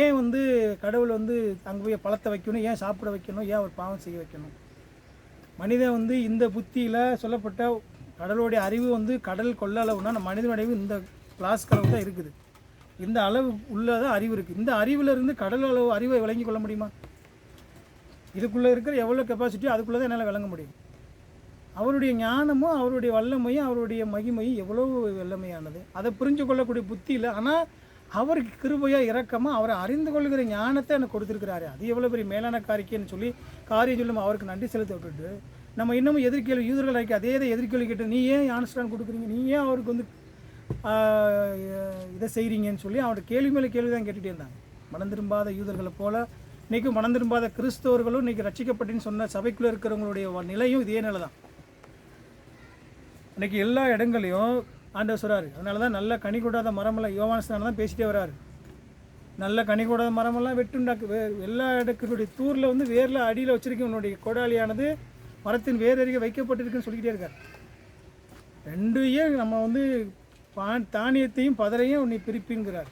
ஏன் வந்து கடவுள் வந்து அங்கே போய் பழத்தை வைக்கணும்? ஏன் சாப்பிட வைக்கணும்? ஏன் அவர் பாவம் செய்ய வைக்கணும்? மனிதன் வந்து இந்த புத்தியில் சொல்லப்பட்ட கடவுளுடைய அறிவு வந்து கடல் கொள்ள அளவுனா நம்ம மனிதனுடைய அறிவு இந்த கிளாஸ் அளவு தான் இருக்குது. இந்த அளவு உள்ளதான் அறிவு இருக்குது. இந்த அறிவிலிருந்து கடல் அளவு அறிவை விளங்கி கொள்ள முடியுமா? இதுக்குள்ளே இருக்கிற எவ்வளோ கெப்பாசிட்டியோ அதுக்குள்ளே தான் என்னால் விளங்க முடியும். அவருடைய ஞானமும் அவருடைய வல்லமையும் அவருடைய மகிமையும் எவ்வளோ வல்லமையானது, அதை புரிஞ்சு கொள்ளக்கூடிய புத்தி இல்லை. ஆனால் அவருக்கு கிருபையாக இரக்கமாக அவரை அறிந்து கொள்கிற ஞானத்தை எனக்கு கொடுத்துருக்கிறாரு. அது எவ்வளோ பெரிய மேலான காரிக்கைன்னு சொல்லி காரியம் சொல்லும் அவருக்கு நன்றி செலுத்த விட்டுட்டு நம்ம இன்னமும் எதிர்கேள்வி யூதர்கள் ஆக்கி அதே எதிர்கேள்வி கேட்டு நீ ஏன் ஞானஸ்நானம் கொடுக்குறீங்க, நீ ஏன் அவருக்கு வந்து இதை செய்கிறீங்கன்னு சொல்லி அவருடைய கேள்வி மேலே கேள்வி தான் கேட்டுகிட்டே இருந்தாங்க. மனம் திரும்பாத யூதர்களை போல் இன்றைக்கி மனம் திரும்பாத கிறிஸ்தவர்களும் இன்றைக்கி ரட்சிக்கப்பட்டேன்னு சொன்ன சபைக்குள்ளே இருக்கிறவங்களுடைய நிலையும் இதே நிலை தான். இன்றைக்கி எல்லா இடங்களையும் ஆண்டவர் சொல்கிறாரு. அதனால தான் நல்ல கனி கூடாத மரமெல்லாம் யோவான்ஸ்நானம் தான் பேசிகிட்டே வராரு. நல்ல கனி கூடாத மரமெல்லாம் வெட்டுண்டாக்கு எல்லா இடத்தினுடைய தூரில் வந்து வேரில் அடியில் வச்சுருக்க உன்னுடைய கோடாலியானது மரத்தின் வேரறிக வைக்கப்பட்டிருக்குன்னு சொல்லிக்கிட்டே இருக்கார். ரெண்டையும் நம்ம வந்து தானியத்தையும் பதரையும் நீ பிரிப்பிங்கிறார்.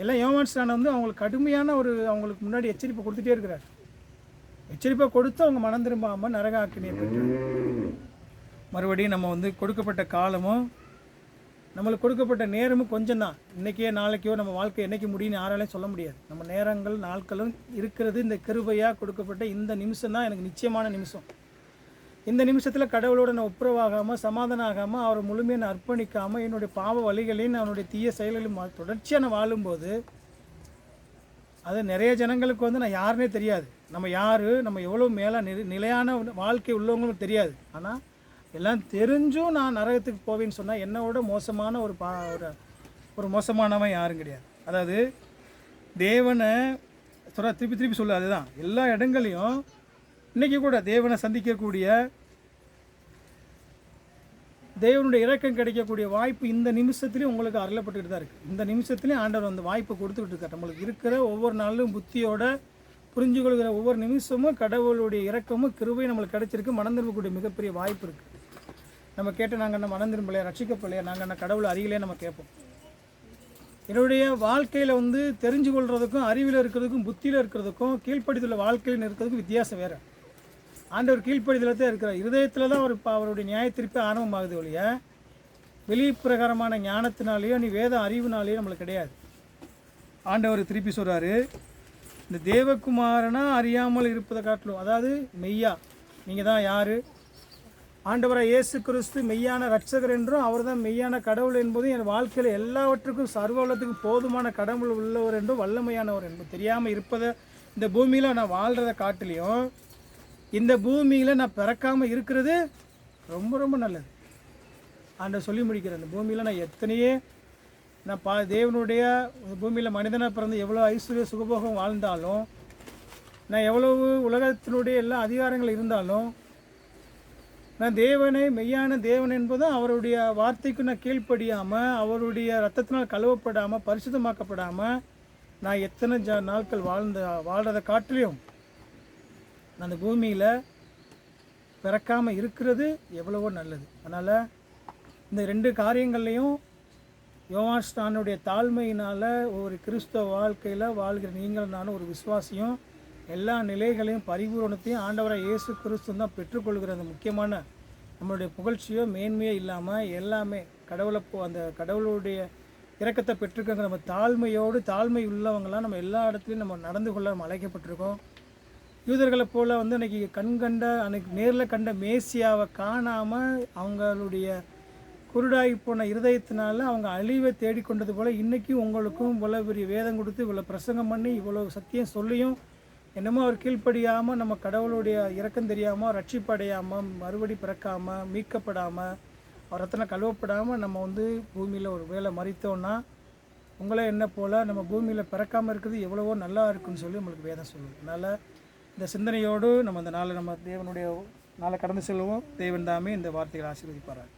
எல்லாம் யோவான் ஸ்நானன் வந்து அவங்களுக்கு கடுமையான அவங்களுக்கு முன்னாடி எச்சரிப்பை கொடுத்துட்டே இருக்கிறார். எச்சரிப்பை கொடுத்து அவங்க மனம் திரும்பாமல் நரக ஆக்கினியை பெற்று மறுபடியும் நம்ம வந்து கொடுக்கப்பட்ட காலமும் நம்மளுக்கு கொடுக்கப்பட்ட நேரமும் கொஞ்சம் தான். இன்றைக்கே நாளைக்கோ நம்ம வாழ்க்கை என்றைக்கு முடியும்னு யாராலையும் சொல்ல முடியாது. நம்ம நேரங்கள் நாட்களும் இருக்கிறது இந்த கிருபையாக கொடுக்கப்பட்ட இந்த நிமிஷம் தான் எனக்கு நிச்சயமான நிமிஷம். இந்த நிமிஷத்தில் கடவுளோட நான் ஒப்புரவாகாமல் சமாதானம் ஆகாமல் அவரை முழுமையாக நான் அர்ப்பணிக்காமல் என்னுடைய பாவ வழிகளையும் அவனுடைய தீய செயல்களையும் தொடர்ச்சியாக நான் வாழும்போது அது நிறைய ஜனங்களுக்கு வந்து நான் யாருன்னே தெரியாது. நம்ம யார், நம்ம எவ்வளோ மேலே நிலையான வாழ்க்கை உள்ளவங்களும் தெரியாது. ஆனால் எல்லாம் தெரிஞ்சும் நான் நரகத்துக்கு போவேன்னு சொன்னால் என்னோட மோசமான ஒரு மோசமானவன் யாரும் கிடையாது. அதாவது தேவனை திருப்பி சொல்ல அதுதான் எல்லா இடங்களையும் இன்றைக்கி கூட தேவனை சந்திக்கக்கூடிய தேவனுடைய இரக்கம் கிடைக்கக்கூடிய வாய்ப்பு இந்த நிமிஷத்துலேயும் உங்களுக்கு அருளப்பட்டுக்கிட்டு தான் இருக்குது. இந்த நிமிஷத்துலேயும் ஆண்டவர் அந்த வாய்ப்பை கொடுத்துக்கிட்டு இருக்கார். நம்மளுக்கு இருக்கிற ஒவ்வொரு நாளும் புத்தியோட புரிஞ்சு கொள்கிற ஒவ்வொரு நிமிஷமும் கடவுளுடைய இரக்கமும் கிருபை நம்மளுக்கு கிடைச்சிருக்கு. மனம் திரும்பக்கூடிய மிகப்பெரிய வாய்ப்பு இருக்குது. நம்ம கேட்டு நாங்கள் என்ன மனம் திரும்பலையா, ரட்சிக்கப்பலையா, நாங்கள் என்ன கடவுள் அறிவிலே நம்ம கேட்போம். என்னுடைய வாழ்க்கையில் வந்து தெரிஞ்சு கொள்றதுக்கும் அறிவில் இருக்கிறதுக்கும் புத்தியில் இருக்கிறதுக்கும் கீழ்ப்படுத்தல வாழ்க்கையில் இருக்கிறதுக்கும் வித்தியாசம் வேறு. ஆண்டவர் கீழ்ப்படுதல தான் இருக்கிறார். இருதயத்தில் தான் அவருடைய நியாயத்திருப்பே ஆரம்பமாகுது ஒழிய வெளிப்பிரகாரமான ஞானத்தினாலேயோ நீ வேத அறிவுனாலேயோ நம்மளுக்கு கிடையாது. ஆண்டவர் திருப்பி சொல்கிறாரு, இந்த தேவகுமாரனா அறியாமல் இருப்பதை காட்டிலும், அதாவது மெய்யா நீங்கள் தான் யார், ஆண்டவராக இயேசு கிறிஸ்து மெய்யான ரட்சகர் என்றும் அவர் தான் மெய்யான கடவுள் என்பதும் என் வாழ்க்கையில் எல்லாவற்றுக்கும் சர்வலத்துக்கும் போதுமான கடவுள் உள்ளவர் என்றும் வல்லமையானவர் என்பதும் தெரியாமல் இருப்பதை இந்த பூமியில் நான் வாழ்கிறத காட்டிலையும் இந்த பூமியில் நான் பிறக்காமல் இருக்கிறது ரொம்ப ரொம்ப நல்லது. ஆண்டவர் சொல்லி முடிக்கிறேன். இந்த பூமியில் நான் எத்தனையே நான் தேவனுடைய பூமியில் மனிதனாக பிறந்து எவ்வளோ ஐஸ்வர்ய சுகபோகம் வாழ்ந்தாலும், நான் எவ்வளவு உலகத்தினுடைய எல்லா அதிகாரங்கள் இருந்தாலும், நான் தேவனை மெய்யான தேவன் என்பதும் அவருடைய வார்த்தைக்கு நான் கீழ்ப்படியாமல் அவருடைய ரத்தத்தினால் கழுவப்படாமல் பரிசுத்தமாக்கப்படாமல் நான் எத்தனை நாட்கள் வாழ்கிறத காட்டிலையும் நான் அந்த பூமியில் பிறக்காமல் இருக்கிறது எவ்வளவோ நல்லது. அதனால் இந்த ரெண்டு காரியங்கள்லையும் யோவான் ஸ்நானனுடைய தாழ்மையினால் ஒரு கிறிஸ்தவ வாழ்க்கையில் வாழ்கிற நீங்கள் நானும் ஒரு விசுவாசியும் எல்லா நிலைகளையும் பரிபூரணத்தையும் ஆண்டவராக இயேசு கிறிஸ்து தான் பெற்றுக்கொள்கிற அந்த முக்கியமான நம்மளுடைய புகழ்ச்சியோ மேன்மையோ இல்லாமல் எல்லாமே அந்த கடவுளுடைய இரக்கத்தை பெற்றுக்கிற நம்ம தாழ்மை உள்ளவங்களாம் நம்ம எல்லா இடத்துலையும் நம்ம நடந்து கொள்ள நம்ம அழைக்கப்பட்டிருக்கோம். யூதர்களை போல் வந்து அன்னைக்கு நேரில் கண்ட மேசியாவை காணாமல் அவங்களுடைய குருடாகி போன இருதயத்தினால அவங்க அழிவை தேடிக்கொண்டது போல் இன்றைக்கும் உங்களுக்கும் இவ்வளோ பெரிய வேதம் கொடுத்து இவ்வளோ பிரசங்கம் பண்ணி இவ்வளோ சத்தியம் சொல்லியும் என்னமோ அவர் கீழ்ப்படியாமல் நம்ம கடவுளுடைய இரக்கம் தெரியாமல் ரட்சிப்படையாமல் மறுபடி பிறக்காமல் மீட்கப்படாமல் அவர் ரத்தனை கழுவப்படாமல் நம்ம வந்து பூமியில் ஒரு வேலை மறித்தோன்னா உங்களே என்ன போல் நம்ம பூமியில் பிறக்காமல் இருக்கிறது எவ்வளவோ நல்லா இருக்குன்னு சொல்லி நம்மளுக்கு வேதம் சொல்லுது. அதனால் இந்த சிந்தனையோடு நம்ம இந்த நாளை நம்ம தேவனுடைய நாளை கடந்து செல்வோம். தேவன் தாமே இந்த வார்த்தைகளை ஆசீர்வதிப்பார்கள்.